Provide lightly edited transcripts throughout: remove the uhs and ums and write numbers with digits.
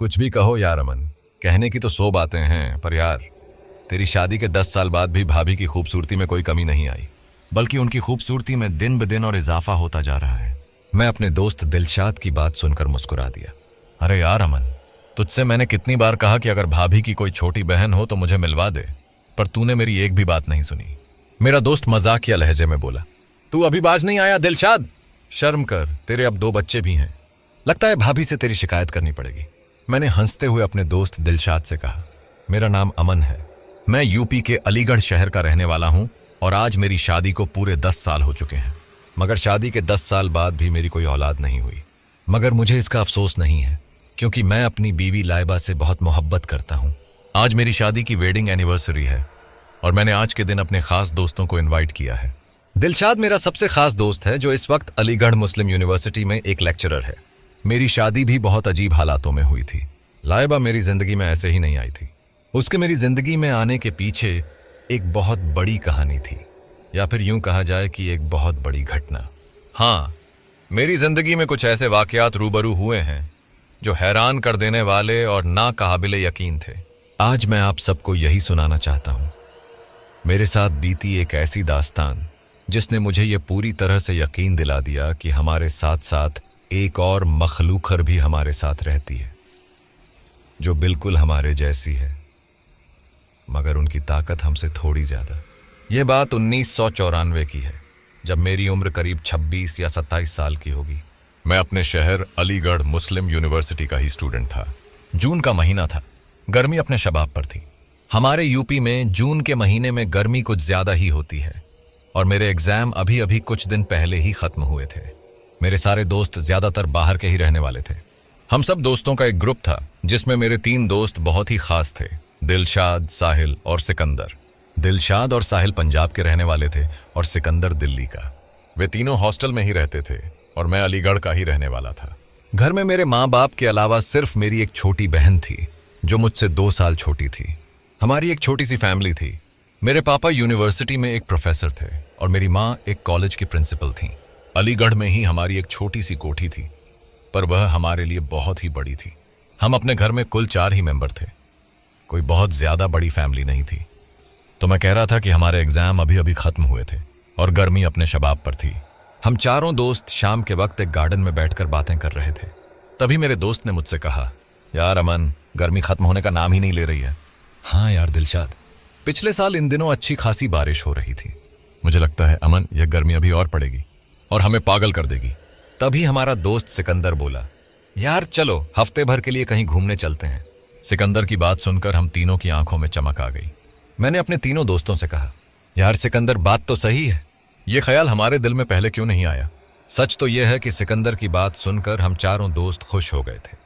कुछ भी कहो यार अमन, कहने की तो 100 बातें हैं, पर यार तेरी शादी के 10 साल बाद भी भाभी की खूबसूरती में कोई कमी नहीं आई, बल्कि उनकी खूबसूरती में दिन ब दिन और इजाफा होता जा रहा है। मैं अपने दोस्त दिलशाद की बात सुनकर मुस्कुरा दिया। अरे यार अमन, तुझसे मैंने कितनी बार कहा कि अगर भाभी की कोई छोटी बहन हो तो मुझे मिलवा दे, पर तूने मेरी एक भी बात नहीं सुनी। मेरा दोस्त मजाकिया लहजे में बोला, तू अभी बाज नहीं आया दिलशाद? शर्म कर, तेरे अब 2 बच्चे भी हैं। लगता है भाभी से तेरी शिकायत करनी पड़ेगी। मैंने हंसते हुए अपने दोस्त दिलशाद से कहा, मेरा नाम अमन है, मैं यूपी के अलीगढ़ शहर का रहने वाला हूं और आज मेरी शादी को पूरे 10 साल हो चुके हैं। मगर शादी के 10 साल बाद भी मेरी कोई औलाद नहीं हुई। मगर मुझे इसका अफसोस नहीं है, क्योंकि मैं अपनी बीवी लाइबा से बहुत मोहब्बत करता हूं। आज मेरी शादी की वेडिंग एनिवर्सरी है और मैंने आज के दिन अपने खास दोस्तों को इनवाइट किया है। दिलशाद मेरा सबसे खास दोस्त है, जो इस वक्त अलीगढ़ मुस्लिम यूनिवर्सिटी में एक लेक्चरर है। मेरी शादी भी बहुत अजीब हालातों में हुई थी। लाइबा मेरी जिंदगी में ऐसे ही नहीं आई थी। उसके मेरी जिंदगी में आने के पीछे एक बहुत बड़ी कहानी थी, या फिर यूं कहा जाए कि एक बहुत बड़ी घटना। हाँ, मेरी जिंदगी में कुछ ऐसे वाकयात रूबरू हुए हैं जो हैरान कर देने वाले और ना काबिले यकीन थे। आज मैं आप सबको यही सुनाना चाहता हूं। मेरे साथ बीती एक ऐसी दास्तान जिसने मुझे ये पूरी तरह से यकीन दिला दिया कि हमारे साथ साथ एक और मखलूकर भी हमारे साथ रहती है, जो बिल्कुल हमारे जैसी है, मगर उनकी ताकत हमसे थोड़ी ज्यादा। यह बात 1994 की है, जब मेरी उम्र करीब 26 या 27 साल की होगी। मैं अपने शहर अलीगढ़ मुस्लिम यूनिवर्सिटी का ही स्टूडेंट था। जून का महीना था, गर्मी अपने शबाब पर थी। हमारे यूपी में जून के महीने में गर्मी कुछ ज्यादा ही होती है और मेरे एग्जाम अभी अभी कुछ दिन पहले ही खत्म हुए थे। मेरे सारे दोस्त ज्यादातर बाहर के ही रहने वाले थे। हम सब दोस्तों का एक ग्रुप था जिसमें मेरे 3 दोस्त बहुत ही खास थे, दिलशाद, साहिल और सिकंदर। दिलशाद और साहिल पंजाब के रहने वाले थे और सिकंदर दिल्ली का। वे तीनों हॉस्टल में ही रहते थे और मैं अलीगढ़ का ही रहने वाला था। घर में मेरे माँ बाप के अलावा सिर्फ मेरी एक छोटी बहन थी जो मुझसे 2 साल छोटी थी। हमारी एक छोटी सी फैमिली थी। मेरे पापा यूनिवर्सिटी में एक प्रोफेसर थे और मेरी माँ एक कॉलेज की प्रिंसिपल थी। अलीगढ़ में ही हमारी एक छोटी सी कोठी थी, पर वह हमारे लिए बहुत ही बड़ी थी। हम अपने घर में कुल 4 ही मेंबर थे। कोई बहुत ज्यादा बड़ी फैमिली नहीं थी। तो मैं कह रहा था कि हमारे एग्जाम अभी अभी खत्म हुए थे और गर्मी अपने शबाब पर थी। हम चारों दोस्त शाम के वक्त एक गार्डन में बैठकर बातें कर रहे थे। तभी मेरे दोस्त ने मुझसे कहा, यार अमन, गर्मी खत्म होने का नाम ही नहीं ले रही है। हाँ यार दिलशाद, पिछले साल इन दिनों अच्छी खासी बारिश हो रही थी। मुझे लगता है अमन, यह गर्मी अभी और पड़ेगी और हमें पागल कर देगी। तभी हमारा दोस्त सिकंदर बोला, यार चलो हफ्ते भर के लिए कहीं घूमने चलते हैं। सिकंदर की बात सुनकर हम तीनों की आंखों में चमक आ गई। मैंने अपने तीनों दोस्तों से कहा, यार सिकंदर, बात तो सही है, ये ख्याल हमारे दिल में पहले क्यों नहीं आया? सच तो यह है कि सिकंदर की बात सुनकर हम चारों दोस्त खुश हो गए थे।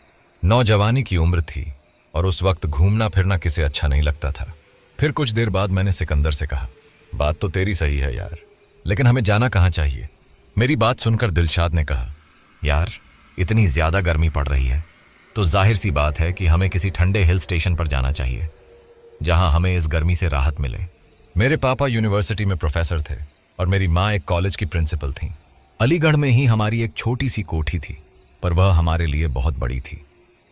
नौजवानी की उम्र थी और उस वक्त घूमना फिरना किसे अच्छा नहीं लगता था। फिर कुछ देर बाद मैंने सिकंदर से कहा, बात तो तेरी सही है यार, लेकिन हमें जाना कहाँ चाहिए? मेरी बात सुनकर दिलशाद ने कहा, यार इतनी ज्यादा गर्मी पड़ रही है तो जाहिर सी बात है कि हमें किसी ठंडे हिल स्टेशन पर जाना चाहिए जहां हमें इस गर्मी से राहत मिले। मेरे पापा यूनिवर्सिटी में प्रोफेसर थे और मेरी माँ एक कॉलेज की प्रिंसिपल थी। अलीगढ़ में ही हमारी एक छोटी सी कोठी थी, पर वह हमारे लिए बहुत बड़ी थी।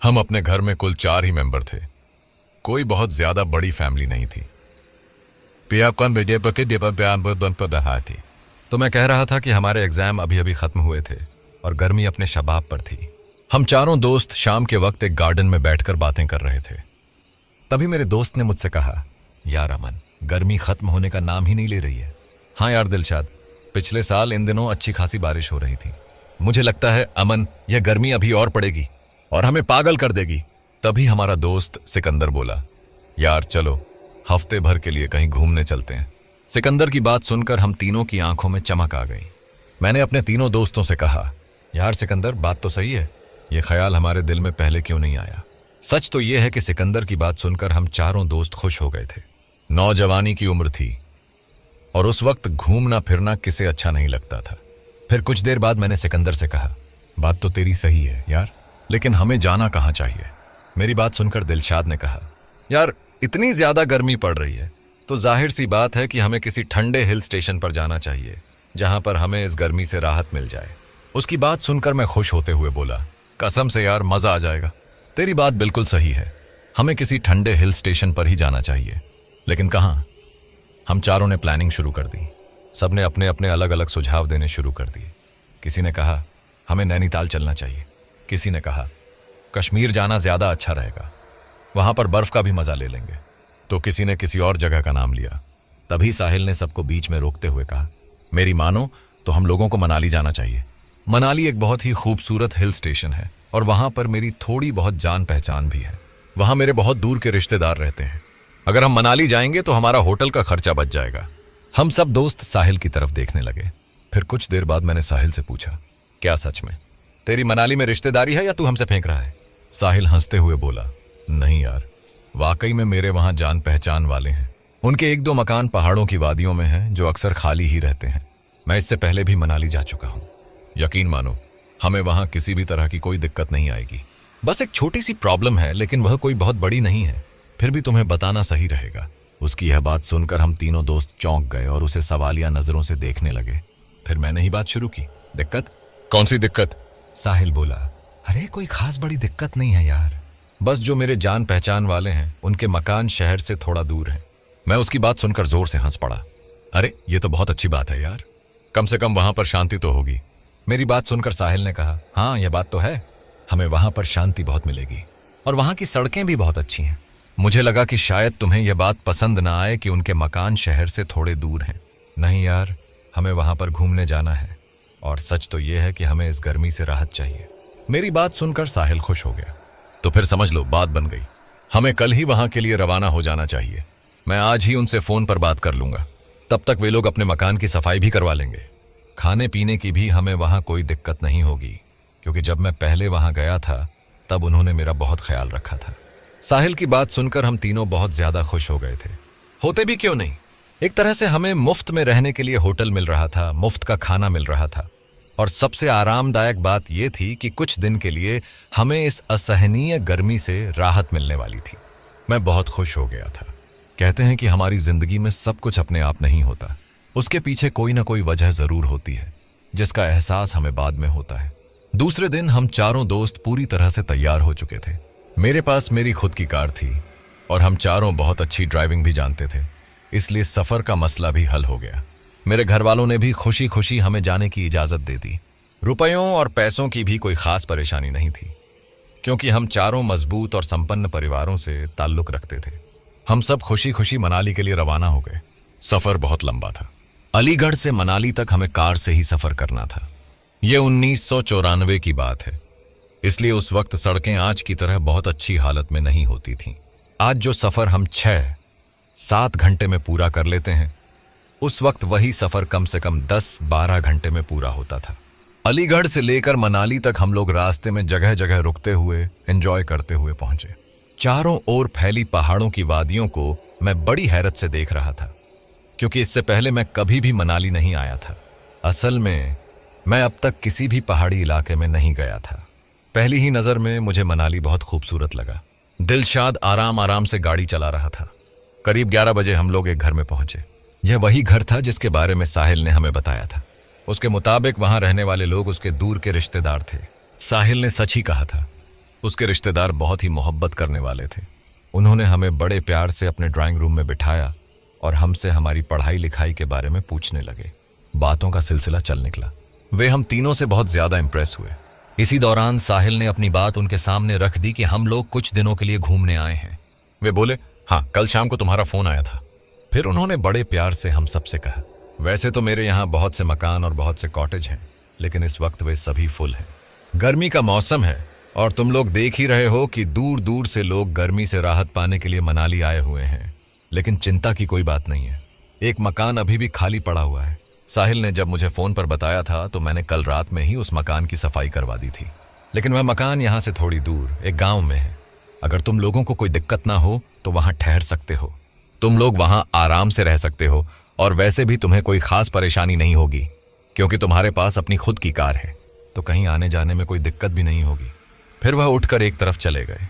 हम अपने घर में कुल 4 ही मेंबर थे। कोई बहुत ज्यादा बड़ी फैमिली नहीं थी। तो मैं कह रहा था कि हमारे एग्जाम अभी अभी खत्म हुए थे और गर्मी अपने शबाब पर थी। हम चारों दोस्त शाम के वक्त एक गार्डन में बैठकर बातें कर रहे थे। तभी मेरे दोस्त ने मुझसे कहा, यार अमन, गर्मी खत्म होने का नाम ही नहीं ले रही है। हाँ यार दिलशाद, पिछले साल इन दिनों अच्छी खासी बारिश हो रही थी। मुझे लगता है अमन, यह गर्मी अभी और पड़ेगी और हमें पागल कर देगी। तभी हमारा दोस्त सिकंदर बोला, यार चलो हफ्ते भर के लिए कहीं घूमने चलते हैं। सिकंदर की बात सुनकर हम तीनों की आंखों में चमक आ गई। मैंने अपने तीनों दोस्तों से कहा, यार सिकंदर, बात तो सही है, यह ख्याल हमारे दिल में पहले क्यों नहीं आया? सच तो यह है कि सिकंदर की बात सुनकर हम चारों दोस्त खुश हो गए थे। नौजवानी की उम्र थी और उस वक्त घूमना फिरना किसे अच्छा नहीं लगता था। फिर कुछ देर बाद मैंने सिकंदर से कहा, बात तो तेरी सही है यार, लेकिन हमें जाना कहाँ चाहिए? मेरी बात सुनकर दिलशाद ने कहा, यार इतनी ज्यादा गर्मी पड़ रही है तो जाहिर सी बात है कि हमें किसी ठंडे हिल स्टेशन पर जाना चाहिए जहां पर हमें इस गर्मी से राहत मिल जाए। उसकी बात सुनकर मैं खुश होते हुए बोला, कसम से यार मजा आ जाएगा। तेरी बात बिल्कुल सही है, हमें किसी ठंडे हिल स्टेशन पर ही जाना चाहिए, लेकिन कहाँ? हम चारों ने प्लानिंग शुरू कर दी। सबने अपने अपने अलग अलग सुझाव देने शुरू कर दिए। किसी ने कहा हमें नैनीताल चलना चाहिए, किसी ने कहा कश्मीर जाना ज्यादा अच्छा रहेगा, वहां पर बर्फ का भी मजा ले लेंगे, तो किसी ने किसी और जगह का नाम लिया। तभी साहिल ने सबको बीच में रोकते हुए कहा, मेरी मानो तो हम लोगों को मनाली जाना चाहिए। मनाली एक बहुत ही खूबसूरत हिल स्टेशन है और वहां पर मेरी थोड़ी बहुत जान पहचान भी है। वहां मेरे बहुत दूर के रिश्तेदार रहते हैं। अगर हम मनाली जाएंगे तो हमारा होटल का खर्चा बच जाएगा। हम सब दोस्त साहिल की तरफ देखने लगे। फिर कुछ देर बाद मैंने साहिल से पूछा, क्या सच में तेरी मनाली में रिश्तेदारी है या तू हमसे फेंक रहा है? साहिल हंसते हुए बोला, नहीं यार, वाकई में मेरे वहां जान पहचान वाले हैं। उनके एक दो मकान पहाड़ों की वादियों में हैं जो अक्सर खाली ही रहते हैं। मैं इससे पहले भी मनाली जा चुका हूं। यकीन मानो हमें वहां किसी भी तरह की कोई दिक्कत नहीं आएगी। बस एक छोटी सी प्रॉब्लम है, लेकिन वह कोई बहुत बड़ी नहीं है, फिर भी तुम्हें बताना सही रहेगा। उसकी यह बात सुनकर हम तीनों दोस्त चौंक गए और उसे सवालिया नजरों से देखने लगे। फिर मैंने ही बात शुरू की, दिक्कत? कौन सी दिक्कत? साहिल बोला, अरे कोई खास बड़ी दिक्कत नहीं है यार, बस जो मेरे जान पहचान वाले हैं उनके मकान शहर से थोड़ा दूर है। मैं उसकी बात सुनकर जोर से हंस पड़ा। अरे ये तो बहुत अच्छी बात है यार, कम से कम वहां पर शांति तो होगी। मेरी बात सुनकर साहिल ने कहा, हाँ यह बात तो है, हमें वहां पर शांति बहुत मिलेगी और वहां की सड़कें भी बहुत अच्छी हैं। मुझे लगा कि शायद तुम्हें यह बात पसंद ना आए कि उनके मकान शहर से थोड़े दूर हैं। नहीं यार, हमें वहां पर घूमने जाना है और सच तो यह है कि हमें इस गर्मी से राहत चाहिए। मेरी बात सुनकर साहिल खुश हो गया। तो फिर समझ लो बात बन गई, हमें कल ही वहां के लिए रवाना हो जाना चाहिए। मैं आज ही उनसे फोन पर बात कर लूंगा, तब तक वे लोग अपने मकान की सफाई भी करवा लेंगे। खाने पीने की भी हमें वहां कोई दिक्कत नहीं होगी, क्योंकि जब मैं पहले वहां गया था तब उन्होंने मेरा बहुत ख्याल रखा था। साहिल की बात सुनकर हम तीनों बहुत ज्यादा खुश हो गए थे। होते भी क्यों नहीं, एक तरह से हमें मुफ्त में रहने के लिए होटल मिल रहा था, मुफ्त का खाना मिल रहा था और सबसे आरामदायक बात यह थी कि कुछ दिन के लिए हमें इस असहनीय गर्मी से राहत मिलने वाली थी। मैं बहुत खुश हो गया था। कहते हैं कि हमारी जिंदगी में सब कुछ अपने आप नहीं होता, उसके पीछे कोई ना कोई वजह जरूर होती है जिसका एहसास हमें बाद में होता है। दूसरे दिन हम चारों दोस्त पूरी तरह से तैयार हो चुके थे। मेरे पास मेरी खुद की कार थी और हम चारों बहुत अच्छी ड्राइविंग भी जानते थे, इसलिए सफर का मसला भी हल हो गया। मेरे घर वालों ने भी खुशी खुशी हमें जाने की इजाजत दे दी। रुपयों और पैसों की भी कोई खास परेशानी नहीं थी, क्योंकि हम चारों मजबूत और संपन्न परिवारों से ताल्लुक रखते थे। हम सब खुशी खुशी मनाली के लिए रवाना हो गए। सफर बहुत लंबा था। अलीगढ़ से मनाली तक हमें कार से ही सफर करना था। यह 1994 की बात है, इसलिए उस वक्त सड़कें आज की तरह बहुत अच्छी हालत में नहीं होती थीं। आज जो सफर हम 6-7 घंटे में पूरा कर लेते हैं, उस वक्त वही सफर कम से कम 10-12 घंटे में पूरा होता था। अलीगढ़ से लेकर मनाली तक हम लोग रास्ते में जगह जगह रुकते हुए एंजॉय करते हुए पहुंचे। चारों ओर फैली पहाड़ों की वादियों को मैं बड़ी हैरत से देख रहा था, क्योंकि इससे पहले मैं कभी भी मनाली नहीं आया था। असल में मैं अब तक किसी भी पहाड़ी इलाके में नहीं गया था। पहली ही नजर में मुझे मनाली बहुत खूबसूरत लगा। दिलशाद आराम आराम से गाड़ी चला रहा था। करीब 11 बजे हम लोग एक घर में पहुंचे। यह वही घर था जिसके बारे में साहिल ने हमें बताया था। उसके मुताबिक वहां रहने वाले लोग उसके दूर के रिश्तेदार थे। साहिल ने सच ही कहा था, उसके रिश्तेदार बहुत ही मोहब्बत करने वाले थे। उन्होंने हमें बड़े प्यार से अपने ड्राइंग रूम में बिठाया और हमसे हमारी पढ़ाई लिखाई के बारे में पूछने लगे। बातों का सिलसिला चल निकला। वे हम तीनों से बहुत ज्यादा इंप्रेस हुए। इसी दौरान साहिल ने अपनी बात उनके सामने रख दी कि हम लोग कुछ दिनों के लिए घूमने आए हैं। वे बोले, हाँ कल शाम को तुम्हारा फोन आया था। फिर उन्होंने बड़े प्यार से हम सबसे कहा, वैसे तो मेरे यहाँ बहुत से मकान और बहुत से कॉटेज हैं, लेकिन इस वक्त वे सभी फुल हैं। गर्मी का मौसम है और तुम लोग देख ही रहे हो कि दूर दूर से लोग गर्मी से राहत पाने के लिए मनाली आए हुए हैं। लेकिन चिंता की कोई बात नहीं है, एक मकान अभी भी खाली पड़ा हुआ है। साहिल ने जब मुझे फोन पर बताया था तो मैंने कल रात में ही उस मकान की सफाई करवा दी थी। लेकिन वह मकान यहाँ से थोड़ी दूर एक गांव में है। अगर तुम लोगों को कोई दिक्कत ना हो तो वहां ठहर सकते हो। तुम लोग वहां आराम से रह सकते हो और वैसे भी तुम्हें कोई खास परेशानी नहीं होगी, क्योंकि तुम्हारे पास अपनी खुद की कार है, तो कहीं आने जाने में कोई दिक्कत भी नहीं होगी। फिर वह उठकर एक तरफ चले गए।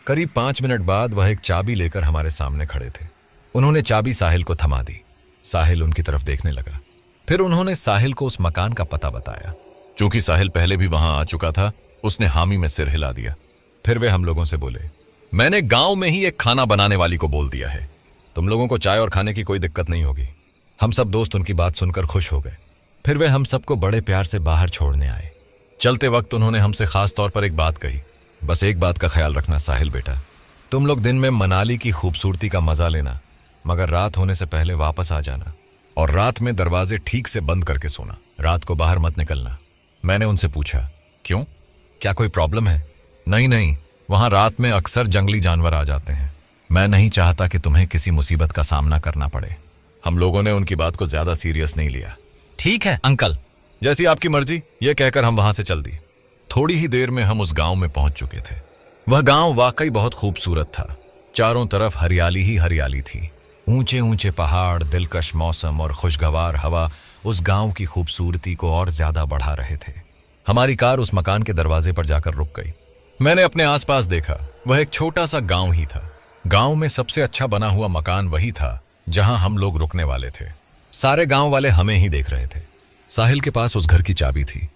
करीब 5 मिनट बाद वह एक चाबी लेकर हमारे सामने खड़े थे। उन्होंने चाबी साहिल को थमा दी। साहिल उनकी तरफ देखने लगा। फिर उन्होंने साहिल को उस मकान का पता बताया। चूंकि साहिल पहले भी वहां आ चुका था, उसने हामी में सिर हिला दिया। फिर वे हम लोगों से बोले, मैंने गांव में ही एक खाना बनाने वाली को बोल दिया है, तुम लोगों को चाय और खाने की कोई दिक्कत नहीं होगी। हम सब दोस्त उनकी बात सुनकर खुश हो गए। फिर वे हम सबको बड़े प्यार से बाहर छोड़ने आए। चलते वक्त उन्होंने हमसे खास तौर पर एक बात कही, बस एक बात का ख्याल रखना साहिल बेटा, तुम लोग दिन में मनाली की खूबसूरती का मजा लेना, मगर रात होने से पहले वापस आ जाना, और रात में दरवाजे ठीक से बंद करके सोना, रात को बाहर मत निकलना। मैंने उनसे पूछा, क्यों, क्या कोई प्रॉब्लम है? नहीं नहीं, वहां रात में अक्सर जंगली जानवर आ जाते हैं, मैं नहीं चाहता कि तुम्हें किसी मुसीबत का सामना करना पड़े। हम लोगों ने उनकी बात को ज्यादा सीरियस नहीं लिया। ठीक है अंकल, जैसी आपकी मर्जी, यह कहकर हम वहां से चल दिए। थोड़ी ही देर में हम उस गांव में पहुंच चुके थे। वह गांव वाकई बहुत खूबसूरत था। चारों तरफ हरियाली ही हरियाली थी। ऊंचे ऊंचे पहाड़, दिलकश मौसम और खुशगवार हवा उस गांव की खूबसूरती को और ज्यादा बढ़ा रहे थे। हमारी कार उस मकान के दरवाजे पर जाकर रुक गई। मैंने अपने आसपास देखा, वह एक छोटा सा गांव ही था। गांव में सबसे अच्छा बना हुआ मकान वही था जहां हम लोग रुकने वाले थे। सारे गांव वाले हमें ही देख रहे थे। साहिल के पास उस घर की चाबी थी।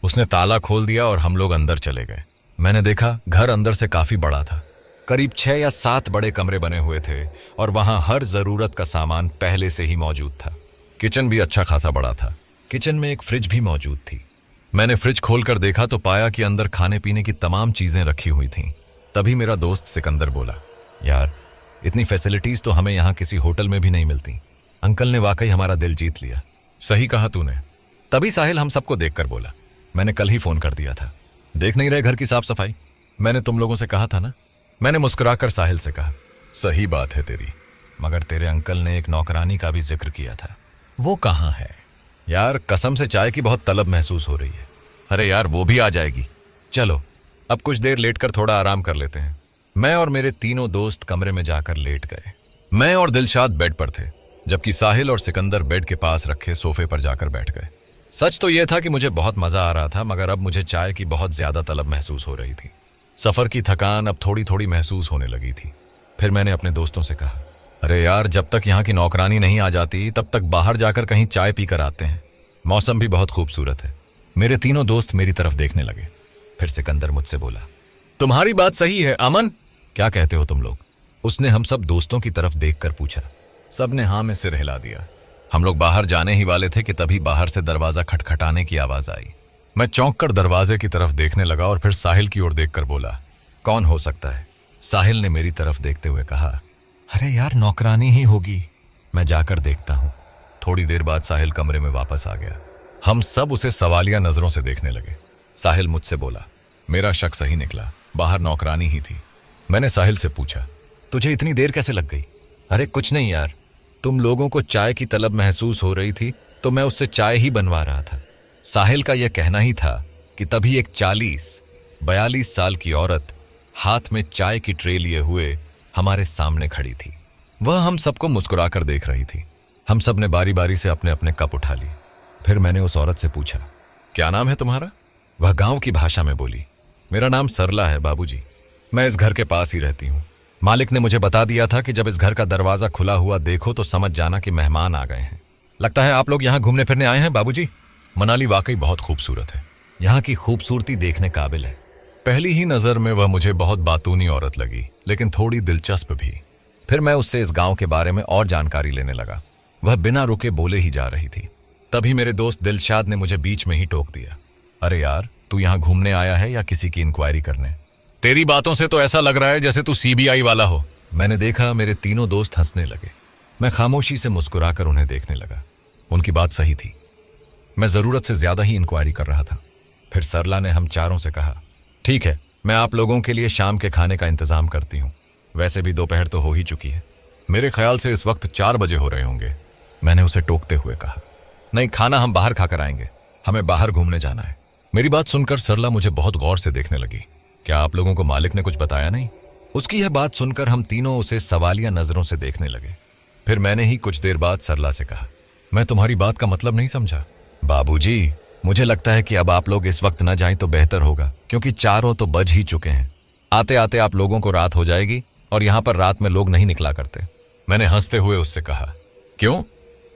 उसने ताला खोल दिया और हम लोग अंदर चले गए। मैंने देखा घर अंदर से काफी बड़ा था। करीब 6 या 7 बड़े कमरे बने हुए थे और वहां हर जरूरत का सामान पहले से ही मौजूद था। किचन भी अच्छा खासा बड़ा था। किचन में एक फ्रिज भी मौजूद थी। मैंने फ्रिज खोलकर देखा तो पाया कि अंदर खाने पीने की तमाम चीजें रखी हुई थीं। तभी मेरा दोस्त सिकंदर बोला, यार इतनी फैसिलिटीज तो हमें यहाँ किसी होटल में भी नहीं मिलती। अंकल ने वाकई हमारा दिल जीत लिया। सही कहा तूने। तभी साहिल हम सबको देखकर बोला, मैंने कल ही फोन कर दिया था, देख नहीं रहे घर की साफ सफाई? मैंने तुम लोगों से कहा था ना। मैंने मुस्कुराकर साहिल से कहा, सही बात है तेरी, मगर तेरे अंकल ने एक नौकरानी का भी जिक्र किया था। वो कहाँ है? यार कसम से चाय की बहुत तलब महसूस हो रही है। अरे यार वो भी आ जाएगी। चलो अब कुछ देर लेटकर थोड़ा आराम कर लेते हैं। मैं और मेरे तीनों दोस्त कमरे में जाकर लेट गए। मैं और दिलशाद बेड पर थे, जबकि साहिल और सिकंदर बेड के पास रखे सोफे पर जाकर बैठ गए। सच तो यह था कि मुझे बहुत मजा आ रहा था, मगर अब मुझे चाय की बहुत ज्यादा तलब महसूस हो रही थी। सफर की थकान अब थोड़ी थोड़ी महसूस होने लगी थी। फिर मैंने अपने दोस्तों से कहा, अरे यार जब तक यहाँ की नौकरानी नहीं आ जाती तब तक बाहर जाकर कहीं चाय पीकर आते हैं। मौसम भी बहुत खूबसूरत है। मेरे तीनों दोस्त मेरी तरफ देखने लगे। फिर सिकंदर मुझसे बोला, तुम्हारी बात सही है अमन। क्या कहते हो तुम लोग? उसने हम सब दोस्तों की तरफ देखकर पूछा। सबने हाँ में सिर हिला दिया। हम लोग बाहर जाने ही वाले थे कि तभी बाहर से दरवाजा खटखटाने की आवाज आई। मैं चौंक कर दरवाजे की तरफ देखने लगा और फिर साहिल की ओर देखकर बोला, कौन हो सकता है? साहिल ने मेरी तरफ देखते हुए कहा, अरे यार नौकरानी ही होगी, मैं जाकर देखता हूं। थोड़ी देर बाद साहिल कमरे में वापस आ गया। हम सब उसे सवालिया नजरों से देखने लगे। साहिल मुझसे बोला, मेरा शक सही निकला, बाहर नौकरानी ही थी। मैंने साहिल से पूछा, तुझे इतनी देर कैसे लग गई? अरे कुछ नहीं यार, तुम लोगों को चाय की तलब महसूस हो रही थी तो मैं उससे चाय ही बनवा रहा था। साहिल का यह कहना ही था कि तभी एक 40-42 साल की औरत हाथ में चाय की ट्रे लिए हुए हमारे सामने खड़ी थी। वह हम सबको मुस्कुराकर देख रही थी। हम सब ने बारी बारी से अपने अपने कप उठा लिए। फिर मैंने उस औरत से पूछा, क्या नाम है तुम्हारा? वह गांव की भाषा में बोली, मेरा नाम सरला है बाबूजी, मैं इस घर के पास ही रहती हूँ। मालिक ने मुझे बता दिया था कि जब इस घर का दरवाजा खुला हुआ देखो तो समझ जाना कि मेहमान आ गए हैं। लगता है आप लोग यहाँ घूमने फिरने आए हैं बाबूजी। मनाली वाकई बहुत खूबसूरत है। यहाँ की खूबसूरती देखने काबिल है। पहली ही नजर में वह मुझे बहुत बातूनी औरत लगी, लेकिन थोड़ी दिलचस्प भी। फिर मैं उससे इस गांव के बारे में और जानकारी लेने लगा। वह बिना रुके बोले ही जा रही थी। तभी मेरे दोस्त दिलशाद ने मुझे बीच में ही टोक दिया, अरे यार तू यहाँ घूमने आया है या किसी की इंक्वायरी करने? तेरी बातों से तो ऐसा लग रहा है जैसे तू सीबीआई वाला हो। मैंने देखा मेरे तीनों दोस्त हंसने लगे। मैं खामोशी से मुस्कुराकर उन्हें देखने लगा। उनकी बात सही थी, मैं जरूरत से ज्यादा ही इंक्वायरी कर रहा था। फिर सरला ने हम चारों से कहा, ठीक है, मैं आप लोगों के लिए शाम के खाने का इंतजाम करती हूँ। वैसे भी दोपहर तो हो ही चुकी है, मेरे ख्याल से इस वक्त 4 बजे हो रहे होंगे। मैंने उसे टोकते हुए कहा, नहीं, खाना हम बाहर खाकर आएंगे, हमें बाहर घूमने जाना है। मेरी बात सुनकर सरला मुझे बहुत गौर से देखने लगी। क्या आप लोगों को मालिक ने कुछ बताया नहीं? उसकी यह बात सुनकर हम तीनों उसे सवालिया नजरों से देखने लगे। फिर मैंने ही कुछ देर बाद सरला से कहा, मैं तुम्हारी बात का मतलब नहीं समझा। बाबूजी, मुझे लगता है कि अब आप लोग इस वक्त न जाएं तो बेहतर होगा, क्योंकि 4 तो बज ही चुके हैं। आते आते आप लोगों को रात हो जाएगी और यहाँ पर रात में लोग नहीं निकला करते। मैंने हंसते हुए उससे कहा, क्यों,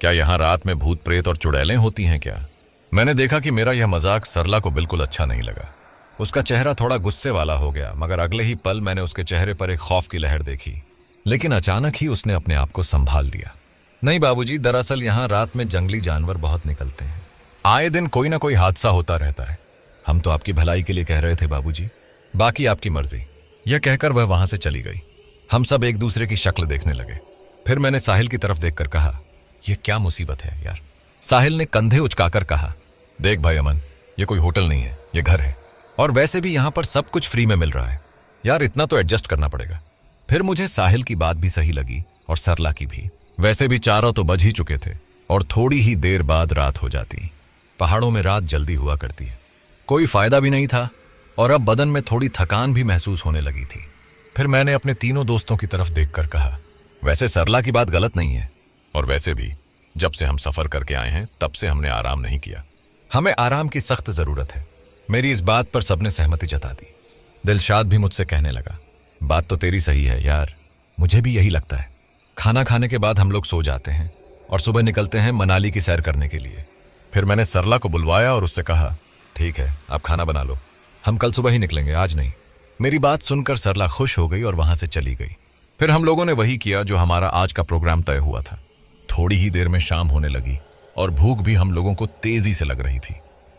क्या यहाँ रात में भूत प्रेत और चुड़ैलें होती हैं क्या? मैंने देखा कि मेरा यह मजाक सरला को बिल्कुल अच्छा नहीं लगा। उसका चेहरा थोड़ा गुस्से वाला हो गया, मगर अगले ही पल मैंने उसके चेहरे पर एक खौफ की लहर देखी। लेकिन अचानक ही उसने अपने आप को संभाल लिया। नहीं बाबूजी, दरअसल यहाँ रात में जंगली जानवर बहुत निकलते हैं। आए दिन कोई ना कोई हादसा होता रहता है। हम तो आपकी भलाई के लिए कह रहे थे बाबूजी, बाकी आपकी मर्जी। यह कहकर वह वहां से चली गई। हम सब एक दूसरे की शक्ल देखने लगे। फिर मैंने साहिल की तरफ देखकर कहा, यह क्या मुसीबत है यार। साहिल ने कंधे उचकाकर कहा, देख भाई अमन, यह कोई होटल नहीं है, यह घर है। और वैसे भी यहां पर सब कुछ फ्री में मिल रहा है यार, इतना तो एडजस्ट करना पड़ेगा। फिर मुझे साहिल की बात भी सही लगी और सरला की भी। वैसे भी 4 तो बज ही चुके थे और थोड़ी ही देर बाद रात हो जाती। पहाड़ों में रात जल्दी हुआ करती है। कोई फायदा भी नहीं था और अब बदन में थोड़ी थकान भी महसूस होने लगी थी। फिर मैंने अपने तीनों दोस्तों की तरफ देखकर कहा, वैसे सरला की बात गलत नहीं है, और वैसे भी जब से हम सफर करके आए हैं तब से हमने आराम नहीं किया। हमें आराम की सख्त जरूरत है। मेरी इस बात पर सबने सहमति जता दी। दिलशाद भी मुझसे कहने लगा, बात तो तेरी सही है यार, मुझे भी यही लगता है। खाना खाने के बाद हम लोग सो जाते हैं और सुबह निकलते हैं मनाली की सैर करने के लिए। फिर मैंने सरला को बुलवाया और उससे कहा, ठीक है आप खाना बना लो, हम कल सुबह ही निकलेंगे, आज नहीं। मेरी बात सुनकर सरला खुश हो गई और वहां से चली गई। फिर हम लोगों ने वही किया जो हमारा आज का प्रोग्राम तय हुआ था। थोड़ी ही देर में शाम होने लगी और भूख भी हम लोगों को तेजी से लग रही थी।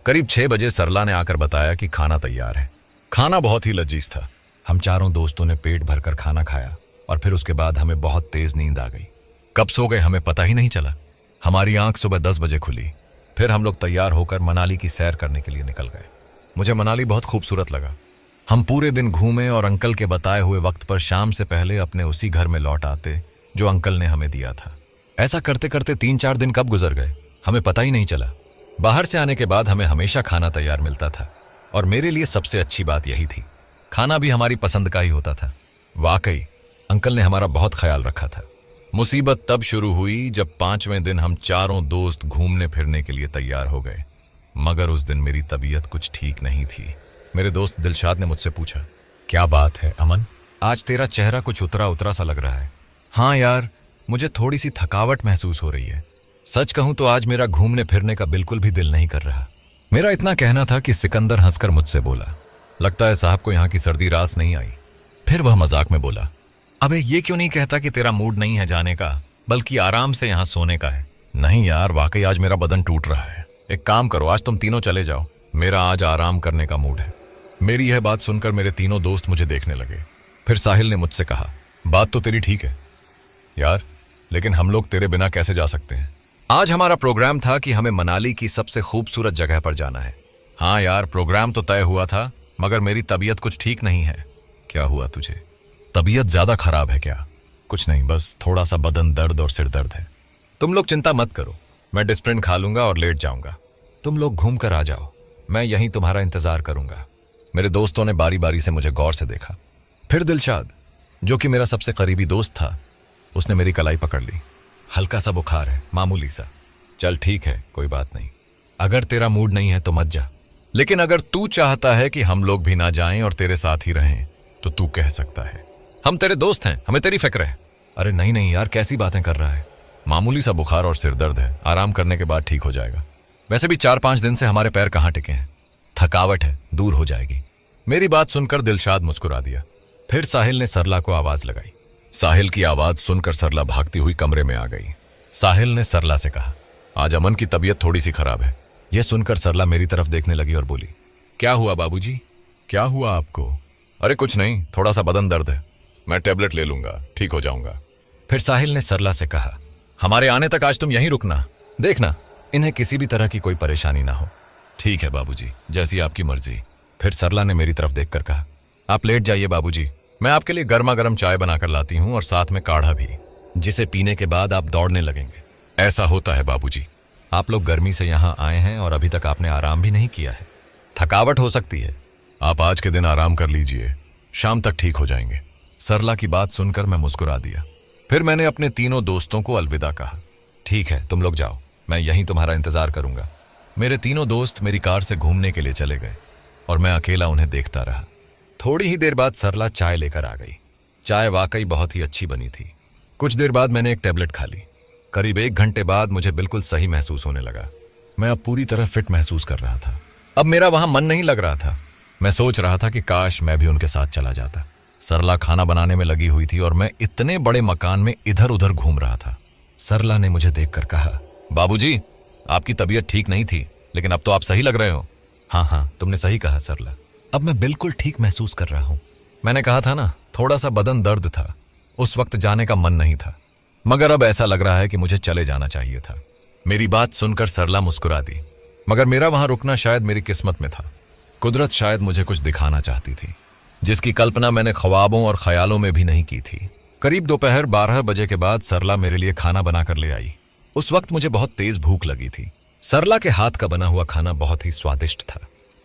करीब 6 बजे सरला ने आकर बताया कि खाना तैयार है। खाना बहुत ही लजीज था। हम चारों दोस्तों ने पेट भरकर खाना खाया और फिर उसके बाद हमें बहुत तेज नींद आ गई। कब सो गए हमें पता ही नहीं चला। हमारी आंख सुबह 10 बजे खुली। फिर हम लोग तैयार होकर मनाली की सैर करने के लिए निकल गए। मुझे मनाली बहुत खूबसूरत लगा। हम पूरे दिन घूमे और अंकल के बताए हुए वक्त पर शाम से पहले अपने उसी घर में लौट आते जो अंकल ने हमें दिया था। ऐसा करते करते 3-4 दिन कब गुजर गए हमें पता ही नहीं चला। बाहर से आने के बाद हमें हमेशा खाना तैयार मिलता था और मेरे लिए सबसे अच्छी बात यही थी, खाना भी हमारी पसंद का ही होता था। वाकई अंकल ने हमारा बहुत ख्याल रखा था। मुसीबत तब शुरू हुई जब 5वें दिन हम चारों दोस्त घूमने फिरने के लिए तैयार हो गए। मगर उस दिन मेरी तबीयत कुछ ठीक नहीं थी। मेरे दोस्त दिलशाद ने मुझसे पूछा, क्या बात है अमन, आज तेरा चेहरा कुछ उतरा उतरा सा लग रहा है। हाँ यार, मुझे थोड़ी सी थकावट महसूस हो रही है। सच कहूं तो आज मेरा घूमने फिरने का बिल्कुल भी दिल नहीं कर रहा। मेरा इतना कहना था कि सिकंदर हंसकर मुझसे बोला, लगता है साहब को यहाँ की सर्दी रास नहीं आई। फिर वह मजाक में बोला, अबे ये क्यों नहीं कहता कि तेरा मूड नहीं है जाने का, बल्कि आराम से यहाँ सोने का है। नहीं यार, वाकई आज मेरा बदन टूट रहा है। एक काम करो, आज तुम तीनों चले जाओ, मेरा आज आराम करने का मूड है। मेरी यह बात सुनकर मेरे तीनों दोस्त मुझे देखने लगे। फिर साहिल ने मुझसे कहा, बात तो तेरी ठीक है यार, लेकिन हम लोग तेरे बिना कैसे जा सकते हैं। आज हमारा प्रोग्राम था कि हमें मनाली की सबसे खूबसूरत जगह पर जाना है। हाँ यार, प्रोग्राम तो तय हुआ था, मगर मेरी तबीयत कुछ ठीक नहीं है। क्या हुआ तुझे, तबीयत ज्यादा खराब है क्या? कुछ नहीं, बस थोड़ा सा बदन दर्द और सिर दर्द है। तुम लोग चिंता मत करो, मैं डिस्प्रिन खा लूंगा और लेट जाऊंगा। तुम लोग घूम कर आ जाओ, मैं यहीं तुम्हारा इंतजार करूंगा। मेरे दोस्तों ने बारी बारी से मुझे गौर से देखा। फिर दिलशाद, जो कि मेरा सबसे करीबी दोस्त था, उसने मेरी कलाई पकड़ ली। हल्का सा बुखार है, मामूली सा। चल ठीक है, कोई बात नहीं। अगर तेरा मूड नहीं है तो मत जा, लेकिन अगर तू चाहता है कि हम लोग भी ना जाएं और तेरे साथ ही रहें तो तू कह सकता है। हम तेरे दोस्त हैं, हमें तेरी फिक्र है। अरे नहीं नहीं यार, कैसी बातें कर रहा है। मामूली सा बुखार और सिर दर्द है, आराम करने के बाद ठीक हो जाएगा। वैसे भी 4-5 दिन से हमारे पैर कहाँ टिके हैं। थकावट है, दूर हो जाएगी। मेरी बात सुनकर दिलशाद मुस्कुरा दिया। फिर साहिल ने सरला को आवाज लगाई। साहिल की आवाज सुनकर सरला भागती हुई कमरे में आ गई। साहिल ने सरला से कहा, आज अमन की तबीयत थोड़ी सी खराब है। यह सुनकर सरला मेरी तरफ देखने लगी और बोली, क्या हुआ बाबूजी, क्या हुआ आपको? अरे कुछ नहीं, थोड़ा सा बदन दर्द है, मैं टेबलेट ले लूंगा, ठीक हो जाऊंगा। फिर साहिल ने सरला से कहा, हमारे आने तक आज तुम यहीं रुकना, देखना इन्हें किसी भी तरह की कोई परेशानी ना हो। ठीक है बाबूजी, जैसी आपकी मर्जी। फिर सरला ने मेरी तरफ देखकर कहा, आप लेट जाइए बाबूजी, मैं आपके लिए गर्मा गर्म चाय बनाकर लाती हूँ और साथ में काढ़ा भी, जिसे पीने के बाद आप दौड़ने लगेंगे। ऐसा होता है बाबूजी। आप लोग गर्मी से यहाँ आए हैं और अभी तक आपने आराम भी नहीं किया है, थकावट हो सकती है। आप आज के दिन आराम कर लीजिए, शाम तक ठीक हो जाएंगे। सरला की बात सुनकर मैं मुस्कुरा दिया। फिर मैंने अपने तीनों दोस्तों को अलविदा कहा। ठीक है, तुम लोग जाओ, मैं यहीं तुम्हारा इंतजार करूंगा। मेरे तीनों दोस्त मेरी कार से घूमने के लिए चले गए और मैं अकेला उन्हें देखता रहा। थोड़ी ही देर बाद सरला चाय लेकर आ गई। चाय वाकई बहुत ही अच्छी बनी थी। कुछ देर बाद मैंने एक टेबलेट खा ली। करीब 1 घंटे बाद मुझे बिल्कुल सही महसूस होने लगा। मैं अब पूरी तरह फिट महसूस कर रहा था। अब मेरा वहां मन नहीं लग रहा था। मैं सोच रहा था कि काश मैं भी उनके साथ चला जाता। सरला खाना बनाने में लगी हुई थी और मैं इतने बड़े मकान में इधर उधर घूम रहा था। सरला ने मुझे देखकर कहा, बाबूजी, आपकी तबीयत ठीक नहीं थी, लेकिन अब तो आप सही लग रहे हो। हाँ हाँ, तुमने सही कहा सरला, अब मैं बिल्कुल ठीक महसूस कर रहा हूँ। मैंने कहा था ना, थोड़ा सा बदन दर्द था, उस वक्त जाने का मन नहीं था, मगर अब ऐसा लग रहा है कि मुझे चले जाना चाहिए था। मेरी बात सुनकर सरला मुस्कुरा दी, मगर मेरा वहां रुकना शायद मेरी किस्मत में था। कुदरत शायद मुझे कुछ दिखाना चाहती थी, जिसकी कल्पना मैंने ख्वाबों और ख्यालों में भी नहीं की थी। करीब दोपहर 12 बजे के बाद सरला मेरे लिए खाना बनाकर ले आई। उस वक्त मुझे बहुत तेज भूख लगी थी। सरला के हाथ का बना हुआ खाना बहुत ही स्वादिष्ट था।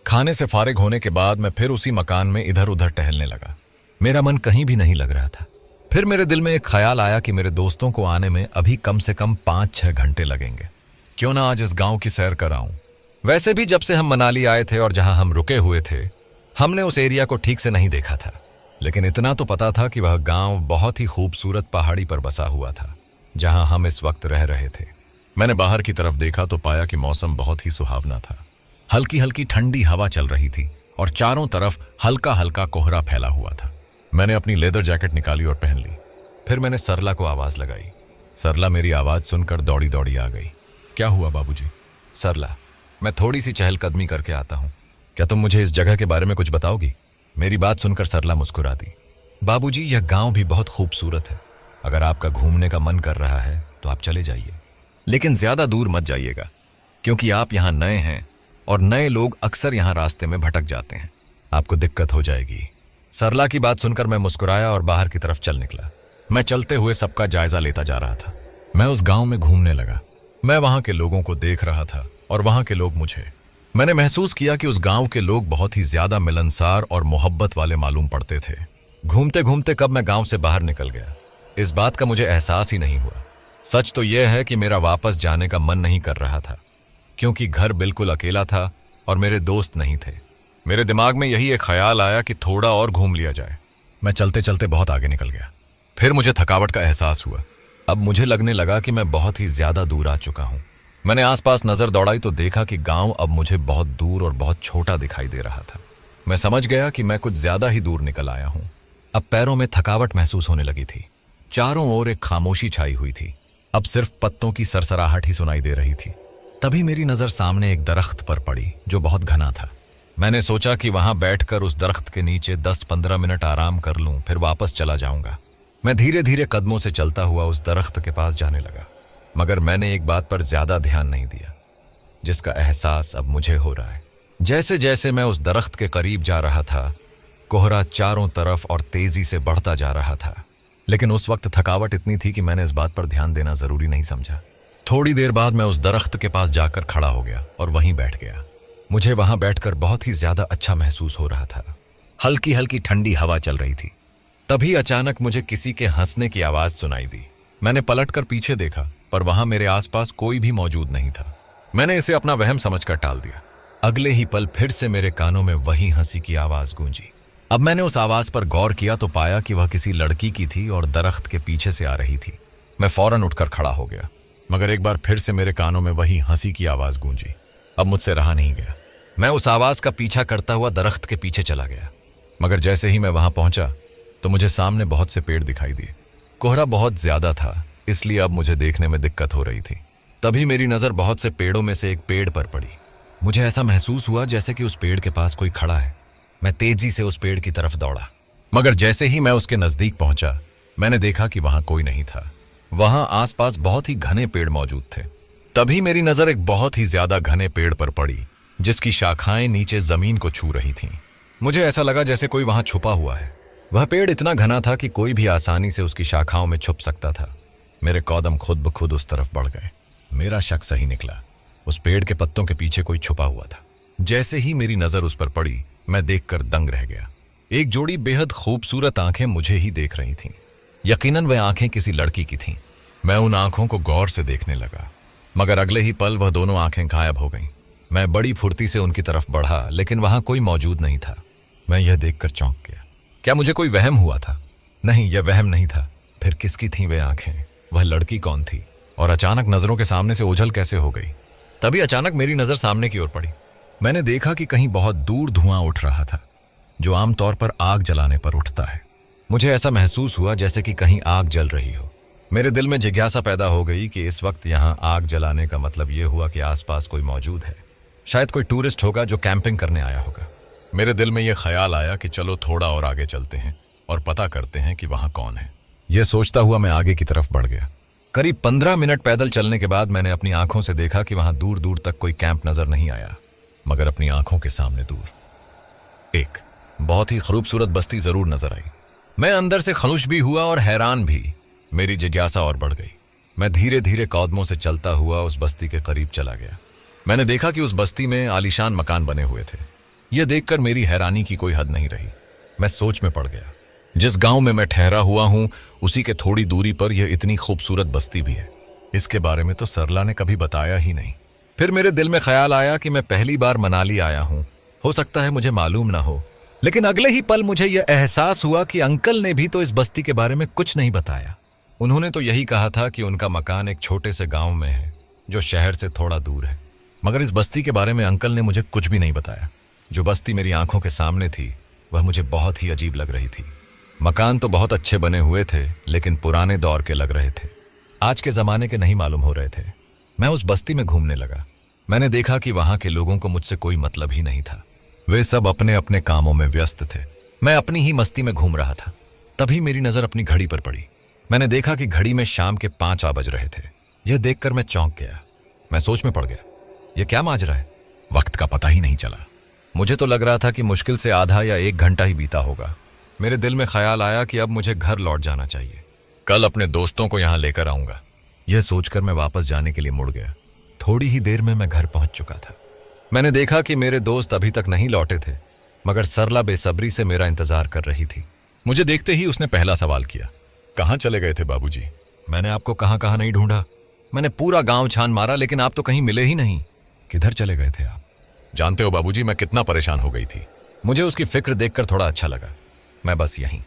खाने से फारिग होने के बाद मैं फिर उसी मकान में इधर उधर टहलने लगा। मेरा मन कहीं भी नहीं लग रहा था। फिर मेरे दिल में एक ख्याल आया कि मेरे दोस्तों को आने में अभी कम से कम 5-6 घंटे लगेंगे। क्यों ना आज इस गांव की सैर कराऊं। वैसे भी जब से हम मनाली आए थे और जहां हम रुके हुए थे, हमने उस एरिया को ठीक से नहीं देखा था, लेकिन इतना तो पता था कि वह गांव बहुत ही खूबसूरत पहाड़ी पर बसा हुआ था, जहां हम इस वक्त रह रहे थे। मैंने बाहर की तरफ देखा तो पाया कि मौसम बहुत ही सुहावना था। हल्की हल्की ठंडी हवा चल रही थी और चारों तरफ हल्का हल्का कोहरा फैला हुआ था। मैंने अपनी लेदर जैकेट निकाली और पहन ली। फिर मैंने सरला को आवाज लगाई। सरला मेरी आवाज सुनकर दौड़ी दौड़ी आ गई। क्या हुआ बाबूजी? सरला, मैं थोड़ी सी चहलकदमी करके आता हूँ, क्या तुम मुझे इस जगह के बारे में कुछ बताओगी? मेरी बात सुनकर सरला मुस्कुरा दी। बाबूजी, यह गांव भी बहुत खूबसूरत है। अगर आपका घूमने का मन कर रहा है तो आप चले जाइए, लेकिन ज्यादा दूर मत जाइएगा, क्योंकि आप यहाँ नए हैं और नए लोग अक्सर यहाँ रास्ते में भटक जाते हैं, आपको दिक्कत हो जाएगी। सरला की बात सुनकर मैं मुस्कुराया और बाहर की तरफ चल निकला। मैं चलते हुए सबका जायजा लेता जा रहा था। मैं उस गांव में घूमने लगा। मैं वहां के लोगों को देख रहा था और वहां के लोग मुझे। मैंने महसूस किया कि उस गांव के लोग बहुत ही ज्यादा मिलनसार और मोहब्बत वाले मालूम पड़ते थे। घूमते घूमते कब मैं गांव से बाहर निकल गया, इस बात का मुझे एहसास ही नहीं हुआ। सच तो यह है कि मेरा वापस जाने का मन नहीं कर रहा था, क्योंकि घर बिल्कुल अकेला था और मेरे दोस्त नहीं थे। मेरे दिमाग में यही एक ख्याल आया कि थोड़ा और घूम लिया जाए। मैं चलते चलते बहुत आगे निकल गया। फिर मुझे थकावट का एहसास हुआ। अब मुझे लगने लगा कि मैं बहुत ही ज्यादा दूर आ चुका हूं। मैंने आसपास नजर दौड़ाई तो देखा कि गांव अब मुझे बहुत दूर और बहुत छोटा दिखाई दे रहा था। मैं समझ गया कि मैं कुछ ज्यादा ही दूर निकल आया हूं। अब पैरों में थकावट महसूस होने लगी थी। चारों ओर एक खामोशी छाई हुई थी। अब सिर्फ पत्तों की सरसराहट ही सुनाई दे रही थी। तभी मेरी नजर सामने एक दरख्त पर पड़ी जो बहुत घना था। मैंने सोचा कि वहां बैठकर उस दरख्त के नीचे 10-15 मिनट आराम कर लूं, फिर वापस चला जाऊंगा। मैं धीरे धीरे कदमों से चलता हुआ उस दरख्त के पास जाने लगा, मगर मैंने एक बात पर ज्यादा ध्यान नहीं दिया, जिसका एहसास अब मुझे हो रहा है। जैसे जैसे मैं उस दरख्त के करीब जा रहा था, कोहरा चारों तरफ और तेजी से बढ़ता जा रहा था। लेकिन उस वक्त थकावट इतनी थी कि मैंने इस बात पर ध्यान देना जरूरी नहीं समझा। थोड़ी देर बाद मैं उस दरख्त के पास जाकर खड़ा हो गया और वहीं बैठ गया। मुझे वहां बैठकर बहुत ही ज्यादा अच्छा महसूस हो रहा था। हल्की हल्की ठंडी हवा चल रही थी। तभी अचानक मुझे किसी के हंसने की आवाज सुनाई दी। मैंने पलटकर पीछे देखा, पर वहां मेरे आसपास कोई भी मौजूद नहीं था। मैंने इसे अपना वहम समझकर टाल दिया। अगले ही पल फिर से मेरे कानों में वही हंसी की आवाज गूंजी। अब मैंने उस आवाज पर गौर किया तो पाया कि वह किसी लड़की की थी और दरख्त के पीछे से आ रही थी। मैं फौरन उठकर खड़ा हो गया, मगर एक बार फिर से मेरे कानों में वही हंसी की आवाज गूंजी। अब मुझसे रहा नहीं गया। मैं उस आवाज का पीछा करता हुआ दरख्त के पीछे चला गया, मगर जैसे ही मैं वहां पहुंचा तो मुझे सामने बहुत से पेड़ दिखाई दिए। कोहरा बहुत ज्यादा था, इसलिए अब मुझे देखने में दिक्कत हो रही थी। तभी मेरी नजर बहुत से पेड़ों में से एक पेड़ पर पड़ी। मुझे ऐसा महसूस हुआ जैसे कि उस पेड़ के पास कोई खड़ा है। मैं तेजी से उस पेड़ की तरफ दौड़ा, मगर जैसे ही मैं उसके नजदीक पहुंचा, मैंने देखा कि वहां कोई नहीं था। वहां आसपास बहुत ही घने पेड़ मौजूद थे। तभी मेरी नजर एक बहुत ही ज्यादा घने पेड़ पर पड़ी, जिसकी शाखाएं नीचे जमीन को छू रही थीं। मुझे ऐसा लगा जैसे कोई वहां छुपा हुआ है। वह पेड़ इतना घना था कि कोई भी आसानी से उसकी शाखाओं में छुप सकता था। मेरे कदम खुद ब खुद उस तरफ बढ़ गए। मेरा शक सही निकला। उस पेड़ के पत्तों के पीछे कोई छुपा हुआ था। जैसे ही मेरी नजर उस पर पड़ी, मैं देखकर दंग रह गया। एक जोड़ी बेहद खूबसूरत आंखें मुझे ही देख रही थीं। यकीनन वह आंखें किसी लड़की की थीं। मैं उन आंखों को गौर से देखने लगा, मगर अगले ही पल वह दोनों आंखें गायब हो गईं। मैं बड़ी फुर्ती से उनकी तरफ बढ़ा, लेकिन वहां कोई मौजूद नहीं था। मैं यह देखकर चौंक गया। क्या मुझे कोई वहम हुआ था? नहीं, यह वहम नहीं था। फिर किसकी थीं वे आंखें? वह लड़की कौन थी और अचानक नजरों के सामने से ओझल कैसे हो गई? तभी अचानक मेरी नजर सामने की ओर पड़ी। मैंने देखा कि कहीं बहुत दूर धुआं उठ रहा था, जो आमतौर पर आग जलाने पर उठता है। मुझे ऐसा महसूस हुआ जैसे कि कहीं आग जल रही हो। मेरे दिल में जिज्ञासा पैदा हो गई कि इस वक्त यहाँ आग जलाने का मतलब ये हुआ कि आसपास कोई मौजूद है। शायद कोई टूरिस्ट होगा जो कैंपिंग करने आया होगा। मेरे दिल में यह ख्याल आया कि चलो थोड़ा और आगे चलते हैं और पता करते हैं कि वहाँ कौन है। यह सोचता हुआ मैं आगे की तरफ बढ़ गया। करीब 15 मिनट पैदल चलने के बाद मैंने अपनी आंखों से देखा कि वहां दूर दूर तक कोई कैंप नजर नहीं आया, मगर अपनी आंखों के सामने दूर एक बहुत ही खूबसूरत बस्ती जरूर नजर आई। मैं अंदर से खुश भी हुआ और हैरान भी। मेरी जिज्ञासा और बढ़ गई। मैं धीरे धीरे कदमों से चलता हुआ उस बस्ती के करीब चला गया। मैंने देखा कि उस बस्ती में आलीशान मकान बने हुए थे। यह देखकर मेरी हैरानी की कोई हद नहीं रही। मैं सोच में पड़ गया। जिस गांव में मैं ठहरा हुआ हूं, उसी के थोड़ी दूरी पर यह इतनी खूबसूरत बस्ती भी है। इसके बारे में तो सरला ने कभी बताया ही नहीं। फिर मेरे दिल में ख्याल आया कि मैं पहली बार मनाली आया हूं, हो सकता है मुझे मालूम ना हो। लेकिन अगले ही पल मुझे यह एहसास हुआ कि अंकल ने भी तो इस बस्ती के बारे में कुछ नहीं बताया। उन्होंने तो यही कहा था कि उनका मकान एक छोटे से गांव में है जो शहर से थोड़ा दूर है, मगर इस बस्ती के बारे में अंकल ने मुझे कुछ भी नहीं बताया। जो बस्ती मेरी आंखों के सामने थी वह मुझे बहुत ही अजीब लग रही थी। मकान तो बहुत अच्छे बने हुए थे, लेकिन पुराने दौर के लग रहे थे, आज के जमाने के नहीं मालूम हो रहे थे। मैं उस बस्ती में घूमने लगा। मैंने देखा कि वहां के लोगों को मुझसे कोई मतलब ही नहीं था। वे सब अपने अपने कामों में व्यस्त थे। मैं अपनी ही मस्ती में घूम रहा था। तभी मेरी नजर अपनी घड़ी पर पड़ी। मैंने देखा कि घड़ी में शाम के 5 बज रहे थे। यह देखकर मैं चौंक गया। मैं सोच में पड़ गया, यह क्या माजरा है? वक्त का पता ही नहीं चला। मुझे तो लग रहा था कि मुश्किल से आधा या 1 घंटा ही बीता होगा। मेरे दिल में ख्याल आया कि अब मुझे घर लौट जाना चाहिए। कल अपने दोस्तों को यहां लेकर आऊंगा। यह सोचकर मैं वापस जाने के लिए मुड़ गया। थोड़ी ही देर में मैं घर पहुंच चुका था। मैंने देखा कि मेरे दोस्त अभी तक नहीं लौटे थे, मगर सरला बेसब्री से मेरा इंतजार कर रही थी। मुझे देखते ही उसने पहला सवाल किया, कहाँ चले गए थे बाबूजी? मैंने आपको कहाँ कहाँ नहीं ढूंढा। मैंने पूरा गांव छान मारा, लेकिन आप तो कहीं मिले ही नहीं। किधर चले गए थे आप? जानते हो बाबूजी, मैं कितना परेशान हो गई थी। मुझे उसकी फिक्र देखकर थोड़ा अच्छा लगा। मैं बस यहीं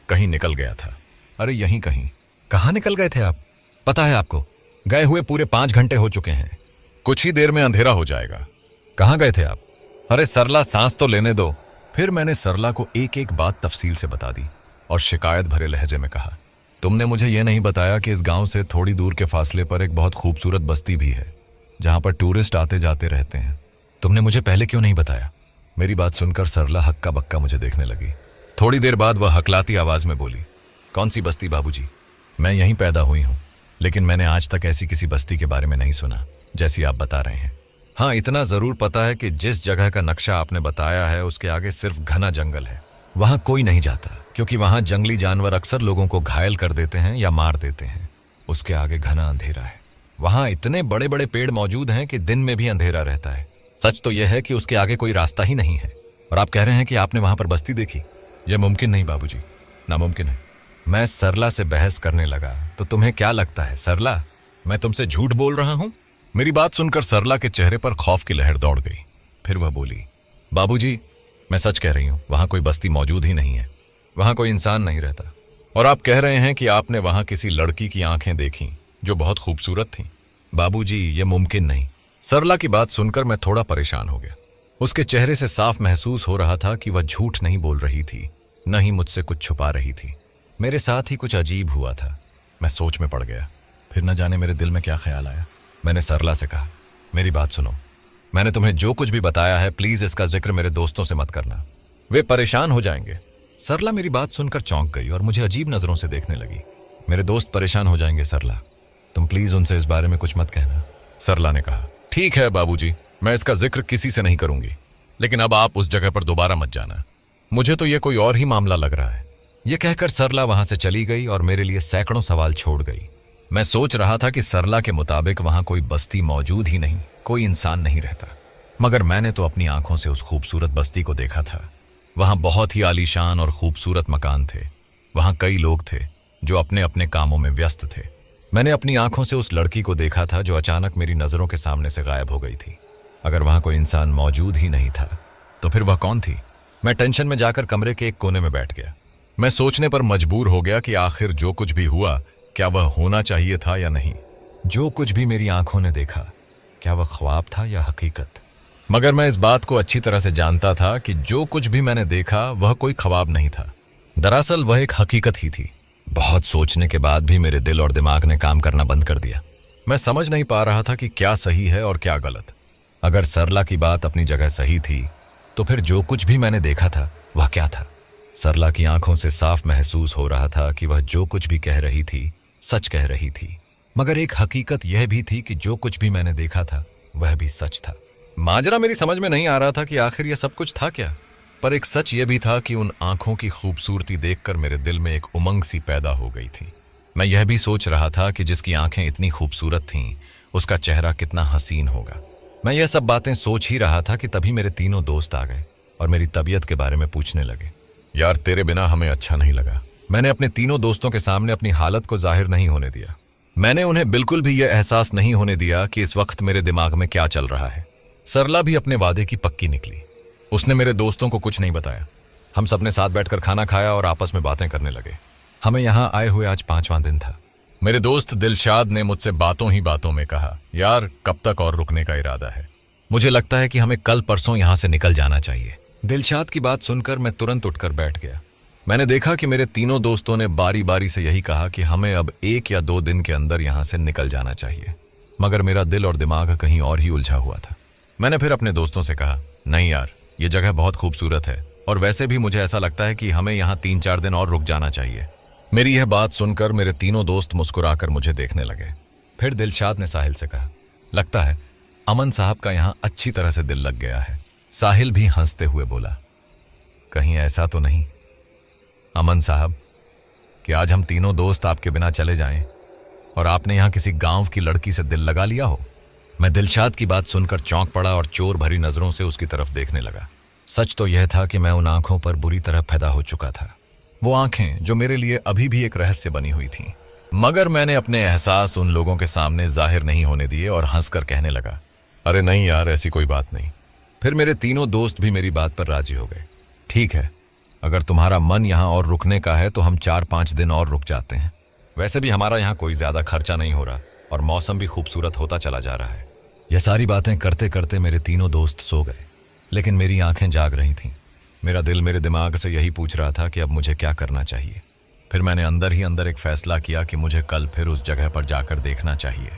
कहीं निकल गया था। अरे यहीं कहीं? कहाँ निकल गए थे आप? पता है आपको, गए हुए पूरे 5 घंटे हो चुके हैं। कुछ ही देर में अंधेरा हो जाएगा। कहाँ गए थे आप? अरे सरला, सांस तो लेने दो। फिर मैंने सरला को एक एक बात तफसील से बता दी और शिकायत भरे लहजे में कहा, तुमने मुझे यह नहीं बताया कि इस गांव से थोड़ी दूर के फासले पर एक बहुत खूबसूरत बस्ती भी है, जहां पर टूरिस्ट आते जाते रहते हैं। तुमने मुझे पहले क्यों नहीं बताया? मेरी बात सुनकर सरला हक्का बक्का मुझे देखने लगी। थोड़ी देर बाद वह हकलाती आवाज में बोली, कौन सी बस्ती बाबूजी? मैं यहीं पैदा हुई हूं, लेकिन मैंने आज तक ऐसी किसी बस्ती के बारे में नहीं सुना जैसी आप बता रहे हैं। हाँ, इतना जरूर पता है कि जिस जगह का नक्शा आपने बताया है उसके आगे सिर्फ घना जंगल है। वहां कोई नहीं जाता, क्योंकि वहां जंगली जानवर अक्सर लोगों को घायल कर देते हैं या मार देते हैं। उसके आगे घना अंधेरा है। वहां इतने बड़े बड़े पेड़ मौजूद हैं कि दिन में भी अंधेरा रहता है। सच तो यह है कि उसके आगे कोई रास्ता ही नहीं है। और आप कह रहे हैं कि आपने वहां पर बस्ती देखी? यह मुमकिन नहीं बाबूजी, नामुमकिन है। मैं सरला से बहस करने लगा, तो तुम्हें क्या लगता है सरला, मैं तुमसे झूठ बोल रहा हूं? मेरी बात सुनकर सरला के चेहरे पर खौफ की लहर दौड़ गई। फिर वह बोली, बाबूजी, मैं सच कह रही हूं, वहां कोई बस्ती मौजूद ही नहीं है। वहां कोई इंसान नहीं रहता। और आप कह रहे हैं कि आपने वहां किसी लड़की की आंखें देखी जो बहुत खूबसूरत थीं। बाबूजी, यह मुमकिन नहीं। सरला की बात सुनकर मैं थोड़ा परेशान हो गया। उसके चेहरे से साफ महसूस हो रहा था कि वह झूठ नहीं बोल रही थी, न ही मुझसे कुछ छुपा रही थी। मेरे साथ ही कुछ अजीब हुआ था। मैं सोच में पड़ गया। फिर न जाने मेरे दिल में क्या ख्याल आया। मैंने सरला से कहा, मेरी बात सुनो, मैंने तुम्हें जो कुछ भी बताया है प्लीज इसका जिक्र मेरे दोस्तों से मत करना, वे परेशान हो जाएंगे। सरला मेरी बात सुनकर चौंक गई और मुझे अजीब नजरों से देखने लगी। मेरे दोस्त परेशान हो जाएंगे सरला, तुम प्लीज उनसे इस बारे में कुछ मत कहना। सरला ने कहा, ठीक है बाबूजी, मैं इसका जिक्र किसी से नहीं करूंगी, लेकिन अब आप उस जगह पर दोबारा मत जाना। मुझे तो यह कोई और ही मामला लग रहा है। यह कहकर सरला वहां से चली गई और मेरे लिए सैकड़ों सवाल छोड़ गई। मैं सोच रहा था कि सरला के मुताबिक वहां कोई बस्ती मौजूद ही नहीं, कोई इंसान नहीं रहता, मगर मैंने तो अपनी आंखों से उस खूबसूरत बस्ती को देखा था। वहां बहुत ही आलीशान और खूबसूरत मकान थे। वहां कई लोग थे जो अपने अपने कामों में व्यस्त थे। मैंने अपनी आंखों से उस लड़की को देखा था जो अचानक मेरी नजरों के सामने से गायब हो गई थी। अगर वहां कोई इंसान मौजूद ही नहीं था तो फिर वह कौन थी? मैं टेंशन में जाकर कमरे के एक कोने में बैठ गया। मैं सोचने पर मजबूर हो गया कि आखिर जो कुछ भी हुआ, क्या वह होना चाहिए था या नहीं। जो कुछ भी मेरी आंखों ने देखा, क्या वह ख्वाब था या हकीकत? मगर मैं इस बात को अच्छी तरह से जानता था कि जो कुछ भी मैंने देखा वह कोई ख्वाब नहीं था। दरअसल वह एक हकीकत ही थी। बहुत सोचने के बाद भी मेरे दिल और दिमाग ने काम करना बंद कर दिया। मैं समझ नहीं पा रहा था कि क्या सही है और क्या गलत। अगर सरला की बात अपनी जगह सही थी तो फिर जो कुछ भी मैंने देखा था वह क्या था। सरला की आंखों से साफ महसूस हो रहा था कि वह जो कुछ भी कह रही थी सच कह रही थी। मगर एक हकीकत यह भी थी कि जो कुछ भी मैंने देखा था वह भी सच था। माजरा मेरी समझ में नहीं आ रहा था कि आखिर यह सब कुछ था क्या। पर एक सच यह भी था कि उन आंखों की खूबसूरती देखकर मेरे दिल में एक उमंग सी पैदा हो गई थी। मैं यह भी सोच रहा था कि जिसकी आंखें इतनी खूबसूरत थीं उसका चेहरा कितना हसीन होगा। मैं यह सब बातें सोच ही रहा था कि तभी मेरे तीनों दोस्त आ गए और मेरी तबीयत के बारे में पूछने लगे। यार तेरे बिना हमें अच्छा नहीं लगा। मैंने अपने तीनों दोस्तों के सामने अपनी हालत को जाहिर नहीं होने दिया। मैंने उन्हें बिल्कुल भी यह एहसास नहीं होने दिया कि इस वक्त मेरे दिमाग में क्या चल रहा है। सरला भी अपने वादे की पक्की निकली। उसने मेरे दोस्तों को कुछ नहीं बताया। हम सबने साथ बैठकर खाना खाया और आपस में बातें करने लगे। हमें यहाँ आए हुए आज 5वां दिन था। मेरे दोस्त दिलशाद ने मुझसे बातों ही बातों में कहा, यार कब तक और रुकने का इरादा है? मुझे लगता है कि हमें कल परसों यहाँ से निकल जाना चाहिए। दिलशाद की बात सुनकर मैं तुरंत उठकर बैठ गया। मैंने देखा कि मेरे तीनों दोस्तों ने बारी बारी से यही कहा कि हमें अब 1 या 2 दिन के अंदर यहाँ से निकल जाना चाहिए। मगर मेरा दिल और दिमाग कहीं और ही उलझा हुआ था। मैंने फिर अपने दोस्तों से कहा, नहीं यार, ये जगह बहुत खूबसूरत है और वैसे भी मुझे ऐसा लगता है कि हमें यहाँ 3-4 दिन और रुक जाना चाहिए। मेरी यह बात सुनकर मेरे तीनों दोस्त मुस्कुराकर मुझे देखने लगे। फिर दिलशाद ने साहिल से कहा, लगता है अमन साहब का यहाँ अच्छी तरह से दिल लग गया है। साहिल भी हंसते हुए बोला, कहीं ऐसा तो नहीं अमन साहब कि आज हम तीनों दोस्त आपके बिना चले जाएं और आपने यहाँ किसी गांव की लड़की से दिल लगा लिया हो। मैं दिलशाद की बात सुनकर चौंक पड़ा और चोर भरी नजरों से उसकी तरफ देखने लगा। सच तो यह था कि मैं उन आंखों पर बुरी तरह पैदा हो चुका था। वो आंखें जो मेरे लिए अभी भी एक रहस्य बनी हुई थीं। मगर मैंने अपने एहसास उन लोगों के सामने जाहिर नहीं होने दिए और हंसकर कहने लगा, अरे नहीं यार, ऐसी कोई बात नहीं। फिर मेरे तीनों दोस्त भी मेरी बात पर राजी हो गए। ठीक है, अगर तुम्हारा मन यहाँ और रुकने का है तो हम 4-5 दिन और रुक जाते हैं। वैसे भी हमारा यहाँ कोई ज्यादा खर्चा नहीं हो रहा और मौसम भी खूबसूरत होता चला जा रहा है। यह सारी बातें करते करते मेरे तीनों दोस्त सो गए, लेकिन मेरी आंखें जाग रही थीं। मेरा दिल मेरे दिमाग से यही पूछ रहा था कि अब मुझे क्या करना चाहिए। फिर मैंने अंदर ही अंदर एक फैसला किया कि मुझे कल फिर उस जगह पर जाकर देखना चाहिए।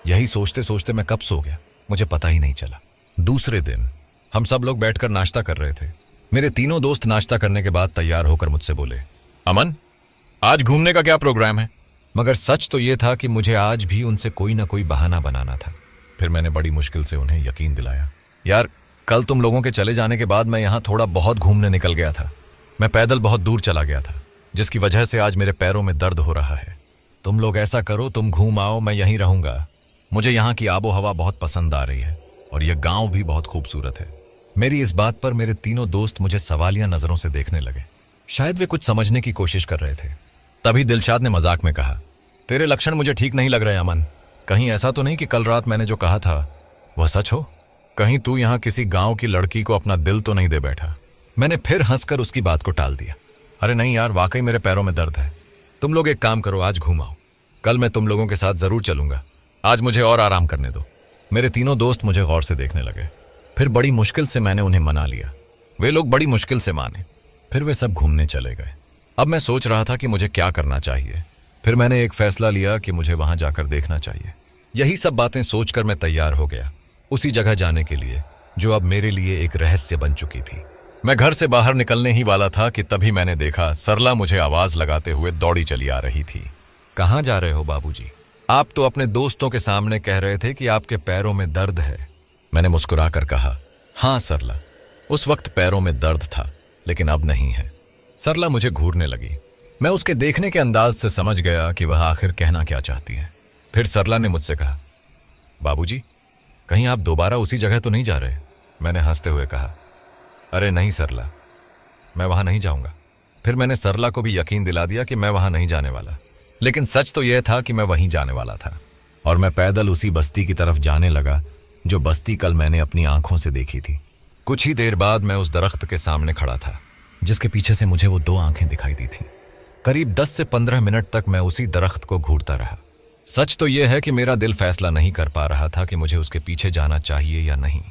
यही सोचते सोचते मैं कब सो गया मुझे पता ही नहीं चला। दूसरे दिन हम सब लोग बैठकर नाश्ता कर रहे थे। मेरे तीनों दोस्त नाश्ता करने के बाद तैयार होकर मुझसे बोले, अमन आज घूमने का क्या प्रोग्राम है? मगर सच तो यह था कि मुझे आज भी उनसे कोई ना कोई बहाना बनाना था। फिर मैंने बड़ी मुश्किल से उन्हें यकीन दिलाया, यार कल तुम लोगों के चले जाने के बाद मैं यहाँ थोड़ा बहुत घूमने निकल गया था। मैं पैदल बहुत दूर चला गया था, जिसकी वजह से आज मेरे पैरों में दर्द हो रहा है। तुम लोग ऐसा करो, तुम घूम आओ, मैं यहीं रहूंगा। मुझे यहाँ की आबो हवा बहुत पसंद आ रही है और यह गांव भी बहुत खूबसूरत है। मेरी इस बात पर मेरे तीनों दोस्त मुझे सवालिया नजरों से देखने लगे। शायद वे कुछ समझने की कोशिश कर रहे थे। तभी दिलशाद ने मजाक में कहा, तेरे लक्षण मुझे ठीक नहीं लग रहे अमन। कहीं ऐसा तो नहीं कि कल रात मैंने जो कहा था वह सच हो? कहीं तू यहाँ किसी गांव की लड़की को अपना दिल तो नहीं दे बैठा? मैंने फिर हंसकर उसकी बात को टाल दिया। अरे नहीं यार, वाकई मेरे पैरों में दर्द है। तुम लोग एक काम करो, आज घूम आओ। कल मैं तुम लोगों के साथ जरूर चलूंगा। आज मुझे और आराम करने दो। मेरे तीनों दोस्त मुझे गौर से देखने लगे। फिर बड़ी मुश्किल से मैंने उन्हें मना लिया। वे लोग बड़ी मुश्किल से माने। फिर वे सब घूमने चले गए। अब मैं सोच रहा था कि मुझे क्या करना चाहिए। फिर मैंने एक फैसला लिया कि मुझे वहां जाकर देखना चाहिए। यही सब बातें सोचकर मैं तैयार हो गया उसी जगह जाने के लिए जो अब मेरे लिए एक रहस्य बन चुकी थी। मैं घर से बाहर निकलने ही वाला था कि तभी मैंने देखा सरला मुझे आवाज लगाते हुए दौड़ी चली आ रही थी। कहाँ जा रहे हो बाबूजी? आप तो अपने दोस्तों के सामने कह रहे थे कि आपके पैरों में दर्द है। मैंने मुस्कुराकर कहा, हाँ सरला, उस वक्त पैरों में दर्द था लेकिन अब नहीं है। सरला मुझे घूरने लगी। मैं उसके देखने के अंदाज से समझ गया कि वह आखिर कहना क्या चाहती है। फिर सरला ने मुझसे कहा, बाबूजी कहीं आप दोबारा उसी जगह तो नहीं जा रहे? मैंने हंसते हुए कहा, अरे नहीं सरला, मैं वहां नहीं जाऊंगा। फिर मैंने सरला को भी यकीन दिला दिया कि मैं वहां नहीं जाने वाला। लेकिन सच तो यह था कि मैं वहीं जाने वाला था और मैं पैदल उसी बस्ती की तरफ जाने लगा जो बस्ती कल मैंने अपनी आंखों से देखी थी। कुछ ही देर बाद मैं उस दरख्त के सामने खड़ा था जिसके पीछे से मुझे वो 2 आंखें दिखाई दी थीं। करीब 10 से 15 मिनट तक मैं उसी दरख्त को घूरता रहा। सच तो यह है कि मेरा दिल फैसला नहीं कर पा रहा था कि मुझे उसके पीछे जाना चाहिए या नहीं।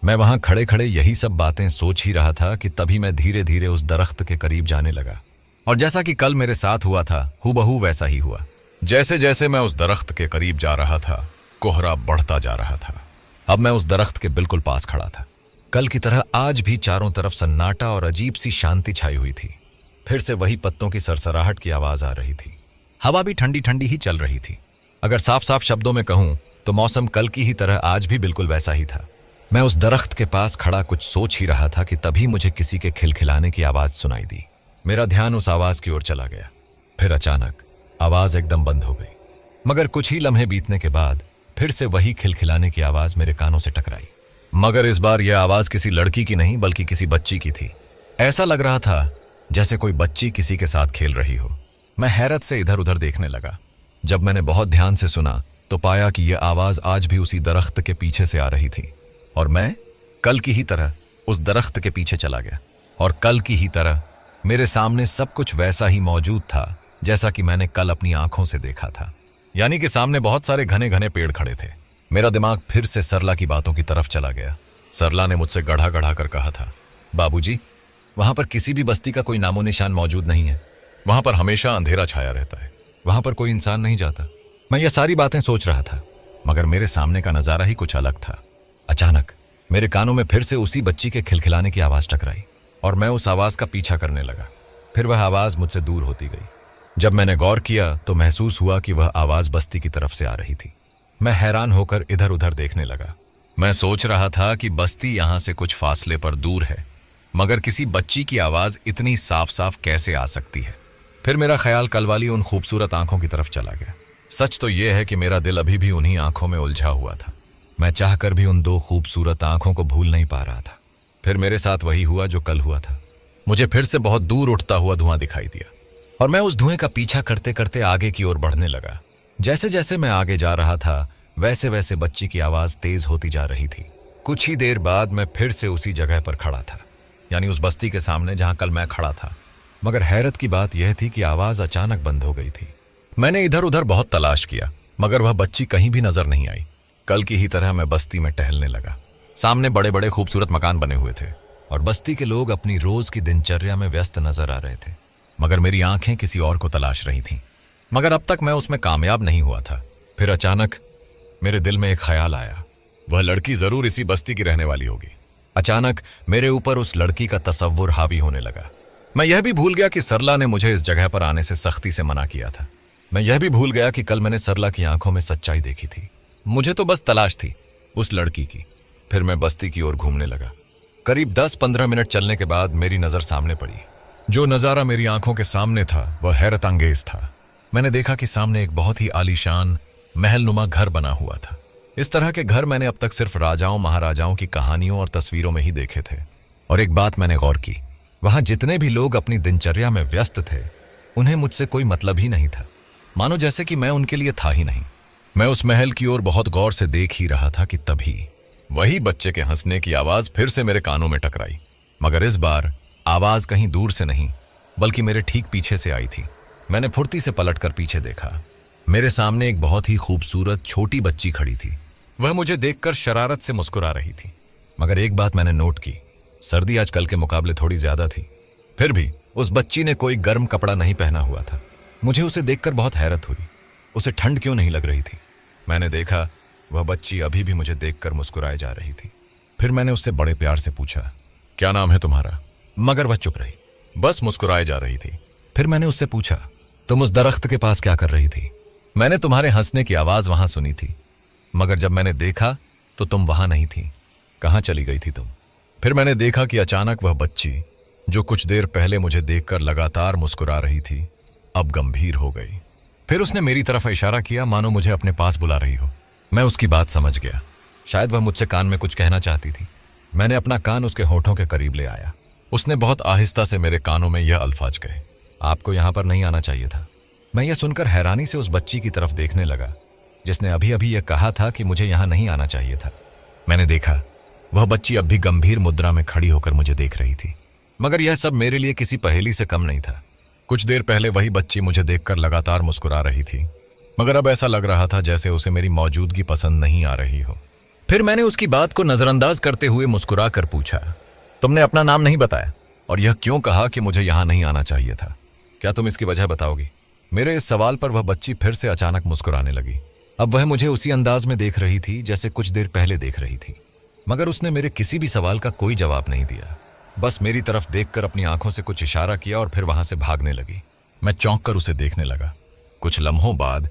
मैं वहां खड़े खड़े यही सब बातें सोच ही रहा था कि तभी मैं धीरे धीरे उस दरख्त के करीब जाने लगा। और जैसा कि कल मेरे साथ हुआ था, हूबहू वैसा ही हुआ। जैसे जैसे मैं उस दरख्त के करीब जा रहा था, कोहरा बढ़ता जा रहा था। अब मैं उस दरख्त के बिल्कुल पास खड़ा था। कल की तरह आज भी चारों तरफ सन्नाटा और अजीब सी शांति छाई हुई थी। फिर से वही पत्तों की सरसराहट की आवाज आ रही थी। हवा भी ठंडी ठंडी ही चल रही थी। अगर साफ साफ शब्दों में कहूं तो मौसम कल की ही तरह आज भी बिल्कुल वैसा ही था। मैं उस दरख्त के पास खड़ा कुछ सोच ही रहा था कि तभी मुझे किसी के खिलखिलाने की आवाज सुनाई दी। मेरा ध्यान उस आवाज की ओर चला गया। फिर अचानक आवाज एकदम बंद हो गई। मगर कुछ ही लम्हे बीतने के बाद फिर से वही खिलखिलाने की आवाज मेरे कानों से टकराई। मगर इस बार यह आवाज किसी लड़की की नहीं बल्कि किसी बच्ची की थी। ऐसा लग रहा था जैसे कोई बच्ची किसी के साथ खेल रही हो। मैं हैरत से इधर उधर देखने लगा। जब मैंने बहुत ध्यान से सुना तो पाया कि यह आवाज आज भी उसी दरख्त के पीछे से आ रही थी। और मैं कल की ही तरह उस दरख्त के पीछे चला गया। और कल की ही तरह मेरे सामने सब कुछ वैसा ही मौजूद था जैसा कि मैंने कल अपनी आंखों से देखा था। यानी कि सामने बहुत सारे घने घने पेड़ खड़े थे। मेरा दिमाग फिर से सरला की बातों की तरफ चला गया। सरला ने मुझसे गढ़ा गढ़ा कर कहा था, बाबूजी, वहां पर किसी भी बस्ती का कोई नामो निशान मौजूद नहीं है। वहां पर हमेशा अंधेरा छाया रहता है। वहां पर कोई इंसान नहीं जाता। मैं ये सारी बातें सोच रहा था, मगर मेरे सामने का नजारा ही कुछ अलग था। अचानक मेरे कानों में फिर से उसी बच्ची के खिलखिलाने की आवाज टकराई और मैं उस आवाज का पीछा करने लगा। फिर वह आवाज मुझसे दूर होती गई। जब मैंने गौर किया तो महसूस हुआ कि वह आवाज बस्ती की तरफ से आ रही थी। मैं हैरान होकर इधर उधर देखने लगा। मैं सोच रहा था कि बस्ती यहां से कुछ फासले पर दूर है, मगर किसी बच्ची की आवाज इतनी साफ साफ कैसे आ सकती है। फिर मेरा ख्याल कल वाली उन खूबसूरत आंखों की तरफ चला गया। सच तो यह है कि मेरा दिल अभी भी उन्हीं आंखों में उलझा हुआ था। मैं चाहकर भी उन दो खूबसूरत आंखों को भूल नहीं पा रहा था। फिर मेरे साथ वही हुआ जो कल हुआ था। मुझे फिर से बहुत दूर उठता हुआ धुआं दिखाई दिया और मैं उस धुएं का पीछा करते करते आगे की ओर बढ़ने लगा। जैसे जैसे मैं आगे जा रहा था वैसे वैसे बच्ची की आवाज तेज होती जा रही थी। कुछ ही देर बाद मैं फिर से उसी जगह पर खड़ा था, यानी उस बस्ती के सामने जहां कल मैं खड़ा था। मगर हैरत की बात यह थी कि आवाज अचानक बंद हो गई थी। मैंने इधर उधर बहुत तलाश किया, मगर वह बच्ची कहीं भी नजर नहीं आई। कल की ही तरह मैं बस्ती में टहलने लगा। सामने बड़े बड़े खूबसूरत मकान बने हुए थे और बस्ती के लोग अपनी रोज की दिनचर्या में व्यस्त नजर आ रहे थे। मगर मेरी आंखें किसी और को तलाश रही थीं। मगर अब तक मैं उसमें कामयाब नहीं हुआ था। फिर अचानक मेरे दिल में एक ख्याल आया, वह लड़की जरूर इसी बस्ती की रहने वाली होगी। अचानक मेरे ऊपर उस लड़की का तसव्वुर हावी होने लगा। मैं यह भी भूल गया कि सरला ने मुझे इस जगह पर आने से सख्ती से मना किया था। मैं यह भी भूल गया कि कल मैंने सरला की आंखों में सच्चाई देखी थी। मुझे तो बस तलाश थी उस लड़की की। फिर मैं बस्ती की ओर घूमने लगा। करीब 10-15 मिनट चलने के बाद मेरी नजर सामने पड़ी। जो नजारा मेरी आंखों के सामने था वह हैरत अंगेज था। मैंने देखा कि सामने एक बहुत ही आलीशान महलनुमा घर बना हुआ था। इस तरह के घर मैंने अब तक सिर्फ राजाओं महाराजाओं की कहानियों और तस्वीरों में ही देखे थे। और एक बात मैंने गौर की, वहां जितने भी लोग अपनी दिनचर्या में व्यस्त थे उन्हें मुझसे कोई मतलब ही नहीं था, मानो जैसे कि मैं उनके लिए था ही नहीं। मैं उस महल की ओर बहुत गौर से देख ही रहा था कि तभी वही बच्चे के हंसने की आवाज फिर से मेरे कानों में टकराई। मगर इस बार आवाज कहीं दूर से नहीं बल्कि मेरे ठीक पीछे से आई थी। मैंने फुर्ती से पलटकर पीछे देखा। मेरे सामने एक बहुत ही खूबसूरत छोटी बच्ची खड़ी थी। वह मुझे देखकर शरारत से मुस्कुरा रही थी। मगर एक बात मैंने नोट की, सर्दी आज कल के मुकाबले थोड़ी ज्यादा थी। फिर भी उस बच्ची ने कोई गर्म कपड़ा नहीं पहना हुआ था। मुझे उसे देखकर बहुत हैरत हुई। उसे ठंड क्यों नहीं लग रही थी? मैंने देखा वह बच्ची अभी भी मुझे देखकर मुस्कुराए जा रही थी। फिर मैंने उससे बड़े प्यार से पूछा, क्या नाम है तुम्हारा? मगर वह चुप रही, बस मुस्कुराए जा रही थी। फिर मैंने उससे पूछा, तुम उस दरख्त के पास क्या कर रही थी? मैंने तुम्हारे हंसने की आवाज वहां सुनी थी, मगर जब मैंने देखा तो तुम वहां नहीं थी। कहां चली गई थी तुम? फिर मैंने देखा कि अचानक वह बच्ची जो कुछ देर पहले मुझे देखकर लगातार मुस्कुरा रही थी अब गंभीर हो गई। फिर उसने मेरी तरफ इशारा किया मानो मुझे अपने पास बुला रही हो। मैं उसकी बात समझ गया। शायद वह मुझसे कान में कुछ कहना चाहती थी। मैंने अपना कान उसके होठों के करीब ले आया। उसने बहुत आहिस्ता से मेरे कानों में यह अल्फाज कहे, आपको यहां पर नहीं आना चाहिए था। मैं यह सुनकर हैरानी से उस बच्ची की तरफ देखने लगा जिसने अभी अभी यह कहा था कि मुझे यहां नहीं आना चाहिए था। मैंने देखा वह बच्ची अब भी गंभीर मुद्रा में खड़ी होकर मुझे देख रही थी। मगर यह सब मेरे लिए किसी पहेली से कम नहीं था। कुछ देर पहले वही बच्ची मुझे देखकर लगातार मुस्कुरा रही थी, मगर अब ऐसा लग रहा था जैसे उसे मेरी मौजूदगी पसंद नहीं आ रही हो। फिर मैंने उसकी बात को नजरअंदाज करते हुए मुस्कुरा कर पूछा, तुमने अपना नाम नहीं बताया और यह क्यों कहा कि मुझे यहां नहीं आना चाहिए था? क्या तुम इसकी वजह बताओगी? मेरे इस सवाल पर वह बच्ची फिर से अचानक मुस्कुराने लगी। अब वह मुझे उसी अंदाज में देख रही थी जैसे कुछ देर पहले देख रही थी, मगर उसने मेरे किसी भी सवाल का कोई जवाब नहीं दिया। बस मेरी तरफ देखकर अपनी आंखों से कुछ इशारा किया और फिर वहां से भागने लगी। मैं चौंक कर उसे देखने लगा। कुछ लम्हों बाद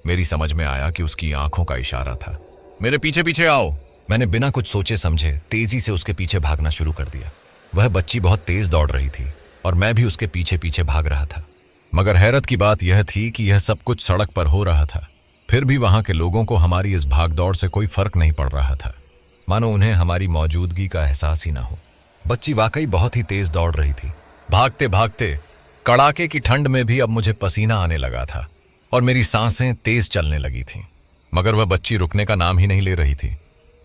मेरी समझ में आया कि उसकी आंखों का इशारा था। मेरे पीछे पीछे आओ। मैंने बिना कुछ सोचे समझे तेजी से उसके पीछे भागना शुरू कर दिया। वह बच्ची बहुत तेज दौड़ रही थी और मैं भी उसके पीछे पीछे भाग रहा था। मगर हैरत की बात यह थी कि यह सब कुछ सड़क पर हो रहा था, फिर भी वहां के लोगों को हमारी इस भागदौड़ से कोई फर्क नहीं पड़ रहा था, मानो उन्हें हमारी मौजूदगी का एहसास ही ना हो। बच्ची वाकई बहुत ही तेज दौड़ रही थी। भागते भागते कड़ाके की ठंड में भी अब मुझे पसीना आने लगा था और मेरी सांसें तेज चलने लगी थीं। मगर वह बच्ची रुकने का नाम ही नहीं ले रही थी।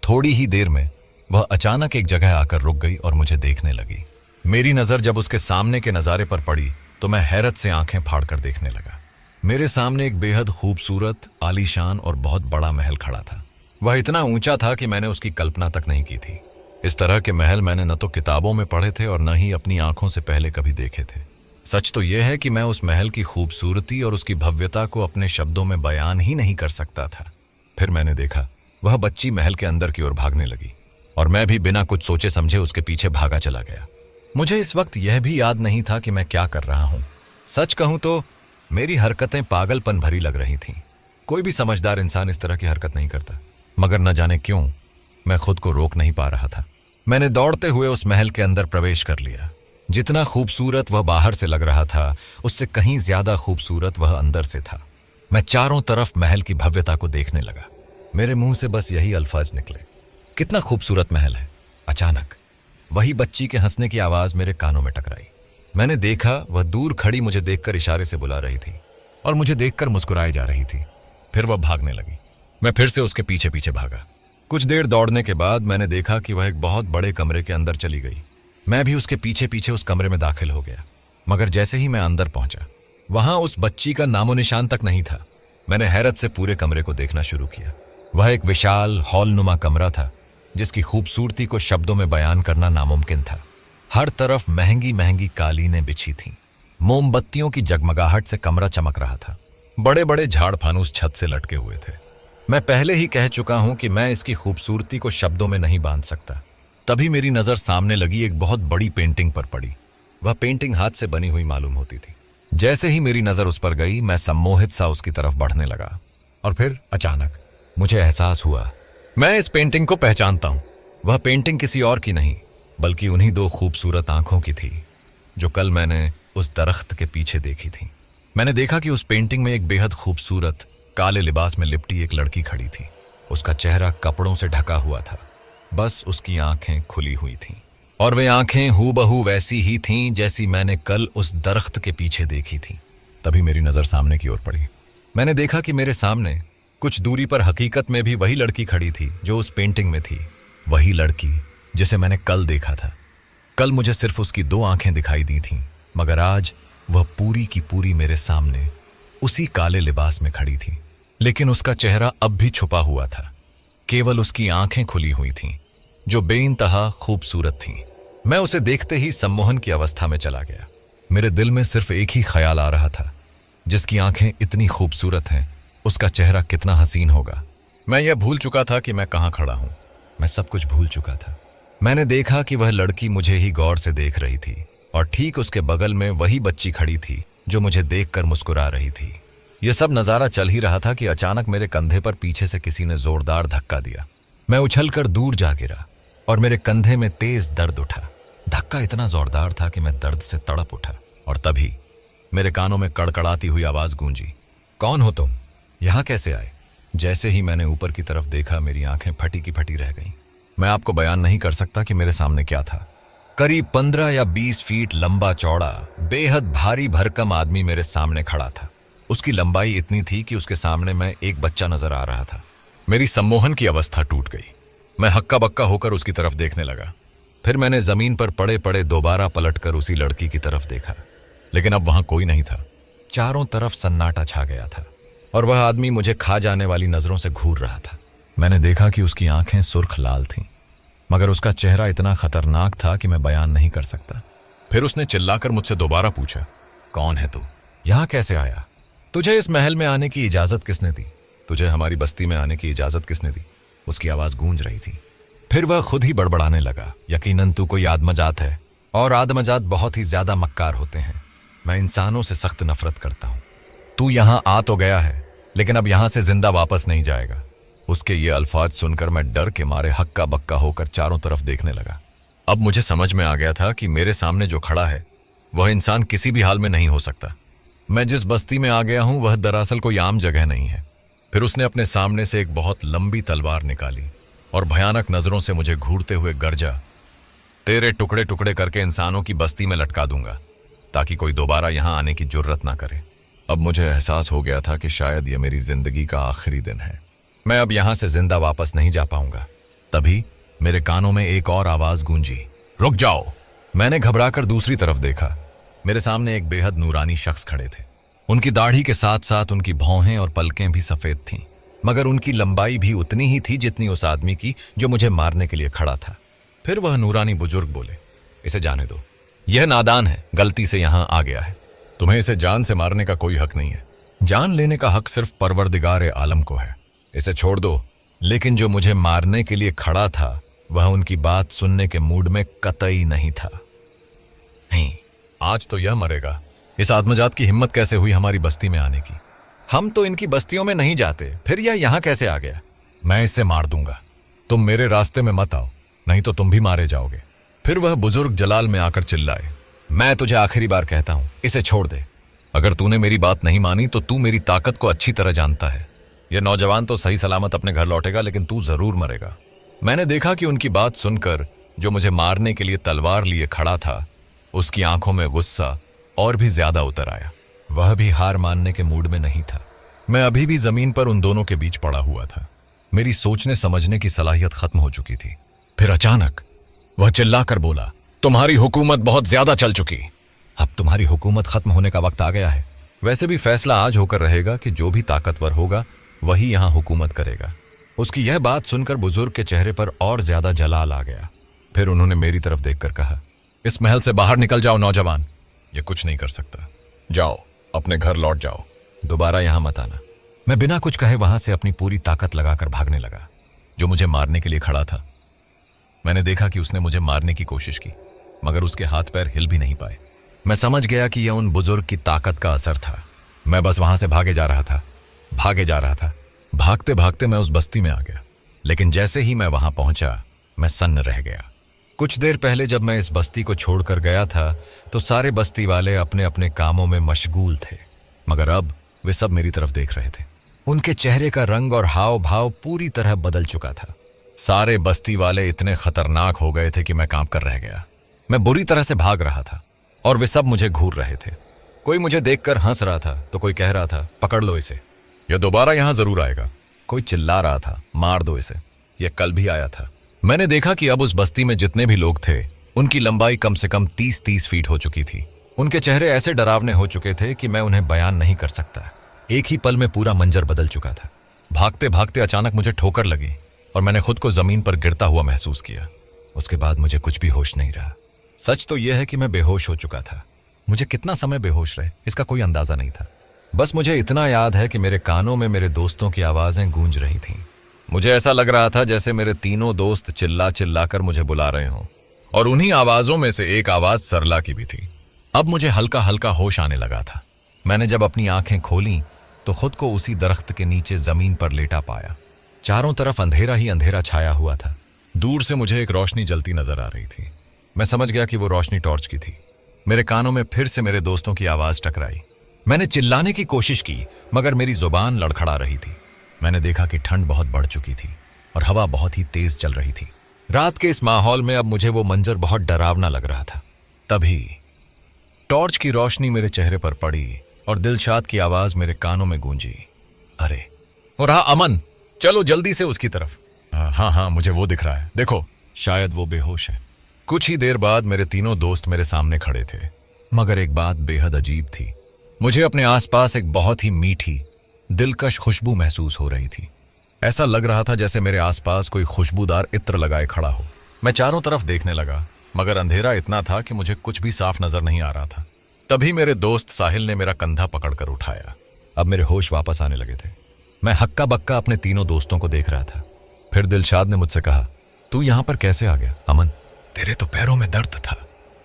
थोड़ी ही देर में वह अचानक एक जगह आकर रुक गई और मुझे देखने लगी। मेरी नजर जब उसके सामने के नजारे पर पड़ी तो मैं हैरत से आंखें फाड़कर देखने लगा। मेरे सामने एक बेहद खूबसूरत, आलीशान और बहुत बड़ा महल खड़ा था। वह इतना ऊंचा था कि मैंने उसकी कल्पना तक नहीं की थी। इस तरह के महल मैंने न तो किताबों में पढ़े थे और न ही अपनी आंखों से पहले कभी देखे थे। सच तो यह है कि मैं उस महल की खूबसूरती और उसकी भव्यता को अपने शब्दों में बयान ही नहीं कर सकता था। फिर मैंने देखा वह बच्ची महल के अंदर की ओर भागने लगी और मैं भी बिना कुछ सोचे समझे उसके पीछे भागा चला गया। मुझे इस वक्त यह भी याद नहीं था कि मैं क्या कर रहा हूं। सच कहूं तो मेरी हरकतें पागलपन भरी लग रही थीं। कोई भी समझदार इंसान इस तरह की हरकत नहीं करता, मगर न जाने क्यों मैं खुद को रोक नहीं पा रहा था। मैंने दौड़ते हुए उस महल के अंदर प्रवेश कर लिया। जितना खूबसूरत वह बाहर से लग रहा था, उससे कहीं ज्यादा खूबसूरत वह अंदर से था। मैं चारों तरफ महल की भव्यता को देखने लगा। मेरे मुंह से बस यही अल्फाज निकले, कितना खूबसूरत महल है। अचानक वही बच्ची के हंसने की आवाज मेरे कानों में टकराई। मैंने देखा वह दूर खड़ी मुझे देखकर इशारे से बुला रही थी और मुझे देखकर मुस्कुराई जा रही थी। फिर वह भागने लगी। मैं फिर से उसके पीछे पीछे भागा। कुछ देर दौड़ने के बाद मैंने देखा कि वह एक बहुत बड़े कमरे के अंदर चली गई। मैं भी उसके पीछे पीछे उस कमरे में दाखिल हो गया। मगर जैसे ही मैं अंदर पहुंचा, वहां उस बच्ची का नामो निशान तक नहीं था। मैंने हैरत से पूरे कमरे को देखना शुरू किया। वह एक विशाल हॉलनुमा कमरा था जिसकी खूबसूरती को शब्दों में बयान करना नामुमकिन था। हर तरफ महंगी महंगी कालीनें बिछी थीं। मोमबत्तियों की जगमगाहट से कमरा चमक रहा था। बड़े बड़े झाड़ फानूस छत से लटके हुए थे। मैं पहले ही कह चुका हूं कि मैं इसकी खूबसूरती को शब्दों में नहीं बांध सकता। तभी मेरी नजर सामने लगी एक बहुत बड़ी पेंटिंग पर पड़ी। वह पेंटिंग हाथ से बनी हुई मालूम होती थी। जैसे ही मेरी नजर उस पर गई, मैं सम्मोहित सा उसकी तरफ बढ़ने लगा और फिर अचानक मुझे एहसास हुआ, मैं इस पेंटिंग को पहचानता हूं। वह पेंटिंग किसी और की नहीं बल्कि उन्हीं दो खूबसूरत आंखों की थी जो कल मैंने उस दरख्त के पीछे देखी थी। मैंने देखा कि उस पेंटिंग में एक बेहद खूबसूरत काले लिबास में लिपटी एक लड़की खड़ी थी। उसका चेहरा कपड़ों से ढका हुआ था, बस उसकी आंखें खुली हुई थीं और वे आंखें हूबहू वैसी ही थीं जैसी मैंने कल उस दरख्त के पीछे देखी थी। तभी मेरी नजर सामने की ओर पड़ी। मैंने देखा कि मेरे सामने कुछ दूरी पर हकीकत में भी वही लड़की खड़ी थी जो उस पेंटिंग में थी। वही लड़की जिसे मैंने कल देखा था। कल मुझे सिर्फ उसकी दो आंखें दिखाई दी थीं, मगर आज वह पूरी की पूरी मेरे सामने उसी काले लिबास में खड़ी थी। लेकिन उसका चेहरा अब भी छुपा हुआ था, केवल उसकी आंखें खुली हुई थीं जो बेइंतहा खूबसूरत थीं। मैं उसे देखते ही सम्मोहन की अवस्था में चला गया। मेरे दिल में सिर्फ एक ही ख्याल आ रहा था, जिसकी आंखें इतनी खूबसूरत हैं, उसका चेहरा कितना हसीन होगा। मैं यह भूल चुका था कि मैं कहाँ खड़ा हूं। मैं सब कुछ भूल चुका था। मैंने देखा कि वह लड़की मुझे ही गौर से देख रही थी और ठीक उसके बगल में वही बच्ची खड़ी थी जो मुझे देखकर मुस्कुरा रही थी। यह सब नजारा चल ही रहा था कि अचानक मेरे कंधे पर पीछे से किसी ने जोरदार धक्का दिया। मैं उछलकर दूर जा गिरा और मेरे कंधे में तेज दर्द उठा। धक्का इतना जोरदार था कि मैं दर्द से तड़प उठा और तभी मेरे कानों में कड़कड़ाती हुई आवाज गूंजी, कौन हो तुम? यहां कैसे आए? जैसे ही मैंने ऊपर की तरफ देखा, मेरी आंखें फटी की फटी रह गईं। मैं आपको बयान नहीं कर सकता कि मेरे सामने क्या था। करीब 15 या 20 फीट लंबा चौड़ा बेहद भारी भरकम आदमी मेरे सामने खड़ा था। उसकी लंबाई इतनी थी कि उसके सामने मैं एक बच्चा नजर आ रहा था। मेरी सम्मोहन की अवस्था टूट गई। मैं हक्का बक्का होकर उसकी तरफ देखने लगा। फिर मैंने जमीन पर पड़े पड़े दोबारा पलटकर उसी लड़की की तरफ देखा, लेकिन अब वहां कोई नहीं था। चारों तरफ सन्नाटा छा गया था और वह आदमी मुझे खा जाने वाली नजरों से घूर रहा था। मैंने देखा कि उसकी आंखें सुर्ख लाल थीं, मगर उसका चेहरा इतना खतरनाक था कि मैं बयान नहीं कर सकता। फिर उसने चिल्लाकर मुझसे दोबारा पूछा, कौन है तू? यहां कैसे आया? तुझे इस महल में आने की इजाजत किसने दी? तुझे हमारी बस्ती में आने की इजाजत किसने दी? उसकी आवाज गूंज रही थी। फिर वह खुद ही बड़बड़ाने लगा, यकीनन तू कोई आदमजात है, और आदमजात बहुत ही ज्यादा मक्कार होते हैं। मैं इंसानों से सख्त नफरत करता हूं। तू यहां आ तो गया है, लेकिन अब यहां से जिंदा वापस नहीं जाएगा। उसके ये अल्फाज सुनकर मैं डर के मारे हक्का बक्का होकर चारों तरफ देखने लगा। अब मुझे समझ में आ गया था कि मेरे सामने जो खड़ा है वह इंसान किसी भी हाल में नहीं हो सकता। मैं जिस बस्ती में आ गया हूं वह दरअसल कोई आम जगह नहीं है। फिर उसने अपने सामने से एक बहुत लंबी तलवार निकाली और भयानक नजरों से मुझे घूरते हुए गर्जा, तेरे टुकड़े टुकड़े करके इंसानों की बस्ती में लटका दूंगा, ताकि कोई दोबारा यहां आने की जुर्रत ना करे। अब मुझे एहसास हो गया था कि शायद यह मेरी जिंदगी का आखिरी दिन है। मैं अब यहां से जिंदा वापस नहीं जा पाऊंगा। तभी मेरे कानों में एक और आवाज गूंजी, रुक जाओ। मैंने घबराकर दूसरी तरफ देखा। मेरे सामने एक बेहद नूरानी शख्स खड़े थे। उनकी दाढ़ी के साथ साथ उनकी भौहें और पलकें भी सफेद थीं, मगर उनकी लंबाई भी उतनी ही थी जितनी उस आदमी की जो मुझे मारने के लिए खड़ा था। फिर वह नूरानी बुजुर्ग बोले, इसे जाने दो, यह नादान है, गलती से यहां आ गया है। तुम्हें इसे जान से मारने का कोई हक नहीं है। जान लेने का हक सिर्फ परवरदिगार आलम को है। इसे छोड़ दो। लेकिन जो मुझे मारने के लिए खड़ा था वह उनकी बात सुनने के मूड में कतई नहीं था। नहीं, आज तो यह मरेगा। इस आत्मजात की हिम्मत कैसे हुई हमारी बस्ती में आने की? हम तो इनकी बस्तियों में नहीं जाते, फिर यह यहां कैसे आ गया? मैं इसे मार दूंगा। तुम मेरे रास्ते में मत आओ, नहीं तो तुम भी मारे जाओगे। फिर वह बुजुर्ग जलाल में आकर चिल्लाए, मैं तुझे आखिरी बार कहता हूं, इसे छोड़ दे। अगर तूने मेरी बात नहीं मानी तो तू मेरी ताकत को अच्छी तरह जानता है। यह नौजवान तो सही सलामत अपने घर लौटेगा, लेकिन तू जरूर मरेगा। मैंने देखा कि उनकी बात सुनकर जो मुझे मारने के लिए तलवार लिए खड़ा था, उसकी आंखों में गुस्सा और भी ज्यादा उतर आया। वह भी हार मानने के मूड में नहीं था। मैं अभी भी जमीन पर उन दोनों के बीच पड़ा हुआ था। मेरी सोचने समझने की सलाहियत खत्म हो चुकी थी। फिर अचानक वह चिल्लाकर बोला, तुम्हारी हुकूमत बहुत ज्यादा चल चुकी। अब तुम्हारी हुकूमत खत्म होने का वक्त आ गया है। वैसे भी फैसला आज होकर रहेगा कि जो भी ताकतवर होगा वही यहां हुकूमत करेगा। उसकी यह बात सुनकर बुजुर्ग के चेहरे पर और ज्यादा जलाल आ गया। फिर उन्होंने मेरी तरफ देखकर कहा, इस महल से बाहर निकल जाओ नौजवान। ये कुछ नहीं कर सकता। जाओ, अपने घर लौट जाओ, दोबारा यहां मत आना। मैं बिना कुछ कहे वहां से अपनी पूरी ताकत लगाकर भागने लगा। जो मुझे मारने के लिए खड़ा था, मैंने देखा कि उसने मुझे मारने की कोशिश की, मगर उसके हाथ पैर हिल भी नहीं पाए। मैं समझ गया कि यह उन बुजुर्ग की ताकत का असर था। मैं बस वहां से भागे जा रहा था। भागते भागते मैं उस बस्ती में आ गया। लेकिन जैसे ही मैं वहां पहुंचा, मैं सन्न रह गया। कुछ देर पहले जब मैं इस बस्ती को छोड़कर गया था तो सारे बस्ती वाले अपने अपने कामों में मशगूल थे, मगर अब वे सब मेरी तरफ देख रहे थे। उनके चेहरे का रंग और हाव भाव पूरी तरह बदल चुका था। सारे बस्ती वाले इतने खतरनाक हो गए थे कि मैं कांप कर रह गया। मैं बुरी तरह से भाग रहा था और वे सब मुझे घूर रहे थे। कोई मुझे देखकर हंस रहा था तो कोई कह रहा था, पकड़ लो इसे, यह दोबारा यहां जरूर आएगा। कोई चिल्ला रहा था, मार दो इसे, यह कल भी आया था। मैंने देखा कि अब उस बस्ती में जितने भी लोग थे उनकी लंबाई कम से कम 30-30 फीट हो चुकी थी। उनके चेहरे ऐसे डरावने हो चुके थे कि मैं उन्हें बयान नहीं कर सकता। एक ही पल में पूरा मंजर बदल चुका था। भागते भागते अचानक मुझे ठोकर लगी और मैंने खुद को जमीन पर गिरता हुआ महसूस किया। उसके बाद मुझे कुछ भी होश नहीं रहा। सच तो यह है कि मैं बेहोश हो चुका था। मुझे कितना समय बेहोश रहे इसका कोई अंदाजा नहीं था। बस मुझे इतना याद है कि मेरे कानों में मेरे दोस्तों की आवाजें गूंज रही थीं। मुझे ऐसा लग रहा था जैसे मेरे तीनों दोस्त चिल्ला चिल्ला कर मुझे बुला रहे हों, और उन्हीं आवाजों में से एक आवाज सरला की भी थी। अब मुझे हल्का हल्का होश आने लगा था। मैंने जब अपनी आंखें खोली तो खुद को उसी दरख्त के नीचे जमीन पर लेटा पाया। चारों तरफ अंधेरा ही अंधेरा छाया हुआ था। दूर से मुझे एक रोशनी जलती नजर आ रही थी। मैं समझ गया कि वो रोशनी टॉर्च की थी। मेरे कानों में फिर से मेरे दोस्तों की आवाज टकराई। मैंने चिल्लाने की कोशिश की, मगर मेरी जुबान लड़खड़ा रही थी। मैंने देखा कि ठंड बहुत बढ़ चुकी थी और हवा बहुत ही तेज चल रही थी। रात के इस माहौल में अब मुझे वो मंजर बहुत डरावना लग रहा था। तभी टॉर्च की रोशनी मेरे चेहरे पर पड़ी और दिलशाद की आवाज मेरे कानों में गूंजी, अरे और हाँ अमन, चलो जल्दी से उसकी तरफ। हाँ, मुझे वो दिख रहा है, देखो, शायद वो बेहोश है। कुछ ही देर बाद मेरे तीनों दोस्त मेरे सामने खड़े थे, मगर एक बात बेहद अजीब थी। मुझे अपने आसपास एक बहुत ही मीठी दिलकश खुशबू महसूस हो रही थी। ऐसा लग रहा था जैसे मेरे आसपास कोई खुशबूदार इत्र लगाए खड़ा हो। मैं चारों तरफ देखने लगा, मगर अंधेरा इतना था कि मुझे कुछ भी साफ नजर नहीं आ रहा था। तभी मेरे दोस्त साहिल ने मेरा कंधा पकड़कर उठाया। अब मेरे होश वापस आने लगे थे। मैं हक्का बक्का अपने तीनों दोस्तों को देख रहा था। फिर दिलशाद ने मुझसे कहा, तू यहां पर कैसे आ गया? अमन, तेरे तो पैरों में दर्द था।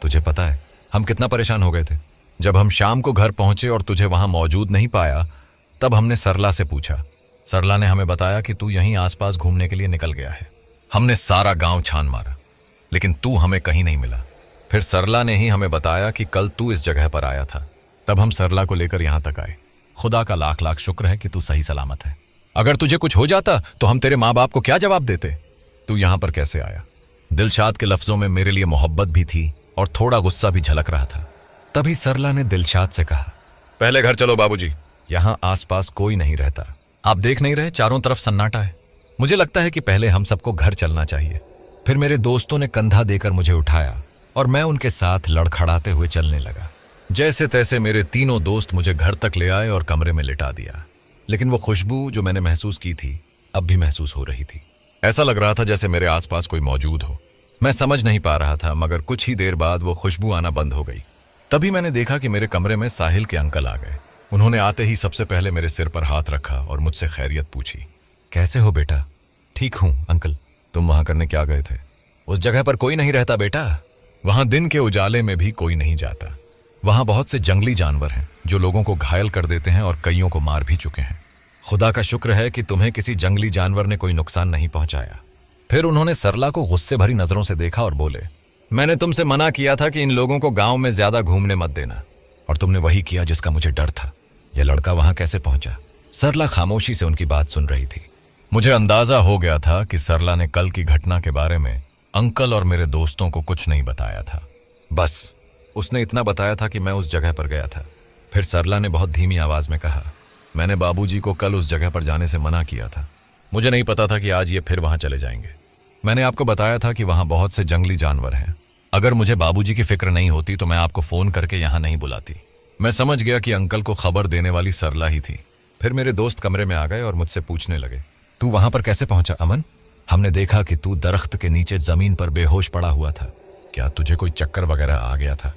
तुझे पता है हम कितना परेशान हो गए थे। जब हम शाम को घर पहुंचे और तुझे वहां मौजूद नहीं पाया, तब हमने सरला से पूछा। सरला ने हमें बताया कि तू यहीं आसपास घूमने के लिए निकल गया है। हमने सारा गांव छान मारा, लेकिन तू हमें कहीं नहीं मिला। फिर सरला ने ही हमें बताया कि कल तू इस जगह पर आया था। तब हम सरला को लेकर यहां तक आए। खुदा का लाख लाख शुक्र है कि तू सही सलामत है। अगर तुझे कुछ हो जाता तो हम तेरे माँ बाप को क्या जवाब देते? तू यहां पर कैसे आया? दिलशाद के लफ्जों में मेरे लिए मोहब्बत भी थी और थोड़ा गुस्सा भी झलक रहा था। तभी सरला ने दिलशाद से कहा, पहले घर चलो बाबूजी, यहां आसपास कोई नहीं रहता। आप देख नहीं रहे चारों तरफ सन्नाटा है। मुझे लगता है कि पहले हम सबको घर चलना चाहिए। फिर मेरे दोस्तों ने कंधा देकर मुझे उठाया और मैं उनके साथ लड़खड़ाते हुए चलने लगा। जैसे तैसे मेरे तीनों दोस्त मुझे घर तक ले आए और कमरे में लिटा दिया। लेकिन वो खुशबू जो मैंने महसूस की थी, अब भी महसूस हो रही थी। ऐसा लग रहा था जैसे मेरे आसपास कोई मौजूद हो। मैं समझ नहीं पा रहा था, मगर कुछ ही देर बाद वो खुशबू आना बंद हो गई। तभी मैंने देखा कि मेरे कमरे में साहिल के अंकल आ गए। उन्होंने आते ही सबसे पहले मेरे सिर पर हाथ रखा और मुझसे खैरियत पूछी। कैसे हो बेटा? ठीक हूं अंकल। तुम वहां करने क्या गए थे? उस जगह पर कोई नहीं रहता बेटा। वहां दिन के उजाले में भी कोई नहीं जाता। वहां बहुत से जंगली जानवर हैं जो लोगों को घायल कर देते हैं और कईयों को मार भी चुके हैं। खुदा का शुक्र है कि तुम्हें किसी जंगली जानवर ने कोई नुकसान नहीं पहुंचाया। फिर उन्होंने सरला को गुस्से भरी नजरों से देखा और बोले, मैंने तुमसे मना किया था कि इन लोगों को गांव में ज्यादा घूमने मत देना, और तुमने वही किया जिसका मुझे डर था। यह लड़का वहां कैसे पहुंचा? सरला खामोशी से उनकी बात सुन रही थी। मुझे अंदाजा हो गया था कि सरला ने कल की घटना के बारे में अंकल और मेरे दोस्तों को कुछ नहीं बताया था। बस उसने इतना बताया था कि मैं उस जगह पर गया था। फिर सरला ने बहुत धीमी आवाज में कहा, मैंने बाबूजी को कल उस जगह पर जाने से मना किया था। मुझे नहीं पता था कि आज ये फिर वहां चले जाएंगे। मैंने आपको बताया था कि वहां बहुत से जंगली जानवर हैं। अगर मुझे बाबूजी की फिक्र नहीं होती तो मैं आपको फोन करके यहां नहीं बुलाती। मैं समझ गया कि अंकल को खबर देने वाली सरला ही थी। फिर मेरे दोस्त कमरे में आ गए और मुझसे पूछने लगे, तू वहां पर कैसे पहुंचा अमन? हमने देखा कि तू दरख्त के नीचे जमीन पर बेहोश पड़ा हुआ था। क्या तुझे कोई चक्कर वगैरह आ गया था?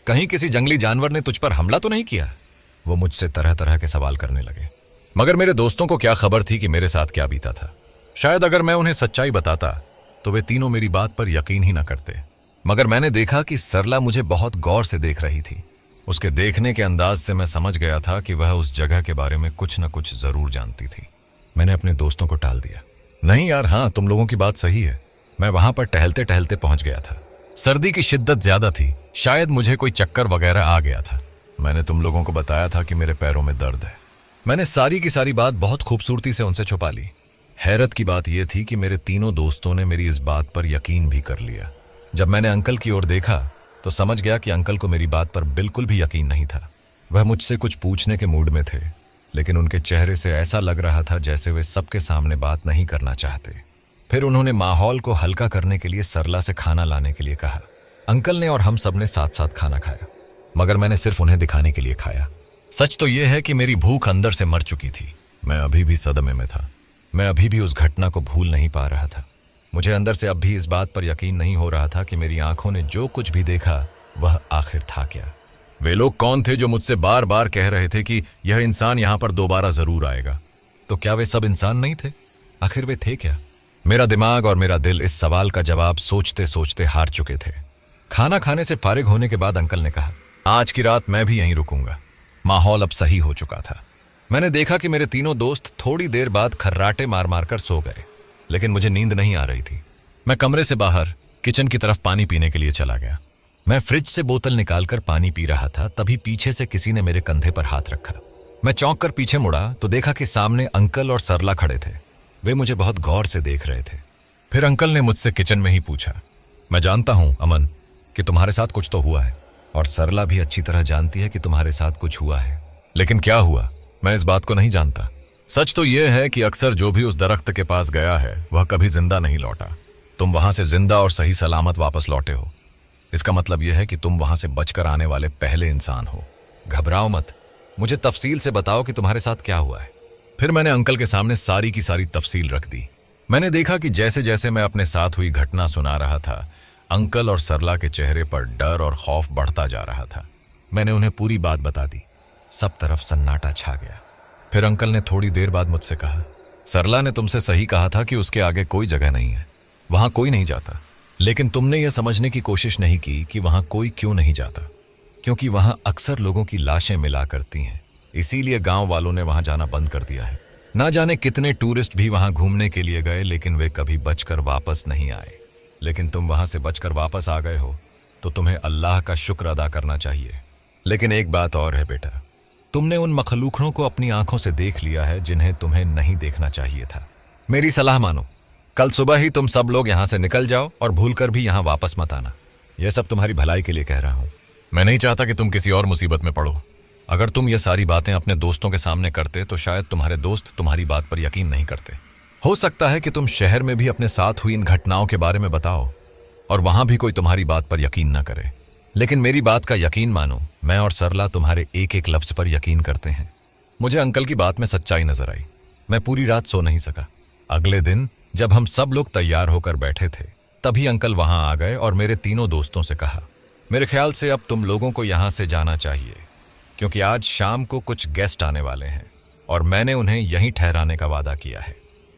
कहीं किसी जंगली जानवर ने तुझ पर हमला तो नहीं किया? वो मुझसे तरह तरह के सवाल करने लगे। मगर मेरे दोस्तों को क्या खबर थी कि मेरे साथ क्या बीता था। शायद अगर मैं उन्हें सच्चाई बताता तो वे तीनों मेरी बात पर यकीन ही ना करते। मगर मैंने देखा कि सरला मुझे बहुत गौर से देख रही थी। उसके देखने के अंदाज से मैं समझ गया था कि वह उस जगह के बारे में कुछ न कुछ जरूर जानती थी। मैंने अपने दोस्तों को टाल दिया। नहीं यार, हाँ, तुम लोगों की बात सही है। मैं वहां पर टहलते टहलते पहुंच गया था। सर्दी की शिद्दत ज्यादा थी, शायद मुझे कोई चक्कर वगैरह आ गया था। मैंने तुम लोगों को बताया था कि मेरे पैरों में दर्द है। मैंने सारी की सारी बात बहुत खूबसूरती से उनसे छुपा ली। हैरत की बात यह थी कि मेरे तीनों दोस्तों ने मेरी इस बात पर यकीन भी कर लिया। जब मैंने अंकल की ओर देखा तो समझ गया कि अंकल को मेरी बात पर बिल्कुल भी यकीन नहीं था। वह मुझसे कुछ पूछने के मूड में थे, लेकिन उनके चेहरे से ऐसा लग रहा था जैसे वे सबके सामने बात नहीं करना चाहते। फिर उन्होंने माहौल को हल्का करने के लिए सरला से खाना लाने के लिए कहा। अंकल ने और हम सब ने साथ साथ खाना खाया, मगर मैंने सिर्फ उन्हें दिखाने के लिए खाया। सच तो यह है कि मेरी भूख अंदर से मर चुकी थी। मैं अभी भी सदमे में था। मैं अभी भी उस घटना को भूल नहीं पा रहा था। मुझे अंदर से अब भी इस बात पर यकीन नहीं हो रहा था कि मेरी आंखों ने जो कुछ भी देखा वह आखिर था क्या। वे लोग कौन थे जो मुझसे बार बार कह रहे थे कि यह इंसान यहां पर दोबारा जरूर आएगा? तो क्या वे सब इंसान नहीं थे? आखिर वे थे क्या? मेरा दिमाग और मेरा दिल इस सवाल का जवाब सोचते सोचते हार चुके थे। खाना खाने से फारिग होने के बाद अंकल ने कहा, आज की रात मैं भी यहीं रुकूंगा। माहौल अब सही हो चुका था। मैंने देखा कि मेरे तीनों दोस्त थोड़ी देर बाद खर्राटे मार मार कर सो गए, लेकिन मुझे नींद नहीं आ रही थी। मैं कमरे से बाहर किचन की तरफ पानी पीने के लिए चला गया। मैं फ्रिज से बोतल निकालकर पानी पी रहा था, तभी पीछे से किसी ने मेरे कंधे पर हाथ रखा। मैं चौंक कर पीछे मुड़ा तो देखा कि सामने अंकल और सरला खड़े थे। वे मुझे बहुत गौर से देख रहे थे। फिर अंकल ने मुझसे किचन में ही पूछा, मैं जानता हूं अमन कि तुम्हारे साथ कुछ तो हुआ है, और सरला भी अच्छी तरह जानती है कि तुम्हारे साथ कुछ हुआ है, लेकिन क्या हुआ मैं इस बात को नहीं जानता। सच तो यह है कि अक्सर जो भी उस दरख्त के पास गया है वह कभी जिंदा नहीं लौटा। तुम वहां से जिंदा और सही सलामत वापस लौटे हो। इसका मतलब यह है कि तुम वहां से बचकर आने वाले पहले इंसान हो। घबराओ मत, मुझे तफसील से बताओ कि तुम्हारे साथ क्या हुआ है। फिर मैंने अंकल के सामने सारी की सारी तफसील रख दी। मैंने देखा कि जैसे जैसे मैं अपने साथ हुई घटना सुना रहा था, अंकल और सरला के चेहरे पर डर और खौफ बढ़ता जा रहा था। मैंने उन्हें पूरी बात बता दी। सब तरफ सन्नाटा छा गया। फिर अंकल ने थोड़ी देर बाद मुझसे कहा, सरला ने तुमसे सही कहा था कि उसके आगे कोई जगह नहीं है, वहां कोई नहीं जाता। लेकिन तुमने यह समझने की कोशिश नहीं की कि वहां कोई क्यों नहीं जाता, क्योंकि वहां अक्सर लोगों की लाशें मिला करती हैं। इसीलिए गांव वालों ने वहां जाना बंद कर दिया है। ना जाने कितने टूरिस्ट भी वहां घूमने के लिए गए, लेकिन वे कभी बचकर वापस नहीं आए। लेकिन तुम वहां से बचकर वापस आ गए हो, तो तुम्हें अल्लाह का शुक्र अदा करना चाहिए। लेकिन एक बात और है बेटा, तुमने उन मखलूकों को अपनी आंखों से देख लिया है जिन्हें तुम्हें नहीं देखना चाहिए था। मेरी सलाह मानो, कल सुबह ही तुम सब लोग यहां से निकल जाओ और भूलकर भी यहां वापस मत आना। यह सब तुम्हारी भलाई के लिए कह रहा हूं। मैं नहीं चाहता कि तुम किसी और मुसीबत में पड़ो। अगर तुम ये सारी बातें अपने दोस्तों के सामने करते तो शायद तुम्हारे दोस्त तुम्हारी बात पर यकीन नहीं करते। हो सकता है कि तुम शहर में भी अपने साथ हुई इन घटनाओं के बारे में बताओ और वहां भी कोई तुम्हारी बात पर यकीन न करे। लेकिन मेरी बात का यकीन मानो, मैं और सरला तुम्हारे एक एक लफ्ज पर यकीन करते हैं। मुझे अंकल की बात में सच्चाई नजर आई। मैं पूरी रात सो नहीं सका। अगले दिन जब हम सब लोग तैयार होकर बैठे थे, तभी अंकल वहां आ गए और मेरे तीनों दोस्तों से कहा, मेरे ख्याल से अब तुम लोगों को यहां से जाना चाहिए, क्योंकि आज शाम को कुछ गेस्ट आने वाले हैं और मैंने उन्हें यहीं ठहराने का वादा किया है।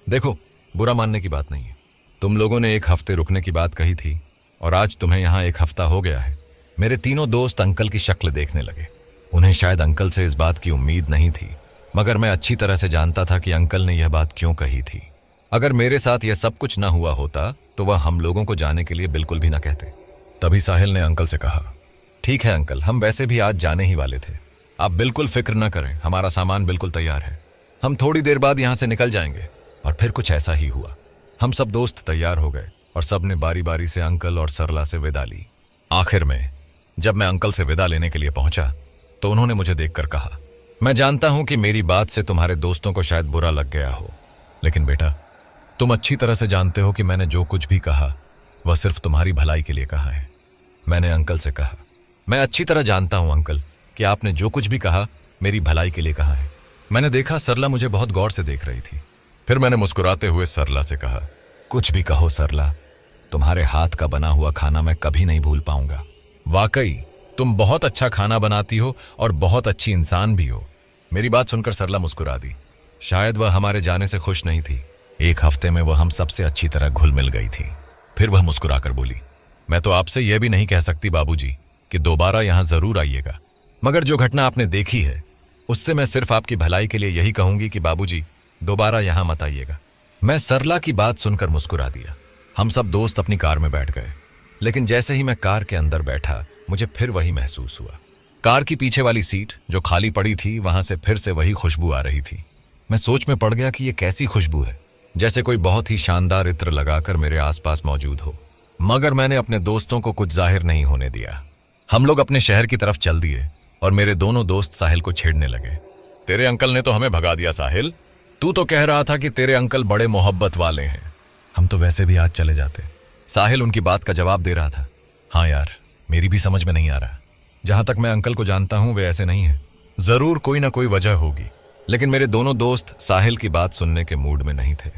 देखो, बुरा मानने की बात नहीं है। तुम लोगों ने एक हफ्ते रुकने की बात कही थी और आज तुम्हें यहां एक हफ्ता हो गया है। मेरे तीनों दोस्त अंकल की शक्ल देखने लगे। उन्हें शायद अंकल से इस बात की उम्मीद नहीं थी, मगर मैं अच्छी तरह से जानता था कि अंकल ने यह बात क्यों कही थी। अगर मेरे साथ यह सब कुछ न हुआ होता तो वह हम लोगों को जाने के लिए बिल्कुल भी न कहते। तभी साहिल ने अंकल से कहा, ठीक है अंकल, हम वैसे भी आज जाने ही वाले थे। आप बिल्कुल फिक्र न करें, हमारा सामान बिल्कुल तैयार है। हम थोड़ी देर बाद यहां से निकल जाएंगे। और फिर कुछ ऐसा ही हुआ। हम सब दोस्त तैयार हो गए और सब ने बारी बारी से अंकल और सरला से विदा ली। आखिर में जब मैं अंकल से विदा लेने के लिए पहुंचा तो उन्होंने मुझे देखकर कहा, मैं जानता हूं कि मेरी बात से तुम्हारे दोस्तों को शायद बुरा लग गया हो, लेकिन बेटा, तुम अच्छी तरह से जानते हो कि मैंने जो कुछ भी कहा वह सिर्फ तुम्हारी भलाई के लिए कहा है। मैंने अंकल से कहा, मैं अच्छी तरह जानता हूं अंकल कि आपने जो कुछ भी कहा मेरी भलाई के लिए कहा है। मैंने देखा सरला मुझे बहुत गौर से देख रही थी। फिर मैंने मुस्कुराते हुए सरला से कहा, कुछ भी कहो सरला, तुम्हारे हाथ का बना हुआ खाना मैं कभी नहीं भूल पाऊंगा। वाकई तुम बहुत अच्छा खाना बनाती हो और बहुत अच्छी इंसान भी हो। मेरी बात सुनकर सरला मुस्कुरा दी। शायद वह हमारे जाने से खुश नहीं थी। एक हफ्ते में वह हम सबसे अच्छी तरह घुल मिल गई थी। फिर वह मुस्कुराकर बोली, मैं तो आपसे यह भी नहीं कह सकती बाबूजी कि दोबारा यहां जरूर आइएगा, मगर जो घटना आपने देखी है उससे मैं सिर्फ आपकी भलाई के लिए यही कहूंगी कि बाबूजी दोबारा यहां मत आइएगा। मैं सरला की बात सुनकर मुस्कुरा दिया। हम सब दोस्त अपनी कार में बैठ गए, लेकिन जैसे ही मैं कार के अंदर बैठा मुझे फिर वही महसूस हुआ। कार की पीछे वाली सीट जो खाली पड़ी थी वहां से फिर से वही खुशबू आ रही थी। मैं सोच में पड़ गया कि यह कैसी खुशबू है, जैसे कोई बहुत ही शानदार इत्र लगाकर मेरे आसपास मौजूद हो। मगर मैंने अपने दोस्तों को कुछ जाहिर नहीं होने दिया। हम लोग अपने शहर की तरफ चल दिए और मेरे दोनों दोस्त साहिल को छेड़ने लगे। तेरे अंकल ने तो हमें भगा दिया साहिल, तू तो कह रहा था कि तेरे अंकल बड़े मोहब्बत वाले हैं। हम तो वैसे भी आज चले जाते। साहिल उनकी बात का जवाब दे रहा था। हाँ यार, मेरी भी समझ में नहीं आ रहा। जहां तक मैं अंकल को जानता हूं वे ऐसे नहीं है। जरूर कोई ना कोई वजह होगी। लेकिन मेरे दोनों दोस्त साहिल की बात सुनने के मूड में नहीं थे।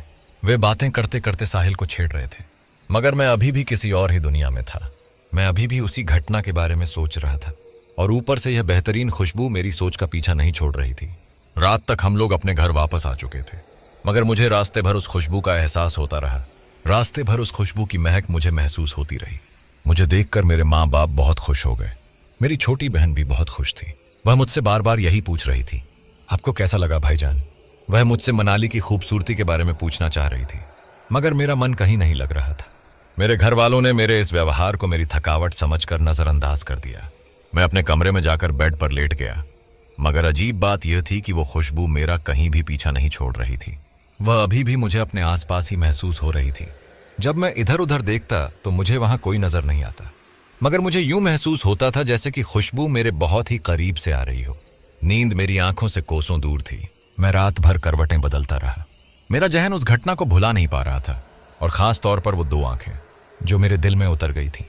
वे बातें करते करते साहिल को छेड़ रहे थे, मगर मैं अभी भी किसी और ही दुनिया में था। मैं अभी भी उसी घटना के बारे में सोच रहा था और ऊपर से यह बेहतरीन खुशबू मेरी सोच का पीछा नहीं छोड़ रही थी। रात तक हम लोग अपने घर वापस आ चुके थे, मगर मुझे रास्ते भर उस खुशबू का एहसास होता रहा। रास्ते भर उस खुशबू की महक मुझे महसूस होती रही। मुझे देखकर मेरे माँ बाप बहुत खुश हो गए। मेरी छोटी बहन भी बहुत खुश थी। वह मुझसे बार बार यही पूछ रही थी, आपको कैसा लगा भाईजान? वह मुझसे मनाली की खूबसूरती के बारे में पूछना चाह रही थी, मगर मेरा मन कहीं नहीं लग रहा था। मेरे घर वालों ने मेरे इस व्यवहार को मेरी थकावट समझकर नजरअंदाज कर दिया। मैं अपने कमरे में जाकर बेड पर लेट गया, मगर अजीब बात यह थी कि वो खुशबू मेरा कहीं भी पीछा नहीं छोड़ रही थी। वह अभी भी मुझे अपने आसपास ही महसूस हो रही थी। जब मैं इधर उधर देखता तो मुझे वहां कोई नजर नहीं आता, मगर मुझे यूं महसूस होता था जैसे कि खुशबू मेरे बहुत ही करीब से आ रही हो। नींद मेरी आंखों से कोसों दूर थी। मैं रात भर करवटें बदलता रहा। मेरा जहन उस घटना को भुला नहीं पा रहा था, और खास तौर पर वो दो आंखें जो मेरे दिल में उतर गई थी।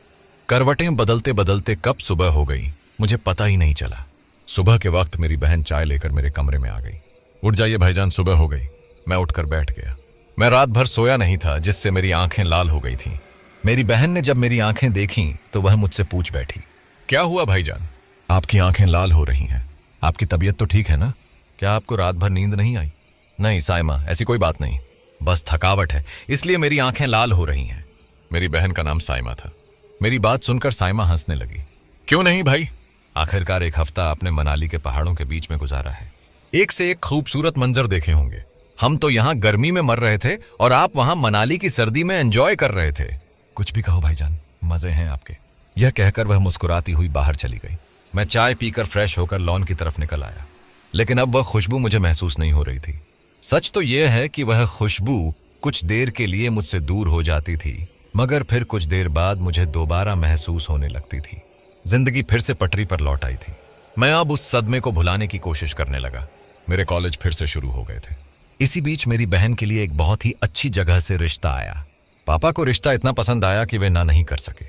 करवटें बदलते बदलते कब सुबह हो गई मुझे पता ही नहीं चला। सुबह के वक्त मेरी बहन चाय लेकर मेरे कमरे में आ गई। उठ जाइए भाईजान, सुबह हो गई। मैं उठकर बैठ गया। मैं रात भर सोया नहीं था, जिससे मेरी आंखें लाल हो गई थीं। मेरी बहन ने जब मेरी आंखें देखीं तो वह मुझसे पूछ बैठी, क्या हुआ भाईजान, आपकी आंखें लाल हो रही हैं? आपकी तबीयत तो ठीक है ना? क्या आपको रात भर नींद नहीं आई? नहीं साइमा, ऐसी कोई बात नहीं, बस थकावट है, इसलिए मेरी आंखें लाल हो रही हैं। मेरी बहन का नाम साइमा था। मेरी बात सुनकर साइमा हंसने लगी। क्यों नहीं भाई, आखिरकार एक हफ्ता आपने मनाली के पहाड़ों के बीच में गुजारा है, एक से एक खूबसूरत मंजर देखे होंगे। हम तो यहाँ गर्मी में मर रहे थे और आप वहां मनाली की सर्दी में एंजॉय कर रहे थे। कुछ भी कहो भाईजान, मजे हैं आपके। यह कहकर वह मुस्कुराती हुई बाहर चली गई। मैं चाय पीकर फ्रेश होकर लॉन की तरफ निकल आया, लेकिन अब वह खुशबू मुझे महसूस नहीं हो रही थी। सच तो यह है कि वह खुशबू कुछ देर के लिए मुझसे दूर हो जाती थी, मगर फिर कुछ देर बाद मुझे दोबारा महसूस होने लगती थी। जिंदगी फिर से पटरी पर लौट आई थी। मैं अब उस सदमे को भुलाने की कोशिश करने लगा। मेरे कॉलेज फिर से शुरू हो गए थे। इसी बीच मेरी बहन के लिए एक बहुत ही अच्छी जगह से रिश्ता आया। पापा को रिश्ता इतना पसंद आया कि वे ना नहीं कर सके,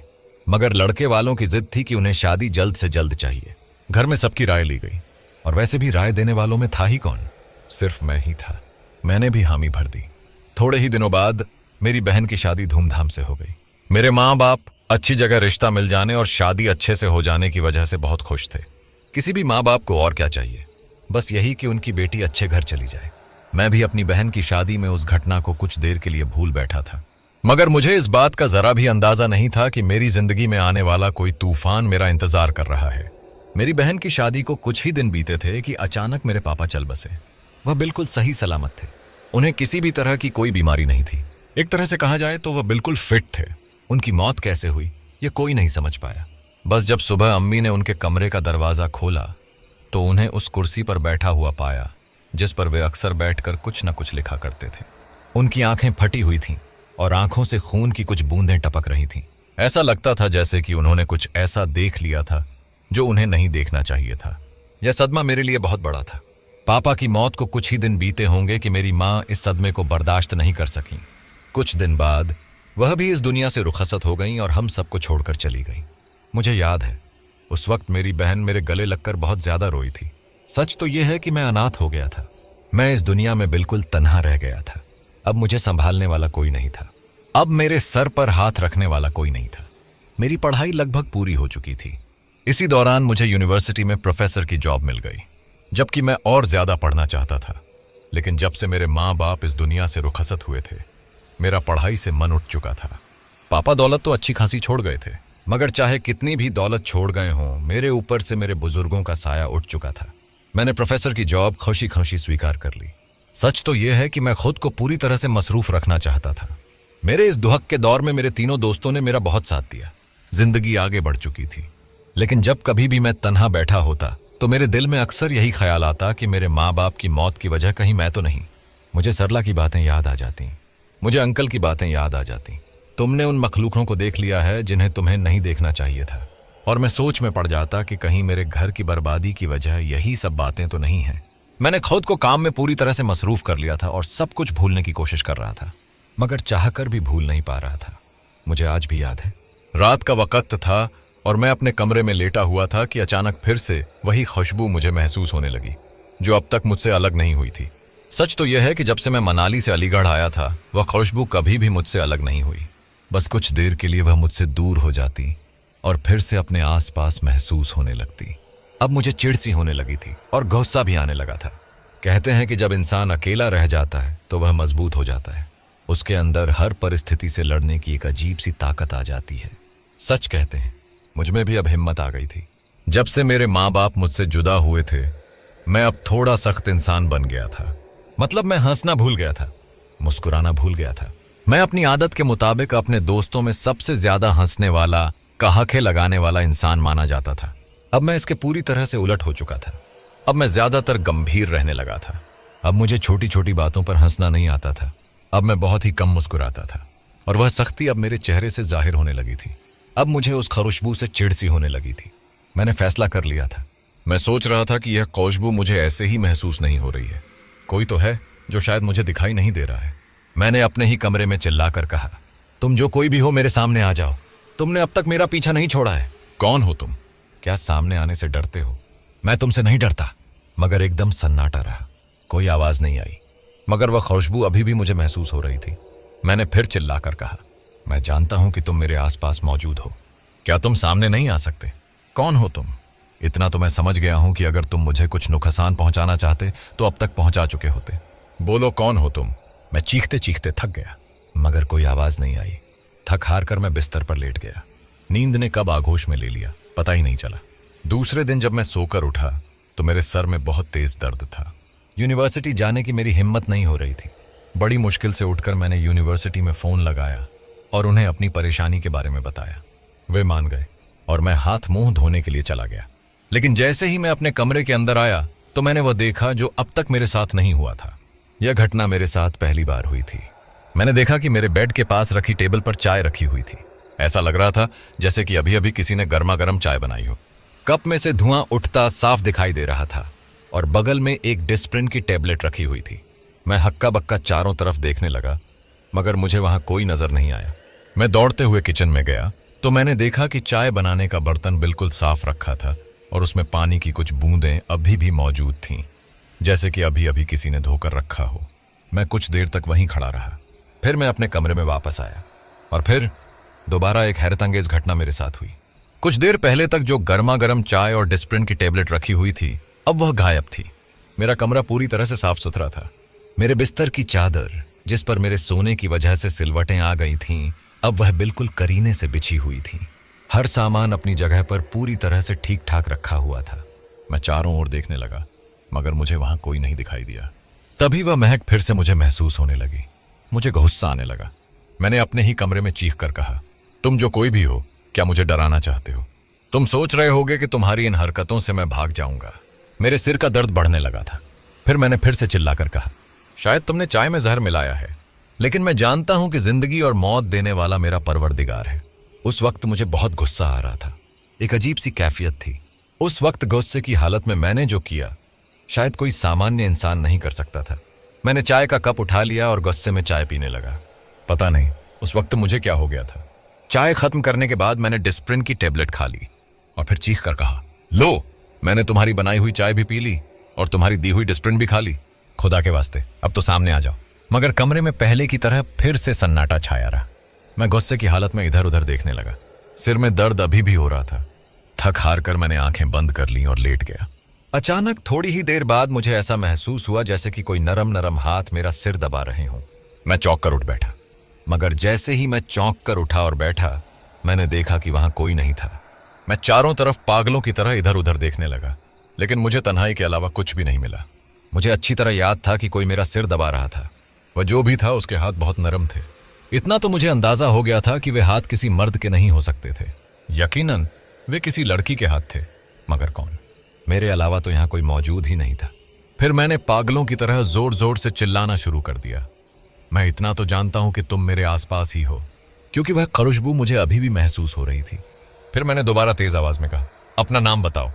मगर लड़के वालों की जिद थी कि उन्हें शादी जल्द से जल्द चाहिए। घर में सबकी राय ली गई, और वैसे भी राय देने वालों में था ही कौन, सिर्फ मैं ही था। मैंने भी हामी भर दी। थोड़े ही दिनों बाद मेरी बहन की शादी धूमधाम से हो गई। मेरे माँ बाप अच्छी जगह रिश्ता मिल जाने और शादी अच्छे से हो जाने की वजह से बहुत खुश थे। किसी भी माँ बाप को और क्या चाहिए, बस यही कि उनकी बेटी अच्छे घर चली जाए। मैं भी अपनी बहन की शादी में उस घटना को कुछ देर के लिए भूल बैठा था, मगर मुझे इस बात का जरा भी अंदाजा नहीं था कि मेरी जिंदगी में आने वाला कोई तूफान मेरा इंतजार कर रहा है। मेरी बहन की शादी को कुछ ही दिन बीते थे कि अचानक मेरे पापा चल बसे। वह बिल्कुल सही सलामत थे। उन्हें किसी भी तरह की कोई बीमारी नहीं थी। एक तरह से कहा जाए तो वह बिल्कुल फिट थे। उनकी मौत कैसे हुई ये कोई नहीं समझ पाया। बस जब सुबह अम्मी ने उनके कमरे का दरवाजा खोला तो उन्हें उस कुर्सी पर बैठा हुआ पाया जिस पर वे अक्सर बैठकर कुछ न कुछ लिखा करते थे। उनकी आंखें फटी हुई थीं और आंखों से खून की कुछ बूंदें टपक रही थीं। ऐसा लगता था जैसे कि उन्होंने कुछ ऐसा देख लिया था जो उन्हें नहीं देखना चाहिए था। यह सदमा मेरे लिए बहुत बड़ा था। पापा की मौत को कुछ ही दिन बीते होंगे कि मेरी माँ इस सदमे को बर्दाश्त नहीं कर सकी। कुछ दिन बाद वह भी इस दुनिया से रुखसत हो गईं और हम सबको छोड़कर चली गईं। मुझे याद है उस वक्त मेरी बहन मेरे गले लगकर बहुत ज्यादा रोई थी। सच तो यह है कि मैं अनाथ हो गया था। मैं इस दुनिया में बिल्कुल तन्हा रह गया था। अब मुझे संभालने वाला कोई नहीं था। अब मेरे सर पर हाथ रखने वाला कोई नहीं था। मेरी पढ़ाई लगभग पूरी हो चुकी थी। इसी दौरान मुझे यूनिवर्सिटी में प्रोफेसर की जॉब मिल गई, जबकि मैं और ज्यादा पढ़ना चाहता था। लेकिन जब से मेरे माँ बाप इस दुनिया से रुखसत हुए थे, मेरा पढ़ाई से मन उठ चुका था। पापा दौलत तो अच्छी खासी छोड़ गए थे, मगर चाहे कितनी भी दौलत छोड़ गए हों, मेरे ऊपर से मेरे बुजुर्गों का साया उठ चुका था। मैंने प्रोफेसर की जॉब खुशी खुशी स्वीकार कर ली। सच तो यह है कि मैं खुद को पूरी तरह से मसरूफ रखना चाहता था। मेरे इस दुहक के दौर में मेरे तीनों दोस्तों ने मेरा बहुत साथ दिया। जिंदगी आगे बढ़ चुकी थी, लेकिन जब कभी भी मैं तन्हा बैठा होता तो मेरे दिल में अक्सर यही ख्याल आता कि मेरे माँ बाप की मौत की वजह कहीं मैं तो नहीं। मुझे सरला की बातें याद आ जाती, मुझे अंकल की बातें याद आ जाती। तुमने उन मखलूकों को देख लिया है जिन्हें तुम्हें नहीं देखना चाहिए था। और मैं सोच में पड़ जाता कि कहीं मेरे घर की बर्बादी की वजह यही सब बातें तो नहीं हैं। मैंने खुद को काम में पूरी तरह से मसरूफ कर लिया था और सब कुछ भूलने की कोशिश कर रहा था, मगर चाहकर भी भूल नहीं पा रहा था। मुझे आज भी याद है, रात का वक्त था और मैं अपने कमरे में लेटा हुआ था कि अचानक फिर से वही खुशबू मुझे महसूस होने लगी जो अब तक मुझसे अलग नहीं हुई थी। सच तो यह है कि जब से मैं मनाली से अलीगढ़ आया था, वह खुशबू कभी भी मुझसे अलग नहीं हुई। बस कुछ देर के लिए वह मुझसे दूर हो जाती और फिर से अपने आसपास महसूस होने लगती। अब मुझे चिढ़ सी होने लगी थी और गुस्सा भी आने लगा था। कहते हैं कि जब इंसान अकेला रह जाता है तो वह मजबूत हो जाता है। उसके अंदर हर परिस्थिति से लड़ने की एक अजीब सी ताकत आ जाती है। सच कहते हैं, मुझमें भी अब हिम्मत आ गई थी। जब से मेरे माँ बाप मुझसे जुदा हुए थे, मैं अब थोड़ा सख्त इंसान बन गया था। मतलब मैं हंसना भूल गया था, मुस्कुराना भूल गया था। मैं अपनी आदत के मुताबिक अपने दोस्तों में सबसे ज्यादा हंसने वाला, कहाके लगाने वाला इंसान माना जाता था। अब मैं इसके पूरी तरह से उलट हो चुका था। अब मैं ज्यादातर गंभीर रहने लगा था। अब मुझे छोटी छोटी बातों पर हंसना नहीं आता था। अब मैं बहुत ही कम मुस्कुराता था और वह सख्ती अब मेरे चेहरे से जाहिर होने लगी थी। अब मुझे उस खुशबू से चिढ़ सी होने लगी थी। मैंने फैसला कर लिया था। मैं सोच रहा था कि यह खुशबू मुझे ऐसे ही महसूस नहीं हो रही है। कोई तो है जो शायद मुझे दिखाई नहीं दे रहा है। मैंने अपने ही कमरे में चिल्लाकर कहा, तुम जो कोई भी हो मेरे सामने आ जाओ। तुमने अब तक मेरा पीछा नहीं छोड़ा है। कौन हो तुम? क्या सामने आने से डरते हो? मैं तुमसे नहीं डरता। मगर एकदम सन्नाटा रहा। कोई आवाज नहीं आई, मगर वह खुशबू अभी भी मुझे महसूस हो रही थी। मैंने फिर चिल्लाकर कहा, मैं जानता हूं कि तुम मेरे आसपास मौजूद हो, क्या तुम सामने नहीं आ सकते? कौन हो तुम? इतना तो मैं समझ गया हूं कि अगर तुम मुझे कुछ नुकसान पहुंचाना चाहते तो अब तक पहुंचा चुके होते। बोलो, कौन हो तुम? मैं चीखते चीखते थक गया, मगर कोई आवाज नहीं आई। थक हार कर मैं बिस्तर पर लेट गया। नींद ने कब आगोश में ले लिया पता ही नहीं चला। दूसरे दिन जब मैं सोकर उठा तो मेरे सर में बहुत तेज दर्द था। यूनिवर्सिटी जाने की मेरी हिम्मत नहीं हो रही थी। बड़ी मुश्किल से उठकर मैंने यूनिवर्सिटी में फोन लगाया और उन्हें अपनी परेशानी के बारे में बताया। वे मान गए और मैं हाथ मुंह धोने के लिए चला गया। लेकिन जैसे ही मैं अपने कमरे के अंदर आया तो मैंने वह देखा जो अब तक मेरे साथ नहीं हुआ था। यह घटना मेरे साथ पहली बार हुई थी। मैंने देखा कि मेरे बेड के पास रखी टेबल पर चाय रखी हुई थी। ऐसा लग रहा था जैसे कि अभी अभी किसी ने गर्मा गर्म चाय बनाई हो। कप में से धुआं उठता साफ दिखाई दे रहा था और बगल में एक डिस्प्रिन की टेबलेट रखी हुई थी। मैं हक्का बक्का चारों तरफ देखने लगा, मगर मुझे वहां कोई नजर नहीं आया। मैं दौड़ते हुए किचन में गया तो मैंने देखा कि चाय बनाने का बर्तन बिल्कुल साफ रखा था और उसमें पानी की कुछ बूंदें अभी भी मौजूद थीं, जैसे कि अभी अभी किसी ने धोकर रखा हो। मैं कुछ देर तक वहीं खड़ा रहा। फिर मैं अपने कमरे में वापस आया और फिर दोबारा एक हैरतअंगेज घटना मेरे साथ हुई। कुछ देर पहले तक जो गर्मा गर्म चाय और डिस्प्रिन की टेबलेट रखी हुई थी अब वह गायब थी। मेरा कमरा पूरी तरह से साफ सुथरा था। मेरे बिस्तर की चादर, जिस पर मेरे सोने की वजह से सिलवटें आ गई थीं, अब वह बिल्कुल करीने से बिछी हुई थी। हर सामान अपनी जगह पर पूरी तरह से ठीक ठाक रखा हुआ था। मैं चारों ओर देखने लगा, मगर मुझे वहां कोई नहीं दिखाई दिया। तभी वह महक फिर से मुझे महसूस होने लगी। मुझे गुस्सा आने लगा। मैंने अपने ही कमरे में चीख कर कहा, तुम जो कोई भी हो, क्या मुझे डराना चाहते हो? तुम सोच रहे होगे कि तुम्हारी इन हरकतों से मैं भाग जाऊंगा। मेरे सिर का दर्द बढ़ने लगा था। फिर मैंने फिर से चिल्लाकर कहा, शायद तुमने चाय में जहर मिलाया है, लेकिन मैं जानता हूं कि जिंदगी और मौत देने वाला मेरा परवरदिगार है। उस वक्त मुझे बहुत गुस्सा आ रहा था। एक अजीब सी कैफियत थी। उस वक्त गुस्से की हालत में मैंने जो किया शायद कोई सामान्य इंसान नहीं कर सकता था। मैंने चाय का कप उठा लिया और गुस्से में चाय पीने लगा। पता नहीं उस वक्त मुझे क्या हो गया था। चाय खत्म करने के बाद मैंने डिस्प्रिन की टेबलेट खा ली और फिर चीख कर कहा, लो, मैंने तुम्हारी बनाई हुई चाय भी पी ली और तुम्हारी दी हुई डिस्प्रिन भी खा ली। खुदा के वास्ते अब तो सामने आ जाओ। मगर कमरे में पहले की तरह फिर से सन्नाटा छाया रहा। मैं गुस्से की हालत में इधर उधर देखने लगा। सिर में दर्द अभी भी हो रहा था। थक हार कर मैंने आंखें बंद कर ली और लेट गया। अचानक थोड़ी ही देर बाद मुझे ऐसा महसूस हुआ जैसे कि कोई नरम नरम हाथ मेरा सिर दबा रहे हों। मैं चौंक कर उठ बैठा, मगर जैसे ही मैं चौंक कर उठा और बैठा, मैंने देखा कि वहां कोई नहीं था। मैं चारों तरफ पागलों की तरह इधर उधर देखने लगा, लेकिन मुझे तन्हाई के अलावा कुछ भी नहीं मिला। मुझे अच्छी तरह याद था कि कोई मेरा सिर दबा रहा था। वह जो भी था उसके हाथ बहुत नरम थे। इतना तो मुझे अंदाजा हो गया था कि वे हाथ किसी मर्द के नहीं हो सकते थे। यकीनन वे किसी लड़की के हाथ थे, मगर कौन? मेरे अलावा तो यहां कोई मौजूद ही नहीं था। फिर मैंने पागलों की तरह जोर जोर से चिल्लाना शुरू कर दिया, मैं इतना तो जानता हूं कि तुम मेरे आसपास ही हो, क्योंकि वह खुशबू मुझे अभी भी महसूस हो रही थी। फिर मैंने दोबारा तेज आवाज में कहा, अपना नाम बताओ।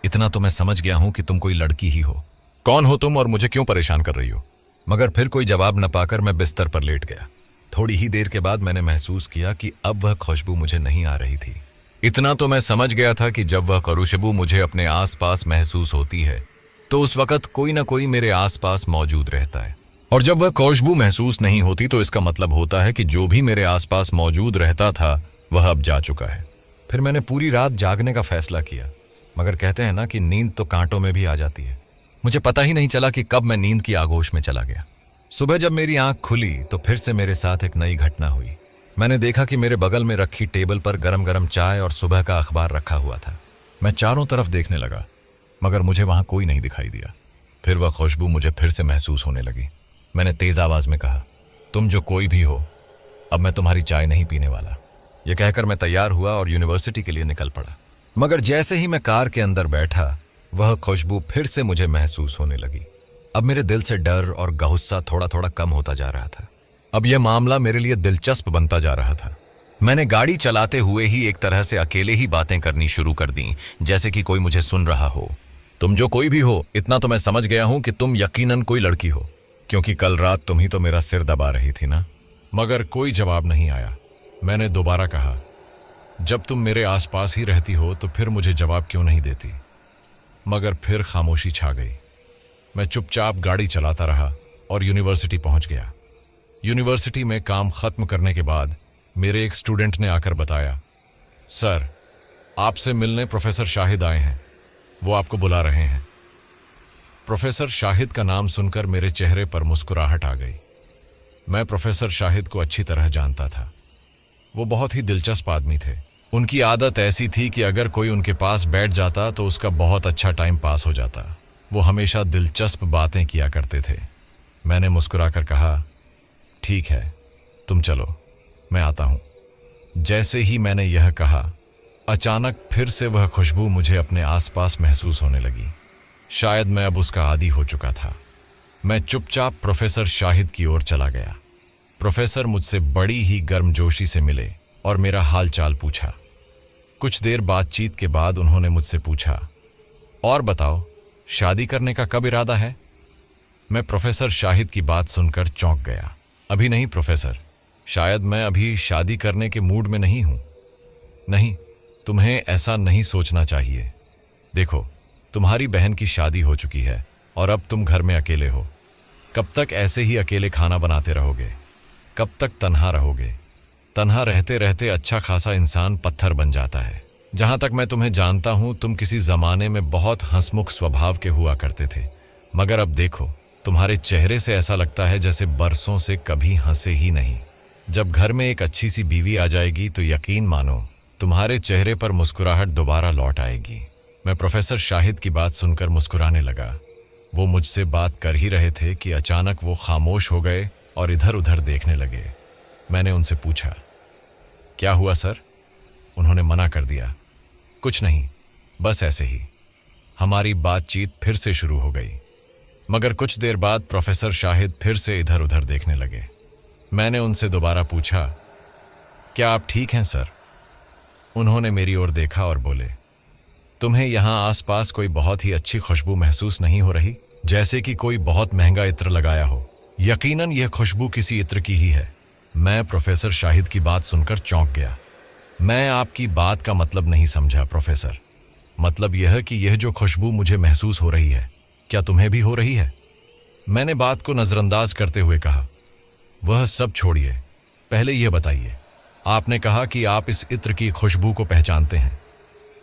इतना तो मैं समझ गया हूं कि तुम कोई लड़की ही हो। कौन हो तुम और मुझे क्यों परेशान कर रही हो? मगर फिर कोई जवाब न पाकर मैं बिस्तर पर लेट गया। थोड़ी ही देर के बाद मैंने महसूस किया कि अब वह खुशबू मुझे नहीं आ रही थी। इतना तो मैं समझ गया था कि जब वह खुशबू मुझे अपने आसपास महसूस होती है तो उस वक्त कोई ना कोई मेरे आसपास मौजूद रहता है, और जब वह खुशबू महसूस नहीं होती तो इसका मतलब होता है कि जो भी मेरे आसपास मौजूद रहता था वह अब जा चुका है। फिर मैंने पूरी रात जागने का फैसला किया, मगर कहते हैं ना कि नींद तो कांटों में भी आ जाती है। मुझे पता ही नहीं चला कि कब मैं नींद की आगोश में चला गया। सुबह जब मेरी आंख खुली तो फिर से मेरे साथ एक नई घटना हुई। मैंने देखा कि मेरे बगल में रखी टेबल पर गरम गरम चाय और सुबह का अखबार रखा हुआ था। मैं चारों तरफ देखने लगा, मगर मुझे वहां कोई नहीं दिखाई दिया। फिर वह खुशबू मुझे फिर से महसूस होने लगी। मैंने तेज आवाज में कहा, तुम जो कोई भी हो, अब मैं तुम्हारी चाय नहीं पीने वाला। यह कहकर मैं तैयार हुआ और यूनिवर्सिटी के लिए निकल पड़ा। मगर जैसे ही मैं कार के अंदर बैठा, वह खुशबू फिर से मुझे महसूस होने लगी। अब मेरे दिल से डर और गुस्सा थोड़ा थोड़ा कम होता जा रहा था। अब यह मामला मेरे लिए दिलचस्प बनता जा रहा था। मैंने गाड़ी चलाते हुए ही एक तरह से अकेले ही बातें करनी शुरू कर दी, जैसे कि कोई मुझे सुन रहा हो। तुम जो कोई भी हो, इतना तो मैं समझ गया हूं कि तुम यकीनन कोई लड़की हो, क्योंकि कल रात तुम ही तो मेरा सिर दबा रही थी ना। मगर कोई जवाब नहीं आया। मैंने दोबारा कहा, जब तुम मेरे आसपास ही रहती हो तो फिर मुझे जवाब क्यों नहीं देती? मगर फिर खामोशी छा गई। मैं चुपचाप गाड़ी चलाता रहा और यूनिवर्सिटी पहुंच गया। यूनिवर्सिटी में काम खत्म करने के बाद मेरे एक स्टूडेंट ने आकर बताया, सर, आपसे मिलने प्रोफेसर शाहिद आए हैं, वो आपको बुला रहे हैं। प्रोफेसर शाहिद का नाम सुनकर मेरे चेहरे पर मुस्कुराहट आ गई। मैं प्रोफेसर शाहिद को अच्छी तरह जानता था। वो बहुत ही दिलचस्प आदमी थे। उनकी आदत ऐसी थी कि अगर कोई उनके पास बैठ जाता तो उसका बहुत अच्छा टाइम पास हो जाता। वो हमेशा दिलचस्प बातें किया करते थे। मैंने मुस्कुराकर कहा, ठीक है, तुम चलो, मैं आता हूं। जैसे ही मैंने यह कहा, अचानक फिर से वह खुशबू मुझे अपने आसपास महसूस होने लगी। शायद मैं अब उसका आदी हो चुका था। मैं चुपचाप प्रोफेसर शाहिद की ओर चला गया। प्रोफेसर मुझसे बड़ी ही गर्मजोशी से मिले और मेरा हाल चाल पूछा। कुछ देर बातचीत के बाद उन्होंने मुझसे पूछा, और बताओ, शादी करने का कब इरादा है? मैं प्रोफेसर शाहिद की बात सुनकर चौंक गया। अभी नहीं प्रोफेसर, शायद मैं अभी शादी करने के मूड में नहीं हूं। नहीं, तुम्हें ऐसा नहीं सोचना चाहिए। देखो, तुम्हारी बहन की शादी हो चुकी है और अब तुम घर में अकेले हो। कब तक ऐसे ही अकेले खाना बनाते रहोगे? कब तक तन्हा रहोगे? तन्हा रहते रहते अच्छा खासा इंसान पत्थर बन जाता है। जहां तक मैं तुम्हें जानता हूं, तुम किसी जमाने में बहुत हंसमुख स्वभाव के हुआ करते थे, मगर अब देखो, तुम्हारे चेहरे से ऐसा लगता है जैसे बरसों से कभी हंसे ही नहीं। जब घर में एक अच्छी सी बीवी आ जाएगी तो यकीन मानो, तुम्हारे चेहरे पर मुस्कुराहट दोबारा लौट आएगी। मैं प्रोफेसर शाहिद की बात सुनकर मुस्कुराने लगा। वो मुझसे बात कर ही रहे थे कि अचानक वो खामोश हो गए और इधर उधर देखने लगे। मैंने उनसे पूछा, क्या हुआ सर? उन्होंने मना कर दिया, कुछ नहीं, बस ऐसे ही। हमारी बातचीत फिर से शुरू हो गई, मगर कुछ देर बाद प्रोफेसर शाहिद फिर से इधर उधर देखने लगे। मैंने उनसे दोबारा पूछा, क्या आप ठीक हैं सर? उन्होंने मेरी ओर देखा और बोले, तुम्हें यहां आसपास कोई बहुत ही अच्छी खुशबू महसूस नहीं हो रही? जैसे कि कोई बहुत महंगा इत्र लगाया हो। यकीनन यह खुशबू किसी इत्र की ही है। मैं प्रोफेसर शाहिद की बात सुनकर चौंक गया। मैं आपकी बात का मतलब नहीं समझा प्रोफेसर। मतलब यह कि यह जो खुशबू मुझे महसूस हो रही है, क्या तुम्हें भी हो रही है? मैंने बात को नजरअंदाज करते हुए कहा, वह सब छोड़िए, पहले यह बताइए, आपने कहा कि आप इस इत्र की खुशबू को पहचानते हैं।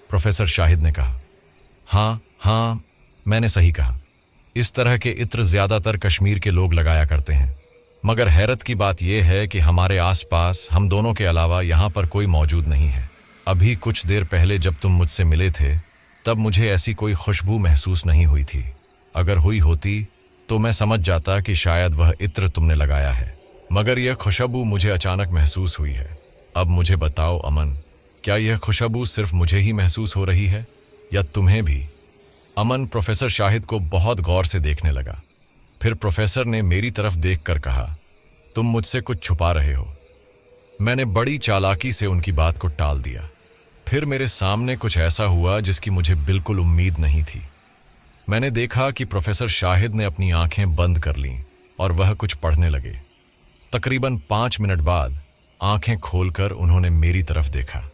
प्रोफेसर शाहिद ने कहा, हाँ, मैंने सही कहा। इस तरह के इत्र ज्यादातर कश्मीर के लोग लगाया करते हैं, मगर हैरत की बात यह है कि हमारे आसपास हम दोनों के अलावा यहाँ पर कोई मौजूद नहीं है। अभी कुछ देर पहले जब तुम मुझसे मिले थे, तब मुझे ऐसी कोई खुशबू महसूस नहीं हुई थी। अगर हुई होती तो मैं समझ जाता कि शायद वह इत्र तुमने लगाया है, मगर यह खुशबू मुझे अचानक महसूस हुई है। अब मुझे बताओ अमन, क्या यह खुशबू सिर्फ मुझे ही महसूस हो रही है या तुम्हें भी? अमन प्रोफेसर शाहिद को बहुत गौर से देखने लगा। फिर प्रोफेसर ने मेरी तरफ देखकर कहा, तुम मुझसे कुछ छुपा रहे हो। मैंने बड़ी चालाकी से उनकी बात को टाल दिया। फिर मेरे सामने कुछ ऐसा हुआ जिसकी मुझे बिल्कुल उम्मीद नहीं थी। मैंने देखा कि प्रोफेसर शाहिद ने अपनी आंखें बंद कर लीं और वह कुछ पढ़ने लगे। तकरीबन 5 मिनट बाद आंखें खोलकर उन्होंने मेरी तरफ देखा।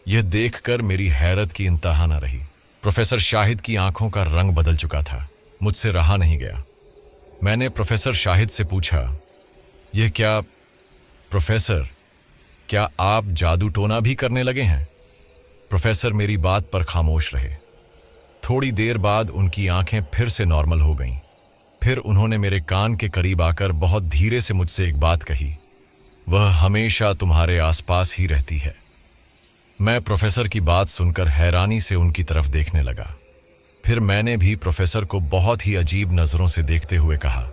यह देखकर मेरी हैरत की इंतहा न रही। प्रोफेसर शाहिद की आंखों का रंग बदल चुका था। मुझसे रहा नहीं गया। मैंने प्रोफेसर शाहिद से पूछा, यह क्या प्रोफेसर, क्या आप जादू टोना भी करने लगे हैं? प्रोफेसर मेरी बात पर खामोश रहे। थोड़ी देर बाद उनकी आंखें फिर से नॉर्मल हो गईं। फिर उन्होंने मेरे कान के करीब आकर बहुत धीरे से मुझसे एक बात कही, वह हमेशा तुम्हारे आसपास ही रहती है। मैं प्रोफेसर की बात सुनकर हैरानी से उनकी तरफ देखने लगा। फिर मैंने भी प्रोफेसर को बहुत ही अजीब नजरों से देखते हुए कहा,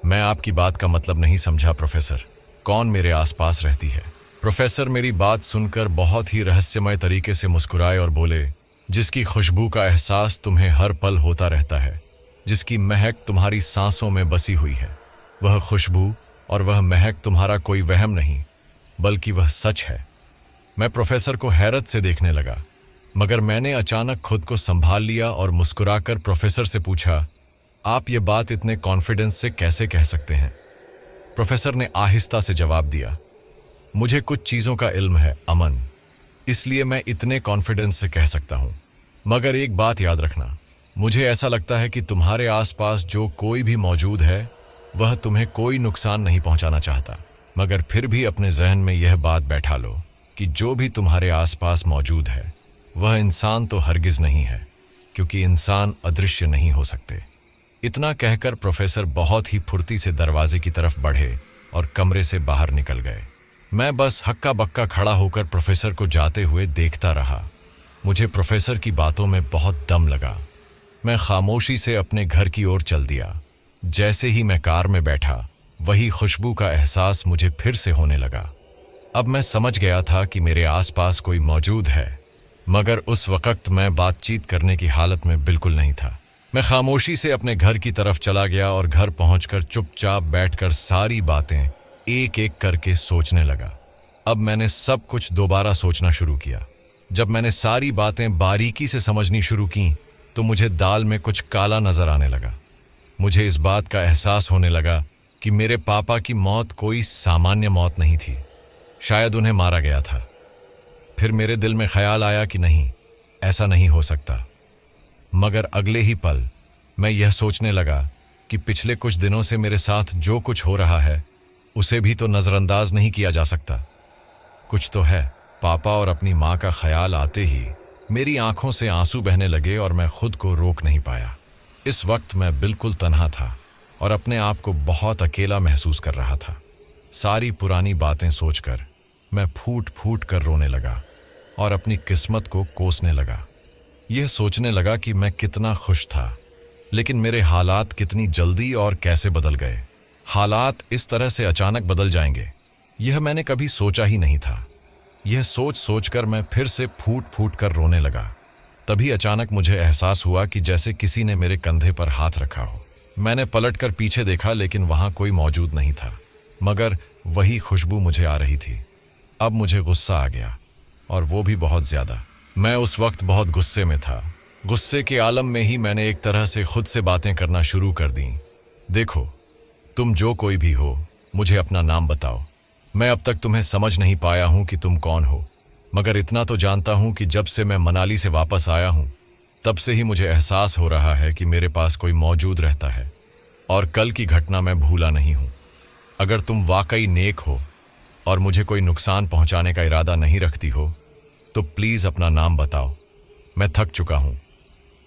मैं आपकी बात का मतलब नहीं समझा प्रोफेसर, कौन मेरे आसपास रहती है? प्रोफेसर मेरी बात सुनकर बहुत ही रहस्यमय तरीके से मुस्कुराए और बोले, जिसकी खुशबू का एहसास तुम्हें हर पल होता रहता है, जिसकी महक तुम्हारी सांसों में बसी हुई है। वह खुशबू और वह महक तुम्हारा कोई वहम नहीं, बल्कि वह सच है। मैं प्रोफेसर को हैरत से देखने लगा, मगर मैंने अचानक खुद को संभाल लिया और मुस्कुराकर प्रोफेसर से पूछा, आप ये बात इतने कॉन्फिडेंस से कैसे कह सकते हैं? प्रोफेसर ने आहिस्ता से जवाब दिया, मुझे कुछ चीजों का इल्म है अमन, इसलिए मैं इतने कॉन्फिडेंस से कह सकता हूं। मगर एक बात याद रखना, मुझे ऐसा लगता है कि तुम्हारे आसपास जो कोई भी मौजूद है वह तुम्हें कोई नुकसान नहीं पहुंचाना चाहता, मगर फिर भी अपने जहन में यह बात बैठा लो कि जो भी तुम्हारे आसपास मौजूद है वह इंसान तो हरगिज नहीं है, क्योंकि इंसान अदृश्य नहीं हो सकते। इतना कहकर प्रोफेसर बहुत ही फुर्ती से दरवाजे की तरफ बढ़े और कमरे से बाहर निकल गए। मैं बस हक्का बक्का खड़ा होकर प्रोफेसर को जाते हुए देखता रहा। मुझे प्रोफेसर की बातों में बहुत दम लगा। मैं खामोशी से अपने घर की ओर चल दिया। जैसे ही मैं कार में बैठा, वही खुशबू का एहसास मुझे फिर से होने लगा। अब मैं समझ गया था कि मेरे आसपास कोई मौजूद है, मगर उस वक्त मैं बातचीत करने की हालत में बिल्कुल नहीं था। मैं खामोशी से अपने घर की तरफ चला गया और घर पहुंचकर चुपचाप बैठकर सारी बातें एक एक करके सोचने लगा। अब मैंने सब कुछ दोबारा सोचना शुरू किया। जब मैंने सारी बातें बारीकी से समझनी शुरू की तो मुझे दाल में कुछ काला नजर आने लगा। मुझे इस बात का एहसास होने लगा कि मेरे पापा की मौत कोई सामान्य मौत नहीं थी, शायद उन्हें मारा गया था। फिर मेरे दिल में ख्याल आया कि नहीं, ऐसा नहीं हो सकता। मगर अगले ही पल मैं यह सोचने लगा कि पिछले कुछ दिनों से मेरे साथ जो कुछ हो रहा है उसे भी तो नजरअंदाज नहीं किया जा सकता। कुछ तो है। पापा और अपनी माँ का ख्याल आते ही मेरी आंखों से आंसू बहने लगे और मैं खुद को रोक नहीं पाया। इस वक्त मैं बिल्कुल तन्हा था और अपने आप को बहुत अकेला महसूस कर रहा था। सारी पुरानी बातें सोचकर मैं फूट फूट कर रोने लगा और अपनी किस्मत को कोसने लगा। यह सोचने लगा कि मैं कितना खुश था, लेकिन मेरे हालात कितनी जल्दी और कैसे बदल गए। हालात इस तरह से अचानक बदल जाएंगे, यह मैंने कभी सोचा ही नहीं था। यह सोच सोचकर मैं फिर से फूट फूट कर रोने लगा। तभी अचानक मुझे एहसास हुआ कि जैसे किसी ने मेरे कंधे पर हाथ रखा हो। मैंने पलटकर पीछे देखा, लेकिन वहां कोई मौजूद नहीं था, मगर वही खुशबू मुझे आ रही थी। अब मुझे गुस्सा आ गया, और वो भी बहुत ज्यादा। मैं उस वक्त बहुत गुस्से में था। गुस्से के आलम में ही मैंने एक तरह से खुद से बातें करना शुरू कर दी। देखो, तुम जो कोई भी हो, मुझे अपना नाम बताओ। मैं अब तक तुम्हें समझ नहीं पाया हूं कि तुम कौन हो, मगर इतना तो जानता हूं कि जब से मैं मनाली से वापस आया हूं, तब से ही मुझे एहसास हो रहा है कि मेरे पास कोई मौजूद रहता है और कल की घटना मैं भूला नहीं हूं। अगर तुम वाकई नेक हो और मुझे कोई नुकसान पहुंचाने का इरादा नहीं रखती हो, तो प्लीज अपना नाम बताओ। मैं थक चुका हूं,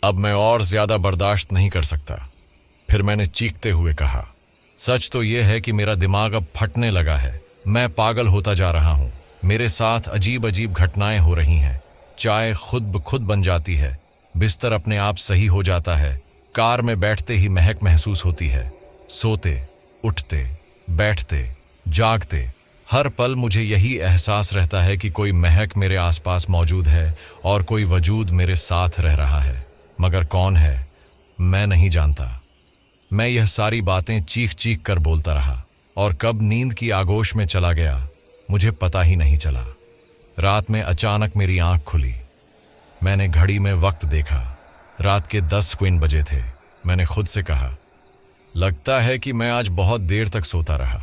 अब मैं और ज्यादा बर्दाश्त नहीं कर सकता। फिर मैंने चीखते हुए कहा, सच तो यह है कि मेरा दिमाग अब फटने लगा है। मैं पागल होता जा रहा हूं। मेरे साथ अजीब अजीब घटनाएं हो रही हैं। चाय खुद ब खुद बन जाती है, बिस्तर अपने आप सही हो जाता है, कार में बैठते ही महक महसूस होती है। सोते, उठते, बैठते, जागते, हर पल मुझे यही एहसास रहता है कि कोई महक मेरे आसपास मौजूद है और कोई वजूद मेरे साथ रह रहा है, मगर कौन है मैं नहीं जानता। मैं यह सारी बातें चीख चीख कर बोलता रहा, और कब नींद की आगोश में चला गया मुझे पता ही नहीं चला। रात में अचानक मेरी आंख खुली। मैंने घड़ी में वक्त देखा, रात के 10 बजे थे। मैंने खुद से कहा, लगता है कि मैं आज बहुत देर तक सोता रहा।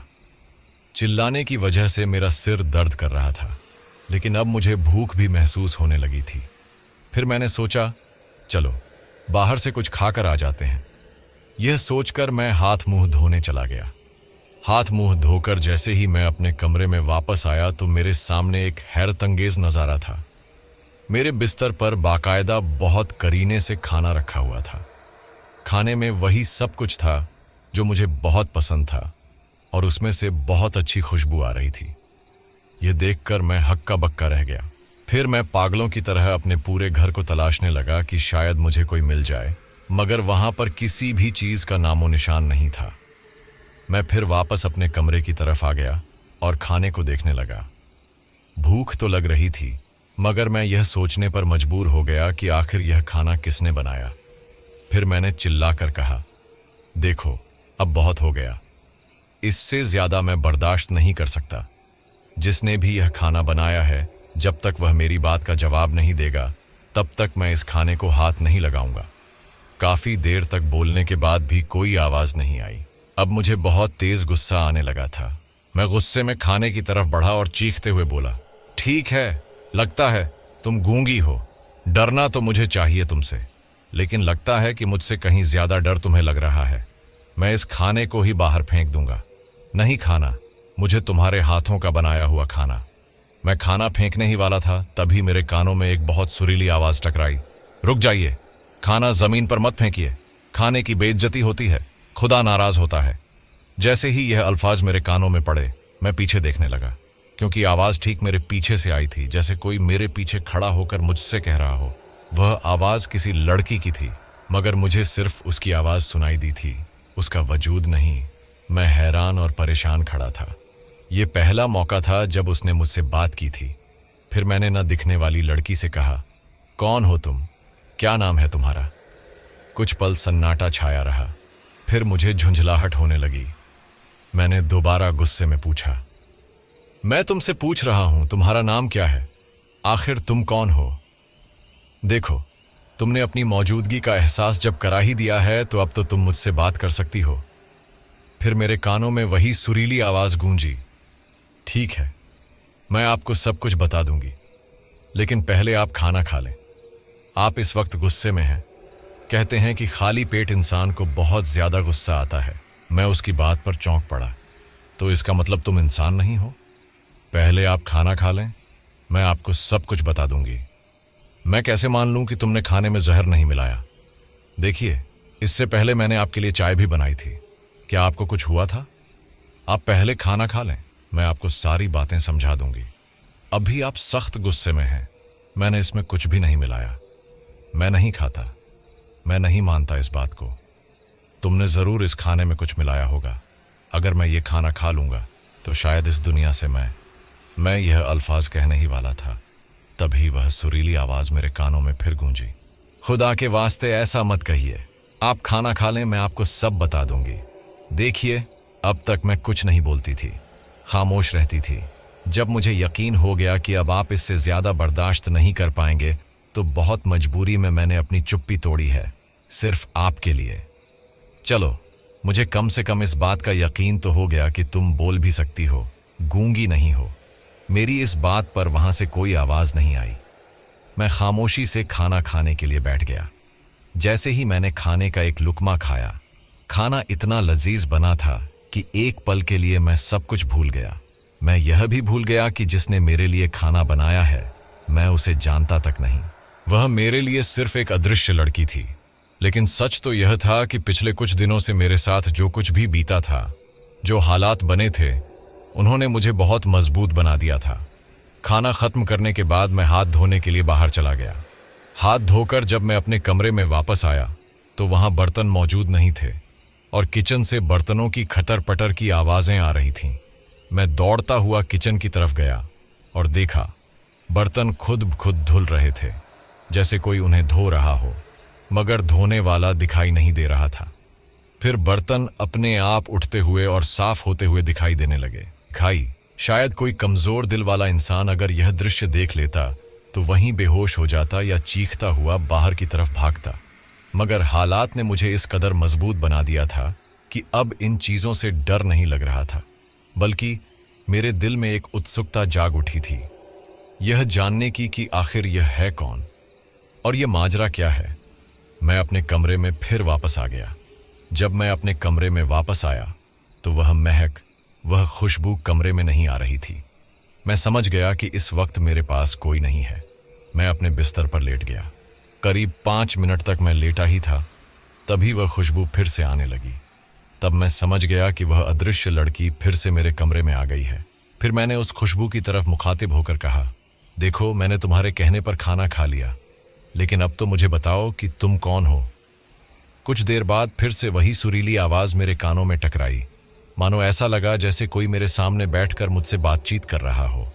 चिल्लाने की वजह से मेरा सिर दर्द कर रहा था, लेकिन अब मुझे भूख भी महसूस होने लगी थी। फिर मैंने सोचा, चलो बाहर से कुछ खाकर आ जाते हैं। यह सोचकर मैं हाथ मुंह धोने चला गया। हाथ मुंह धोकर जैसे ही मैं अपने कमरे में वापस आया तो मेरे सामने एक हैरतअंगेज नजारा था। मेरे बिस्तर पर बाकायदा बहुत करीने से खाना रखा हुआ था। खाने में वही सब कुछ था जो मुझे बहुत पसंद था, और उसमें से बहुत अच्छी खुशबू आ रही थी। यह देखकर मैं हक्का बक्का रह गया। फिर मैं पागलों की तरह अपने पूरे घर को तलाशने लगा कि शायद मुझे कोई मिल जाए, मगर वहां पर किसी भी चीज का नामो निशान नहीं था। मैं फिर वापस अपने कमरे की तरफ आ गया और खाने को देखने लगा। भूख तो लग रही थी, मगर मैं यह सोचने पर मजबूर हो गया कि आखिर यह खाना किसने बनाया। फिर मैंने चिल्लाकर कहा, देखो अब बहुत हो गया, इससे ज्यादा मैं बर्दाश्त नहीं कर सकता। जिसने भी यह खाना बनाया है, जब तक वह मेरी बात का जवाब नहीं देगा, तब तक मैं इस खाने को हाथ नहीं लगाऊंगा। काफी देर तक बोलने के बाद भी कोई आवाज नहीं आई। अब मुझे बहुत तेज गुस्सा आने लगा था। मैं गुस्से में खाने की तरफ बढ़ा और चीखते हुए बोला, ठीक है, लगता है तुम गूंगी हो। डरना तो मुझे चाहिए तुमसे। लेकिन लगता है कि मुझसे कहीं ज्यादा डर तुम्हें लग रहा है। मैं इस खाने को ही बाहर फेंक दूंगा। नहीं खाना, मुझे तुम्हारे हाथों का बनाया हुआ खाना। मैं खाना फेंकने ही वाला था, तभी मेरे कानों में एक बहुत सुरीली आवाज टकराई। रुक जाइए, खाना जमीन पर मत फेंकिए, खाने की बेइज्जती होती है, खुदा नाराज होता है। जैसे ही यह अल्फाज मेरे कानों में पड़े, मैं पीछे देखने लगा, क्योंकि आवाज ठीक मेरे पीछे से आई थी, जैसे कोई मेरे पीछे खड़ा होकर मुझसे कह रहा हो। वह आवाज किसी लड़की की थी, मगर मुझे सिर्फ उसकी आवाज सुनाई दी थी, उसका वजूद नहीं। मैं हैरान और परेशान खड़ा था। यह पहला मौका था जब उसने मुझसे बात की थी। फिर मैंने न दिखने वाली लड़की से कहा, कौन हो तुम, क्या नाम है तुम्हारा? कुछ पल सन्नाटा छाया रहा, फिर मुझे झुंझलाहट होने लगी। मैंने दोबारा गुस्से में पूछा, मैं तुमसे पूछ रहा हूं तुम्हारा नाम क्या है? आखिर तुम कौन हो? देखो, तुमने अपनी मौजूदगी का एहसास जब करा ही दिया है, तो अब तो तुम मुझसे बात कर सकती हो। फिर मेरे कानों में वही सुरीली आवाज गूंजी, ठीक है, मैं आपको सब कुछ बता दूंगी, लेकिन पहले आप खाना खा लें। आप इस वक्त गुस्से में हैं। कहते हैं कि खाली पेट इंसान को बहुत ज्यादा गुस्सा आता है। मैं उसकी बात पर चौंक पड़ा। तो इसका मतलब तुम इंसान नहीं हो? पहले आप खाना खा लें, मैं आपको सब कुछ बता दूंगी। मैं कैसे मान लूं कि तुमने खाने में जहर नहीं मिलाया? देखिए, इससे पहले मैंने आपके लिए चाय भी बनाई थी। क्या आपको कुछ हुआ था? आप पहले खाना खा लें, मैं आपको सारी बातें समझा दूंगी। अभी आप सख्त गुस्से में हैं। मैंने इसमें कुछ भी नहीं मिलाया। मैं नहीं खाता, मैं नहीं मानता इस बात को। तुमने जरूर इस खाने में कुछ मिलाया होगा। अगर मैं ये खाना खा लूंगा तो शायद इस दुनिया से मैं यह अल्फाज कहने ही वाला था, तभी वह सुरीली आवाज मेरे कानों में फिर गूंजी, खुदा के वास्ते ऐसा मत कहिए, आप खाना खा लें, मैं आपको सब बता दूंगी। देखिए, अब तक मैं कुछ नहीं बोलती थी, खामोश रहती थी। जब मुझे यकीन हो गया कि अब आप इससे ज्यादा बर्दाश्त नहीं कर पाएंगे, तो बहुत मजबूरी में मैंने अपनी चुप्पी तोड़ी है, सिर्फ आपके लिए। चलो, मुझे कम से कम इस बात का यकीन तो हो गया कि तुम बोल भी सकती हो, गूंगी नहीं हो। मेरी इस बात पर वहां से कोई आवाज नहीं आई। मैं खामोशी से खाना खाने के लिए बैठ गया। जैसे ही मैंने खाने का एक लुकमा खाया, खाना इतना लजीज बना था कि एक पल के लिए मैं सब कुछ भूल गया। मैं यह भी भूल गया कि जिसने मेरे लिए खाना बनाया है, मैं उसे जानता तक नहीं। वह मेरे लिए सिर्फ एक अदृश्य लड़की थी। लेकिन सच तो यह था कि पिछले कुछ दिनों से मेरे साथ जो कुछ भी बीता था, जो हालात बने थे, उन्होंने मुझे बहुत मजबूत बना दिया था। खाना खत्म करने के बाद मैं हाथ धोने के लिए बाहर चला गया। हाथ धोकर जब मैं अपने कमरे में वापस आया तो वहां बर्तन मौजूद नहीं थे और किचन से बर्तनों की खटर पटर की आवाजें आ रही थीं। मैं दौड़ता हुआ किचन की तरफ गया और देखा, बर्तन खुद ब खुद धुल रहे थे, जैसे कोई उन्हें धो रहा हो, मगर धोने वाला दिखाई नहीं दे रहा था। फिर बर्तन अपने आप उठते हुए और साफ होते हुए दिखाई देने लगे। शायद कोई कमजोर दिल वाला इंसान अगर यह दृश्य देख लेता तो वहीं बेहोश हो जाता या चीखता हुआ बाहर की तरफ भागता। मगर हालात ने मुझे इस कदर मजबूत बना दिया था कि अब इन चीजों से डर नहीं लग रहा था, बल्कि मेरे दिल में एक उत्सुकता जाग उठी थी, यह जानने की कि आखिर यह है कौन और यह माजरा क्या है। मैं अपने कमरे में फिर वापस आ गया। जब मैं अपने कमरे में वापस आया तो वह महक, वह खुशबू कमरे में नहीं आ रही थी। मैं समझ गया कि इस वक्त मेरे पास कोई नहीं है। मैं अपने बिस्तर पर लेट गया। करीब 5 मिनट तक मैं लेटा ही था, तभी वह खुशबू फिर से आने लगी। तब मैं समझ गया कि वह अदृश्य लड़की फिर से मेरे कमरे में आ गई है। फिर मैंने उस खुशबू की तरफ मुखातिब होकर कहा, देखो, मैंने तुम्हारे कहने पर खाना खा लिया, लेकिन अब तो मुझे बताओ कि तुम कौन हो। कुछ देर बाद फिर से वही सुरीली आवाज मेरे कानों में टकराई, मानो ऐसा लगा जैसे कोई मेरे सामने बैठकर मुझसे बातचीत कर रहा हो।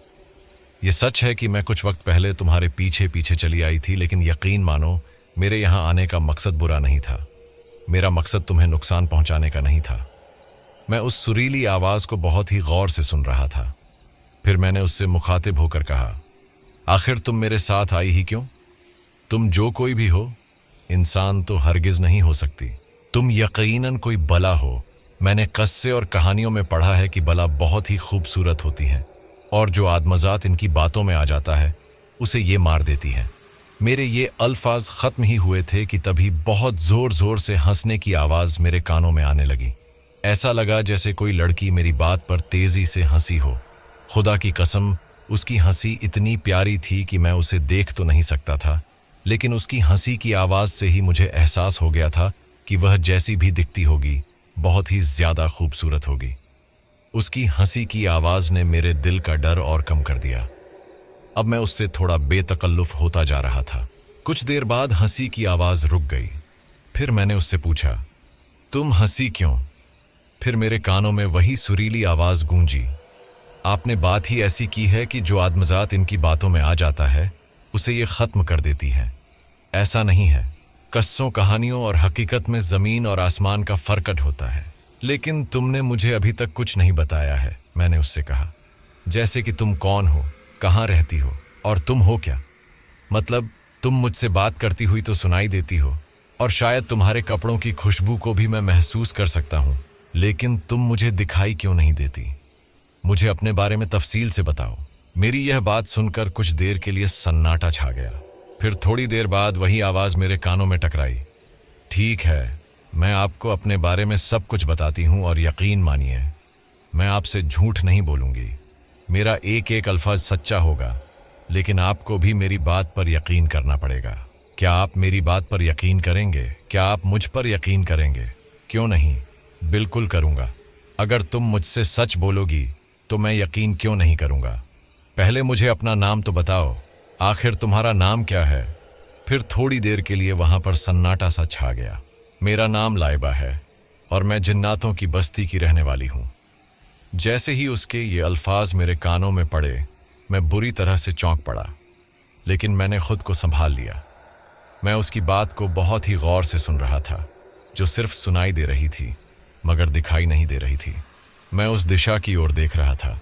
यह सच है कि मैं कुछ वक्त पहले तुम्हारे पीछे पीछे चली आई थी, लेकिन यकीन मानो, मेरे यहां आने का मकसद बुरा नहीं था। मेरा मकसद तुम्हें नुकसान पहुंचाने का नहीं था। मैं उस सुरीली आवाज को बहुत ही गौर से सुन रहा था। फिर मैंने उससे मुखातिब होकर कहा, आखिर तुम मेरे साथ आई ही क्यों? तुम जो कोई भी हो, इंसान तो हरगिज नहीं हो सकती। तुम यकीनन कोई बला हो। मैंने कस्से और कहानियों में पढ़ा है कि बला बहुत ही खूबसूरत होती हैं और जो आदमजात इनकी बातों में आ जाता है उसे ये मार देती हैं। मेरे ये अल्फाज खत्म ही हुए थे कि तभी बहुत जोर जोर से हंसने की आवाज मेरे कानों में आने लगी। ऐसा लगा जैसे कोई लड़की मेरी बात पर तेजी से हंसी हो। खुदा की कसम, उसकी हंसी इतनी प्यारी थी कि मैं उसे देख तो नहीं सकता था, लेकिन उसकी हंसी की आवाज से ही मुझे एहसास हो गया था कि वह जैसी भी दिखती होगी बहुत ही ज्यादा खूबसूरत होगी। उसकी हंसी की आवाज ने मेरे दिल का डर और कम कर दिया। अब मैं उससे थोड़ा बेतकल्लुफ होता जा रहा था। कुछ देर बाद हंसी की आवाज रुक गई। फिर मैंने उससे पूछा, तुम हंसी क्यों? फिर मेरे कानों में वही सुरीली आवाज गूंजी, आपने बात ही ऐसी की है कि जो आदमजात इनकी बातों में आ जाता है उसे ये खत्म कर देती है। ऐसा नहीं है। कस्सों, कहानियों और हकीकत में जमीन और आसमान का फर्कट होता है। लेकिन तुमने मुझे अभी तक कुछ नहीं बताया है, मैंने उससे कहा। जैसे कि तुम कौन हो, कहाँ रहती हो और तुम हो क्या? मतलब तुम मुझसे बात करती हुई तो सुनाई देती हो और शायद तुम्हारे कपड़ों की खुशबू को भी मैं महसूस कर सकता हूं, लेकिन तुम मुझे दिखाई क्यों नहीं देती? मुझे अपने बारे में तफसील से बताओ। मेरी यह बात सुनकर कुछ देर के लिए सन्नाटा छा गया। फिर थोड़ी देर बाद वही आवाज मेरे कानों में टकराई, ठीक है, मैं आपको अपने बारे में सब कुछ बताती हूं और यकीन मानिए, मैं आपसे झूठ नहीं बोलूंगी। मेरा एक एक अल्फाज सच्चा होगा, लेकिन आपको भी मेरी बात पर यकीन करना पड़ेगा। क्या आप मेरी बात पर यकीन करेंगे? क्या आप मुझ पर यकीन करेंगे? क्यों नहीं, बिल्कुल करूंगा। अगर तुम मुझसे सच बोलोगी तो मैं यकीन क्यों नहीं करूंगा? पहले मुझे अपना नाम तो बताओ, आखिर तुम्हारा नाम क्या है? फिर थोड़ी देर के लिए वहां पर सन्नाटा सा छा गया। मेरा नाम लाइबा है और मैं जिन्नातों की बस्ती की रहने वाली हूं। जैसे ही उसके ये अल्फाज मेरे कानों में पड़े, मैं बुरी तरह से चौंक पड़ा, लेकिन मैंने खुद को संभाल लिया। मैं उसकी बात को बहुत ही गौर से सुन रहा था, जो सिर्फ सुनाई दे रही थी मगर दिखाई नहीं दे रही थी। मैं उस दिशा की ओर देख रहा था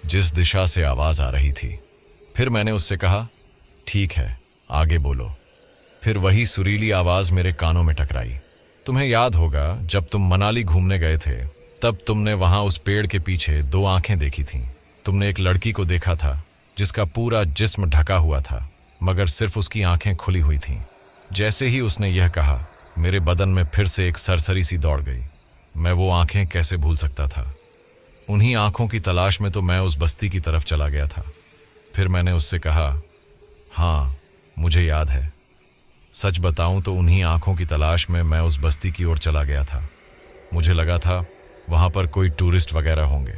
जिस दिशा से आवाज आ रही थी। फिर मैंने उससे कहा, ठीक है, आगे बोलो। फिर वही सुरीली आवाज मेरे कानों में टकराई, तुम्हें याद होगा जब तुम मनाली घूमने गए थे, तब तुमने वहां उस पेड़ के पीछे दो आंखें देखी थीं। तुमने एक लड़की को देखा था जिसका पूरा जिस्म ढका हुआ था, मगर सिर्फ उसकी आंखें खुली हुई थीं। जैसे ही उसने यह कहा, मेरे बदन में फिर से एक सरसरी सी दौड़ गई। मैं वो आंखें कैसे भूल सकता था? उन्हीं आंखों की तलाश में तो मैं उस बस्ती की तरफ चला गया था। फिर मैंने उससे कहा, हाँ, मुझे याद है। सच बताऊं तो उन्हीं आंखों की तलाश में मैं उस बस्ती की ओर चला गया था। मुझे लगा था वहां पर कोई टूरिस्ट वगैरह होंगे।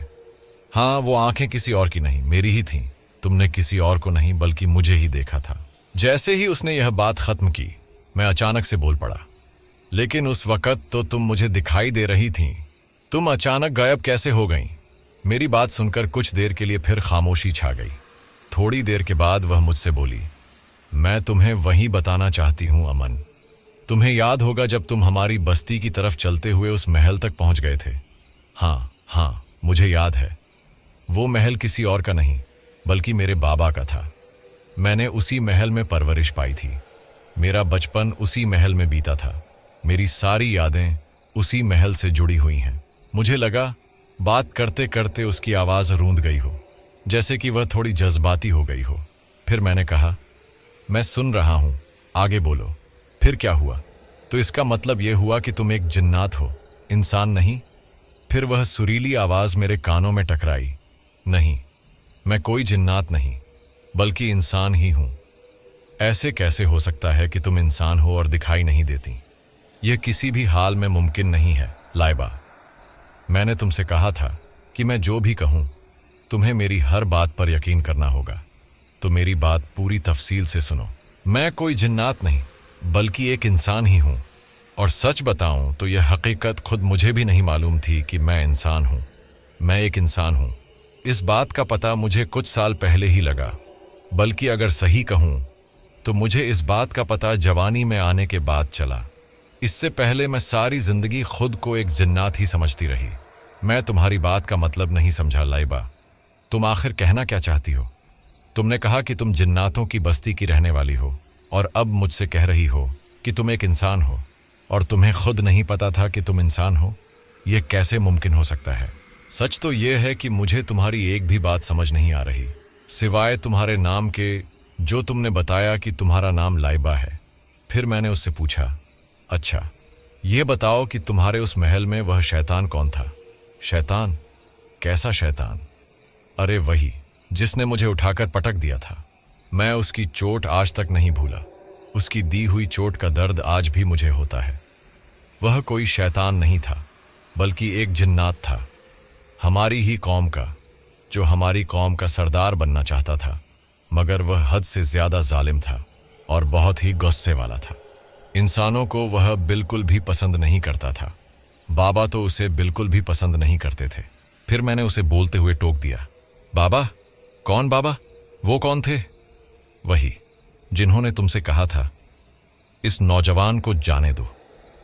हाँ, वो आंखें किसी और की नहीं, मेरी ही थीं। तुमने किसी और को नहीं बल्कि मुझे ही देखा था। जैसे ही उसने यह बात खत्म की, मैं अचानक से बोल पड़ा, लेकिन उस वक्त तो तुम मुझे दिखाई दे रही थीं। तुम अचानक गायब कैसे हो गईं? मेरी बात सुनकर कुछ देर के लिए फिर खामोशी छा गई। थोड़ी देर के बाद वह मुझसे बोली, मैं तुम्हें वही बताना चाहती हूं अमन। तुम्हें याद होगा जब तुम हमारी बस्ती की तरफ चलते हुए उस महल तक पहुंच गए थे? हाँ, मुझे याद है। वो महल किसी और का नहीं बल्कि मेरे बाबा का था। मैंने उसी महल में परवरिश पाई थी। मेरा बचपन उसी महल में बीता था। मेरी सारी यादें उसी महल से जुड़ी हुई हैं। मुझे लगा बात करते करते उसकी आवाज रूंध गई हो, जैसे कि वह थोड़ी जज्बाती हो गई हो। फिर मैंने कहा, मैं सुन रहा हूं, आगे बोलो। फिर क्या हुआ? तो इसका मतलब यह हुआ कि तुम एक जिन्नात हो, इंसान नहीं? फिर वह सुरीली आवाज मेरे कानों में टकराई, नहीं, मैं कोई जिन्नात नहीं बल्कि इंसान ही हूं। ऐसे कैसे हो सकता है कि तुम इंसान हो और दिखाई नहीं देती? यह किसी भी हाल में मुमकिन नहीं है लाइबा। मैंने तुमसे कहा था कि मैं जो भी कहूं तुम्हें मेरी हर बात पर यकीन करना होगा, तो मेरी बात पूरी तफसील से सुनो। मैं कोई जिन्नात नहीं बल्कि एक इंसान ही हूं, और सच बताऊं तो यह हकीकत खुद मुझे भी नहीं मालूम थी कि मैं इंसान हूं। मैं एक इंसान हूं। इस बात का पता मुझे कुछ साल पहले ही लगा, बल्कि अगर सही कहूं तो मुझे इस बात का पता जवानी में आने के बाद चला। इससे पहले मैं सारी जिंदगी खुद को एक जिन्नात ही समझती रही। मैं तुम्हारी बात का मतलब नहीं समझा लाइबा। तुम आखिर कहना क्या चाहती हो? तुमने कहा कि तुम जिन्नातों की बस्ती की रहने वाली हो, और अब मुझसे कह रही हो कि तुम एक इंसान हो, और तुम्हें खुद नहीं पता था कि तुम इंसान हो। यह कैसे मुमकिन हो सकता है? सच तो यह है कि मुझे तुम्हारी एक भी बात समझ नहीं आ रही, सिवाय तुम्हारे नाम के, जो तुमने बताया कि तुम्हारा नाम लाइबा है। फिर मैंने उससे पूछा, अच्छा ये बताओ कि तुम्हारे उस महल में वह शैतान कौन था? शैतान? कैसा शैतान? अरे वही जिसने मुझे उठाकर पटक दिया था। मैं उसकी चोट आज तक नहीं भूला। उसकी दी हुई चोट का दर्द आज भी मुझे होता है। वह कोई शैतान नहीं था, बल्कि एक जिन्नात था, हमारी ही कौम का, जो हमारी कौम का सरदार बनना चाहता था, मगर वह हद से ज्यादा जालिम था और बहुत ही गुस्से वाला था। इंसानों को वह बिल्कुल भी पसंद नहीं करता था। बाबा तो उसे बिल्कुल भी पसंद नहीं करते थे। फिर मैंने उसे बोलते हुए टोक दिया, बाबा? कौन बाबा? वो कौन थे? वही जिन्होंने तुमसे कहा था इस नौजवान को जाने दो,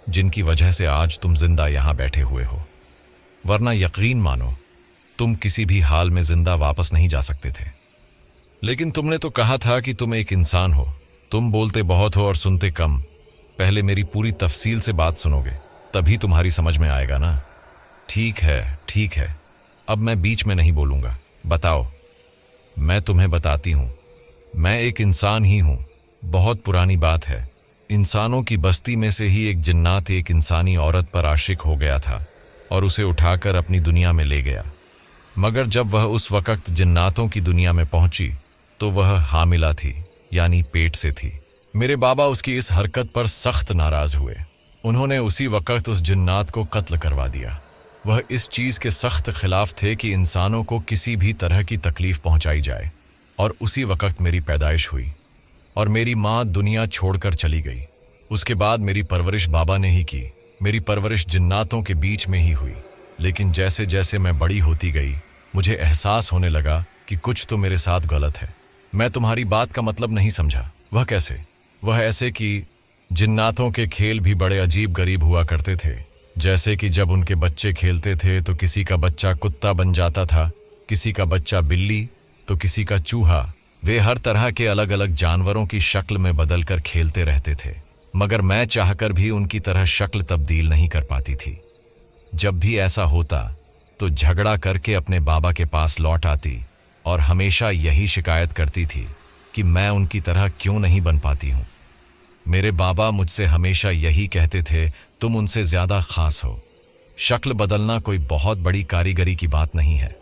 जिनकी वजह से आज तुम जिंदा यहां बैठे हुए हो, वरना यकीन मानो तुम किसी भी हाल में जिंदा वापस नहीं जा सकते थे। लेकिन तुमने तो कहा था कि तुम एक इंसान हो, तुम बोलते बहुत हो और सुनते कम। पहले मेरी पूरी तफसील से बात सुनोगे, तभी तुम्हारी समझ में आएगा ना। ठीक है, ठीक है, अब मैं बीच में नहीं बोलूंगा। बताओ। मैं तुम्हें बताती हूं। मैं एक इंसान ही हूं। बहुत पुरानी बात है। इंसानों की बस्ती में से ही एक जिन्नात एक इंसानी औरत पर आशिक हो गया था और उसे उठाकर अपनी दुनिया में ले गया। मगर जब वह उस वक्त जिन्नातों की दुनिया में पहुंची तो वह हामिला थी, यानी पेट से थी। मेरे बाबा उसकी इस हरकत पर सख्त नाराज हुए। उन्होंने उसी वक्त उस जिन्नात को कत्ल करवा दिया। वह इस चीज के सख्त खिलाफ थे कि इंसानों को किसी भी तरह की तकलीफ पहुंचाई जाए। और उसी वक्त मेरी पैदाइश हुई और मेरी माँ दुनिया छोड़कर चली गई। उसके बाद मेरी परवरिश बाबा ने ही की। मेरी परवरिश जिन्नातों के बीच में ही हुई। लेकिन जैसे जैसे मैं बड़ी होती गई, मुझे एहसास होने लगा कि कुछ तो मेरे साथ गलत है। मैं तुम्हारी बात का मतलब नहीं समझा। वह कैसे? वह ऐसे कि जिन्नातों के खेल भी बड़े अजीब गरीब हुआ करते थे। जैसे कि जब उनके बच्चे खेलते थे तो किसी का बच्चा कुत्ता बन जाता था, किसी का बच्चा बिल्ली, तो किसी का चूहा। वे हर तरह के अलग अलग जानवरों की शक्ल में बदलकर खेलते रहते थे, मगर मैं चाहकर भी उनकी तरह शक्ल तब्दील नहीं कर पाती थी। जब भी ऐसा होता तो झगड़ा करके अपने बाबा के पास लौट आती और हमेशा यही शिकायत करती थी कि मैं उनकी तरह क्यों नहीं बन पाती हूं। मेरे बाबा मुझसे हमेशा यही कहते थे, तुम उनसे ज्यादा खास हो। शक्ल बदलना कोई बहुत बड़ी कारीगरी की बात नहीं है।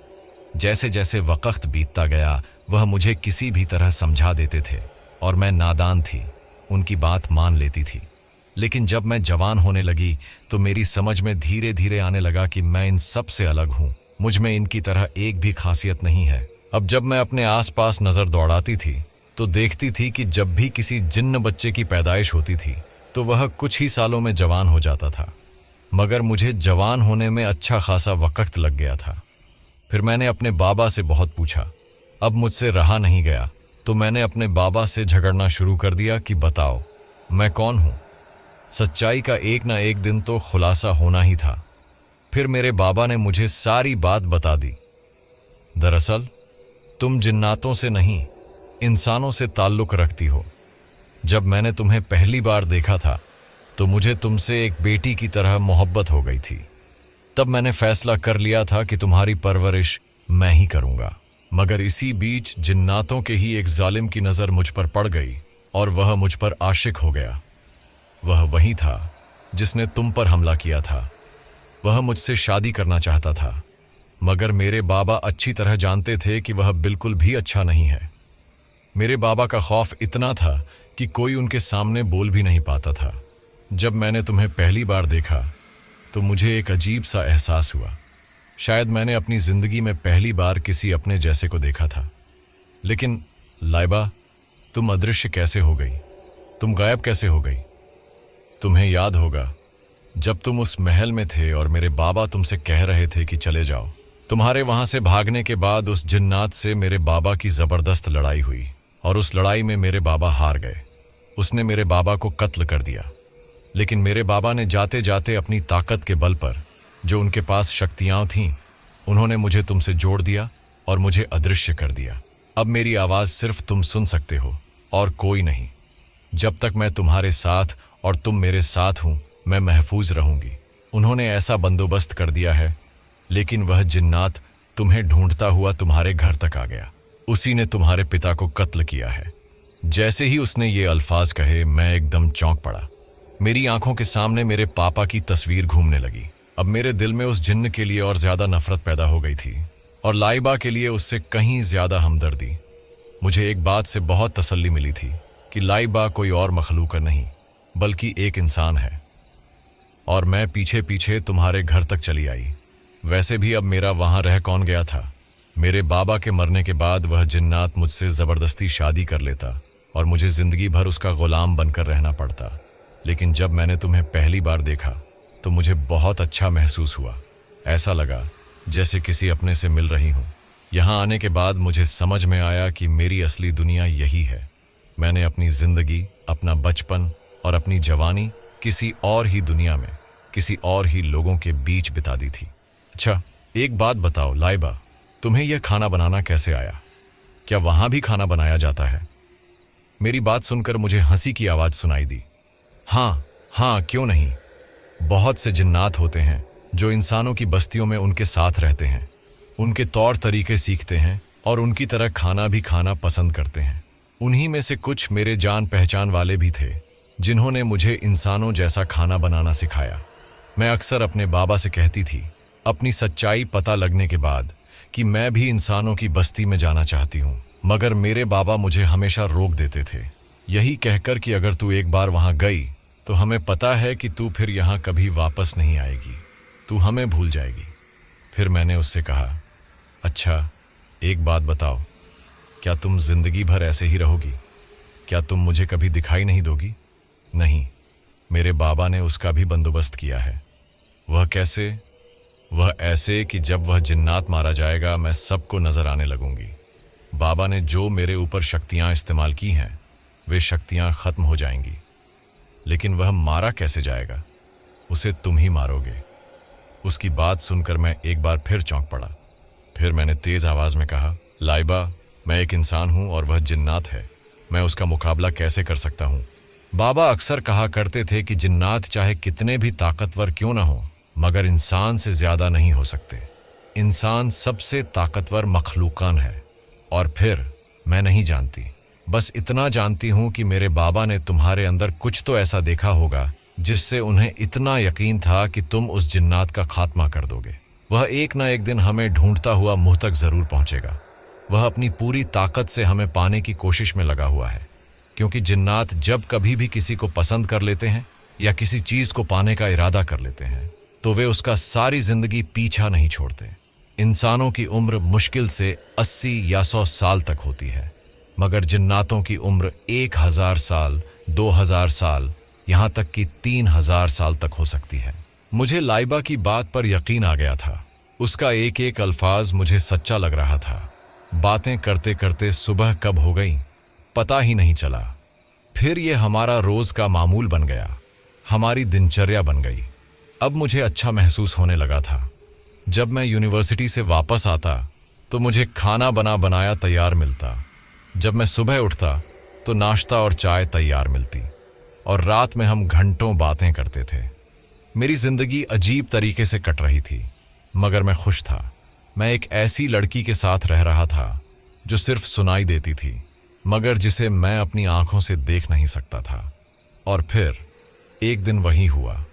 जैसे जैसे वक्त बीतता गया, वह मुझे किसी भी तरह समझा देते थे और मैं नादान थी, उनकी बात मान लेती थी। लेकिन जब मैं जवान होने लगी तो मेरी समझ में धीरे धीरे आने लगा कि मैं इन सब से अलग हूं। मुझ में इनकी तरह एक भी खासियत नहीं है। अब जब मैं अपने आसपास नजर दौड़ाती थी तो देखती थी कि जब भी किसी जिन्न बच्चे की पैदाइश होती थी तो वह कुछ ही सालों में जवान हो जाता था, मगर मुझे जवान होने में अच्छा खासा वक्त लग गया था। फिर मैंने अपने बाबा से बहुत पूछा। अब मुझसे रहा नहीं गया तो मैंने अपने बाबा से झगड़ना शुरू कर दिया कि बताओ मैं कौन हूं। सच्चाई का एक ना एक दिन तो खुलासा होना ही था। फिर मेरे बाबा ने मुझे सारी बात बता दी। दरअसल तुम जिन्नातों से नहीं, इंसानों से ताल्लुक रखती हो। जब मैंने तुम्हें पहली बार देखा था तो मुझे तुमसे एक बेटी की तरह मोहब्बत हो गई थी। तब मैंने फैसला कर लिया था कि तुम्हारी परवरिश मैं ही करूंगा। मगर इसी बीच जिन्नातों के ही एक जालिम की नजर मुझ पर पड़ गई और वह मुझ पर आशिक हो गया। वह वही था जिसने तुम पर हमला किया था। वह मुझसे शादी करना चाहता था, मगर मेरे बाबा अच्छी तरह जानते थे कि वह बिल्कुल भी अच्छा नहीं है। मेरे बाबा का खौफ इतना था कि कोई उनके सामने बोल भी नहीं पाता था। जब मैंने तुम्हें पहली बार देखा तो मुझे एक अजीब सा एहसास हुआ। शायद मैंने अपनी जिंदगी में पहली बार किसी अपने जैसे को देखा था। लेकिन लाइबा, तुम अदृश्य कैसे हो गई? तुम गायब कैसे हो गई? तुम्हें याद होगा जब तुम उस महल में थे और मेरे बाबा तुमसे कह रहे थे कि चले जाओ। तुम्हारे वहां से भागने के बाद उस जिन्नात से मेरे बाबा की जबरदस्त लड़ाई हुई और उस लड़ाई में मेरे बाबा हार गए। उसने मेरे बाबा को कत्ल कर दिया। लेकिन मेरे बाबा ने जाते जाते अपनी ताकत के बल पर, जो उनके पास शक्तियां थीं, उन्होंने मुझे तुमसे जोड़ दिया और मुझे अदृश्य कर दिया। अब मेरी आवाज सिर्फ तुम सुन सकते हो और कोई नहीं। जब तक मैं तुम्हारे साथ और तुम मेरे साथ हूं, मैं महफूज रहूंगी। उन्होंने ऐसा बंदोबस्त कर दिया है। लेकिन वह जिन्नात तुम्हें ढूंढता हुआ तुम्हारे घर तक आ गया। उसी ने तुम्हारे पिता को कत्ल किया है। जैसे ही उसने ये अल्फाज कहे मैं एकदम चौंक पड़ा। मेरी आंखों के सामने मेरे पापा की तस्वीर घूमने लगी। अब मेरे दिल में उस जिन्न के लिए और ज्यादा नफरत पैदा हो गई थी और लाइबा के लिए उससे कहीं ज्यादा हमदर्दी। मुझे एक बात से बहुत तसल्ली मिली थी कि लाइबा कोई और मखलूक नहीं बल्कि एक इंसान है। और मैं पीछे पीछे तुम्हारे घर तक चली आई। वैसे भी अब मेरा वहां रह कौन गया था। मेरे बाबा के मरने के बाद वह जिन्नात मुझसे जबरदस्ती शादी कर लेता और मुझे जिंदगी भर उसका गुलाम बनकर रहना पड़ता। लेकिन जब मैंने तुम्हें पहली बार देखा तो मुझे बहुत अच्छा महसूस हुआ। ऐसा लगा जैसे किसी अपने से मिल रही हूं। यहां आने के बाद मुझे समझ में आया कि मेरी असली दुनिया यही है। मैंने अपनी जिंदगी, अपना बचपन और अपनी जवानी किसी और ही दुनिया में, किसी और ही लोगों के बीच बिता दी थी। अच्छा, एक बात बताओ लाइबा, तुम्हें यह खाना बनाना कैसे आया? क्या वहां भी खाना बनाया जाता है? मेरी बात सुनकर मुझे हंसी की आवाज सुनाई दी। हाँ, क्यों नहीं। बहुत से जिन्नात होते हैं जो इंसानों की बस्तियों में उनके साथ रहते हैं, उनके तौर तरीके सीखते हैं और उनकी तरह खाना भी खाना पसंद करते हैं। उन्हीं में से कुछ मेरे जान पहचान वाले भी थे जिन्होंने मुझे इंसानों जैसा खाना बनाना सिखाया। मैं अक्सर अपने बाबा से कहती थी, अपनी सच्चाई पता लगने के बाद, कि मैं भी इंसानों की बस्ती में जाना चाहती हूँ, मगर मेरे बाबा मुझे हमेशा रोक देते थे, यही कहकर कि अगर तू एक बार वहां गई तो हमें पता है कि तू फिर यहां कभी वापस नहीं आएगी, तू हमें भूल जाएगी। फिर मैंने उससे कहा, अच्छा एक बात बताओ, क्या तुम जिंदगी भर ऐसे ही रहोगी? क्या तुम मुझे कभी दिखाई नहीं दोगी? नहीं, मेरे बाबा ने उसका भी बंदोबस्त किया है। वह कैसे? वह ऐसे कि जब वह जिन्नात मारा जाएगा मैं सबको नजर आने लगूंगी। बाबा ने जो मेरे ऊपर शक्तियां इस्तेमाल की हैं वे शक्तियां खत्म हो जाएंगी। लेकिन वह मारा कैसे जाएगा? उसे तुम ही मारोगे। उसकी बात सुनकर मैं एक बार फिर चौंक पड़ा। फिर मैंने तेज आवाज में कहा, लाइबा, मैं एक इंसान हूं और वह जिन्नात है, मैं उसका मुकाबला कैसे कर सकता हूं? बाबा अक्सर कहा करते थे कि जिन्नात चाहे कितने भी ताकतवर क्यों ना हो, मगर इंसान से ज्यादा नहीं हो सकते। इंसान सबसे ताकतवर मखलूकान है। और फिर मैं नहीं जानती, बस इतना जानती हूं कि मेरे बाबा ने तुम्हारे अंदर कुछ तो ऐसा देखा होगा जिससे उन्हें इतना यकीन था कि तुम उस जिन्नात का खात्मा कर दोगे। वह एक ना एक दिन हमें ढूंढता हुआ मुंह तक जरूर पहुंचेगा। वह अपनी पूरी ताकत से हमें पाने की कोशिश में लगा हुआ है, क्योंकि जिन्नात जब कभी भी किसी को पसंद कर लेते हैं या किसी चीज को पाने का इरादा कर लेते हैं तो वे उसका सारी जिंदगी पीछा नहीं छोड़ते। इंसानों की उम्र मुश्किल से 80 या 100 साल तक होती है, मगर जिन्नातों की उम्र 1000 साल, 2000 साल, यहां तक कि 3000 साल तक हो सकती है। मुझे लाइबा की बात पर यकीन आ गया था। उसका एक एक अल्फाज मुझे सच्चा लग रहा था। बातें करते करते सुबह कब हो गई पता ही नहीं चला। फिर ये हमारा रोज का मामूल बन गया, हमारी दिनचर्या बन गई। अब मुझे अच्छा महसूस होने लगा था। जब मैं यूनिवर्सिटी से वापस आता तो मुझे खाना बना बनाया तैयार मिलता। जब मैं सुबह उठता तो नाश्ता और चाय तैयार मिलती और रात में हम घंटों बातें करते थे। मेरी जिंदगी अजीब तरीके से कट रही थी, मगर मैं खुश था। मैं एक ऐसी लड़की के साथ रह रहा था जो सिर्फ सुनाई देती थी, मगर जिसे मैं अपनी आंखों से देख नहीं सकता था। और फिर एक दिन वही हुआ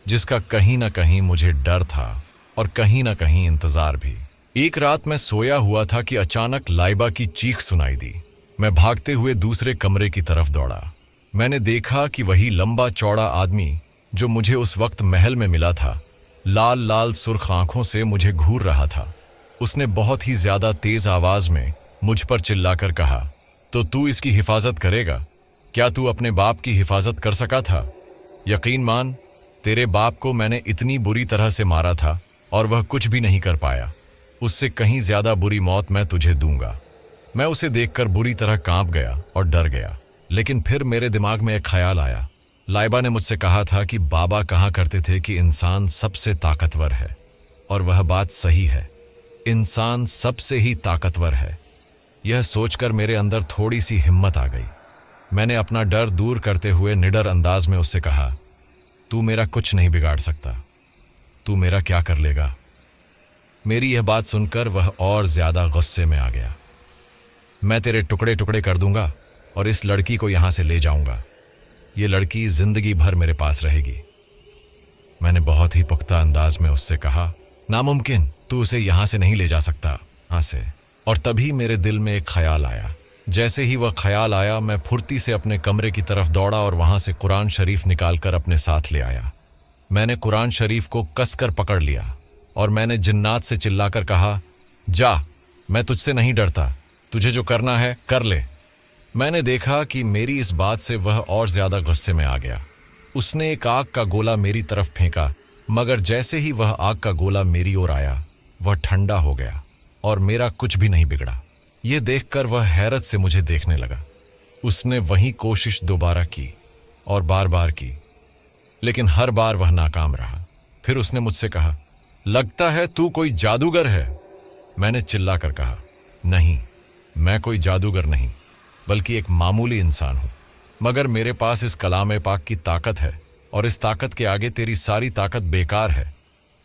जिसका कहीं ना कहीं मुझे डर था और कहीं ना कहीं इंतजार भी। एक रात मैं सोया हुआ था कि अचानक लाइबा की चीख सुनाई दी। मैं भागते हुए दूसरे कमरे की तरफ दौड़ा। मैंने देखा कि वही लंबा चौड़ा आदमी जो मुझे उस वक्त महल में मिला था, लाल लाल सुर्ख आंखों से मुझे घूर रहा था। उसने बहुत ही ज्यादा तेज आवाज में मुझ पर चिल्लाकर कहा, तो तू इसकी हिफाजत करेगा? क्या तू अपने बाप की हिफाजत कर सका था? यकीन मान, तेरे बाप को मैंने इतनी बुरी तरह से मारा था और वह कुछ भी नहीं कर पाया। उससे कहीं ज्यादा बुरी मौत मैं तुझे दूंगा। मैं उसे देखकर बुरी तरह कांप गया और डर गया। लेकिन फिर मेरे दिमाग में एक ख्याल आया। लाइबा ने मुझसे कहा था कि बाबा कहा करते थे कि इंसान सबसे ताकतवर है, और वह बात सही है। इंसान सबसे ही ताकतवर है। यह सोचकर मेरे अंदर थोड़ी सी हिम्मत आ गई। मैंने अपना डर दूर करते हुए निडर अंदाज में उससे कहा, तू मेरा कुछ नहीं बिगाड़ सकता। तू मेरा क्या कर लेगा? मेरी यह बात सुनकर वह और ज्यादा गुस्से में आ गया। मैं तेरे टुकड़े टुकड़े कर दूंगा। और इस लड़की को यहां से ले जाऊंगा। ये लड़की जिंदगी भर मेरे पास रहेगी। मैंने बहुत ही पुख्ता अंदाज में उससे कहा, नामुमकिन, तू उसे यहां से नहीं ले जा सकता, यहां से। और तभी मेरे दिल में एक ख्याल आया। जैसे ही वह ख्याल आया, मैं फुर्ती से अपने कमरे की तरफ दौड़ा और वहां से कुरान शरीफ निकालकर अपने साथ ले आया। मैंने कुरान शरीफ को कसकर पकड़ लिया और मैंने जिन्नात से चिल्लाकर कहा, जा, मैं तुझसे नहीं डरता, तुझे जो करना है कर ले। मैंने देखा कि मेरी इस बात से वह और ज्यादा गुस्से में आ गया। उसने एक आग का गोला मेरी तरफ फेंका, मगर जैसे ही वह आग का गोला मेरी ओर आया, वह ठंडा हो गया और मेरा कुछ भी नहीं बिगड़ा। यह देखकर वह हैरत से मुझे देखने लगा। उसने वही कोशिश दोबारा की और बार बार की, लेकिन हर बार वह नाकाम रहा। फिर उसने मुझसे कहा, लगता है तू कोई जादूगर है। मैंने चिल्लाकर कहा, नहीं, मैं कोई जादूगर नहीं, बल्कि एक मामूली इंसान हूं। मगर मेरे पास इस कलाम पाक की ताकत है और इस ताकत के आगे तेरी सारी ताकत बेकार है।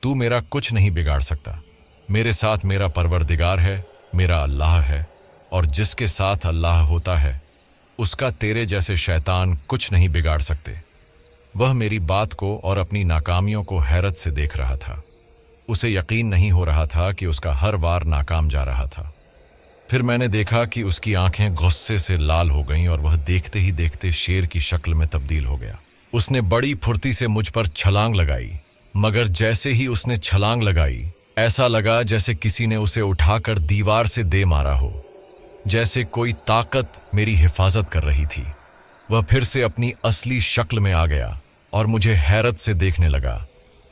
तू मेरा कुछ नहीं बिगाड़ सकता। मेरे साथ मेरा परवरदिगार है, मेरा अल्लाह है, और जिसके साथ अल्लाह होता है उसका तेरे जैसे शैतान कुछ नहीं बिगाड़ सकते। वह मेरी बात को और अपनी नाकामियों को हैरत से देख रहा था। उसे यकीन नहीं हो रहा था कि उसका हर वार नाकाम जा रहा था। फिर मैंने देखा कि उसकी आंखें गुस्से से लाल हो गईं और वह देखते ही देखते शेर की शक्ल में तब्दील हो गया। उसने बड़ी फुर्ती से मुझ पर छलांग लगाई, मगर जैसे ही उसने छलांग लगाई, ऐसा लगा जैसे किसी ने उसे उठाकर दीवार से दे मारा हो, जैसे कोई ताकत मेरी हिफाजत कर रही थी। वह फिर से अपनी असली शक्ल में आ गया और मुझे हैरत से देखने लगा,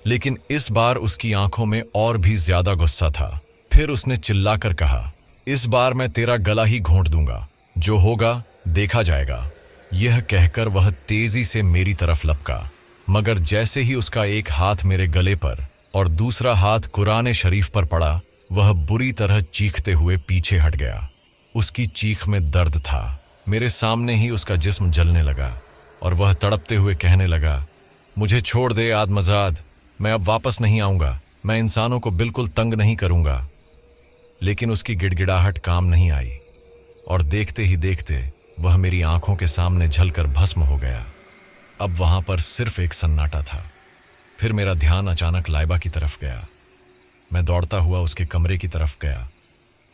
लेकिन इस बार उसकी आंखों में और भी ज्यादा गुस्सा था। फिर उसने चिल्लाकर कहा, इस बार मैं तेरा गला ही घोंट दूंगा, जो होगा देखा जाएगा। यह कहकर वह तेजी से मेरी तरफ लपका, मगर जैसे ही उसका एक हाथ मेरे गले पर और दूसरा हाथ कुरान शरीफ पर पड़ा, वह बुरी तरह चीखते हुए पीछे हट गया। उसकी चीख में दर्द था। मेरे सामने ही उसका जिस्म जलने लगा और वह तड़पते हुए कहने लगा, मुझे छोड़ दे आदमजाद, मैं अब वापस नहीं आऊंगा, मैं इंसानों को बिल्कुल तंग नहीं करूंगा। लेकिन उसकी गिड़गिड़ाहट काम नहीं आई और देखते ही देखते वह मेरी आंखों के सामने झलकर भस्म हो गया। अब वहां पर सिर्फ एक सन्नाटा था। फिर मेरा ध्यान अचानक लाइबा की तरफ गया। मैं दौड़ता हुआ उसके कमरे की तरफ गया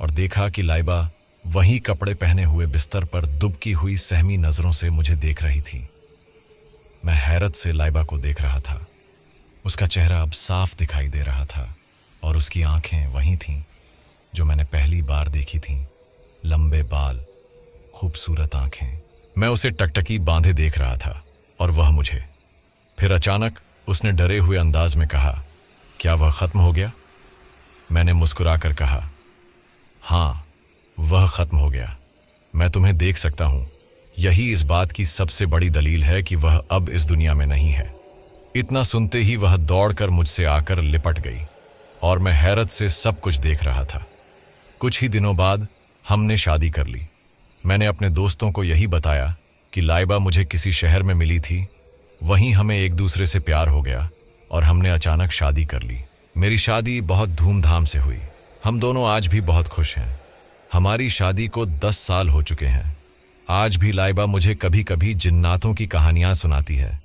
और देखा कि लाइबा वही कपड़े पहने हुए बिस्तर पर दुबकी हुई सहमी नजरों से मुझे देख रही थी। मैं हैरत से लाइबा को देख रहा था। उसका चेहरा अब साफ दिखाई दे रहा था और उसकी आंखें वही थीं जो मैंने पहली बार देखी थीं, लंबे बाल, खूबसूरत आंखें। मैं उसे टकटकी बांधे देख रहा था और वह मुझे। फिर अचानक उसने डरे हुए अंदाज में कहा, क्या वह खत्म हो गया? मैंने मुस्कुराकर कहा, हाँ, वह खत्म हो गया। मैं तुम्हें देख सकता हूं। यही इस बात की सबसे बड़ी दलील है कि वह अब इस दुनिया में नहीं है। इतना सुनते ही वह दौड़कर मुझसे आकर लिपट गई और मैं हैरत से सब कुछ देख रहा था। कुछ ही दिनों बाद हमने शादी कर ली। मैंने अपने दोस्तों को यही बताया कि लाइबा मुझे किसी शहर में मिली थी। वहीं हमें एक दूसरे से प्यार हो गया और हमने अचानक शादी कर ली। मेरी शादी बहुत धूमधाम से हुई। हम दोनों आज भी बहुत खुश हैं। हमारी शादी को 10 साल हो चुके हैं। आज भी लाइबा मुझे कभी कभी जिन्नातों की कहानियां सुनाती है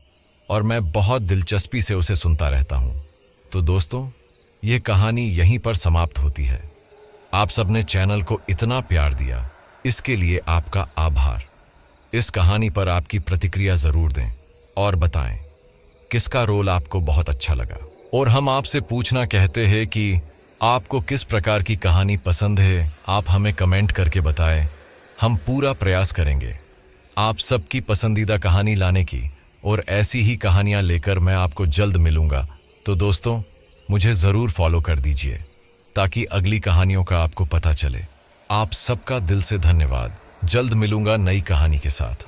और मैं बहुत दिलचस्पी से उसे सुनता रहता हूं। तो दोस्तों, ये कहानी यहीं पर समाप्त होती है। आप सबने चैनल को इतना प्यार दिया, इसके लिए आपका आभार। इस कहानी पर आपकी प्रतिक्रिया जरूर दें और बताएं किसका रोल आपको बहुत अच्छा लगा। और हम आपसे पूछना कहते हैं कि आपको किस प्रकार की कहानी पसंद है। आप हमें कमेंट करके बताएं। हम पूरा प्रयास करेंगे आप सबकी पसंदीदा कहानी लाने की, और ऐसी ही कहानियां लेकर मैं आपको जल्द मिलूंगा। तो दोस्तों, मुझे ज़रूर फॉलो कर दीजिए ताकि अगली कहानियों का आपको पता चले। आप सबका दिल से धन्यवाद। जल्द मिलूंगा नई कहानी के साथ।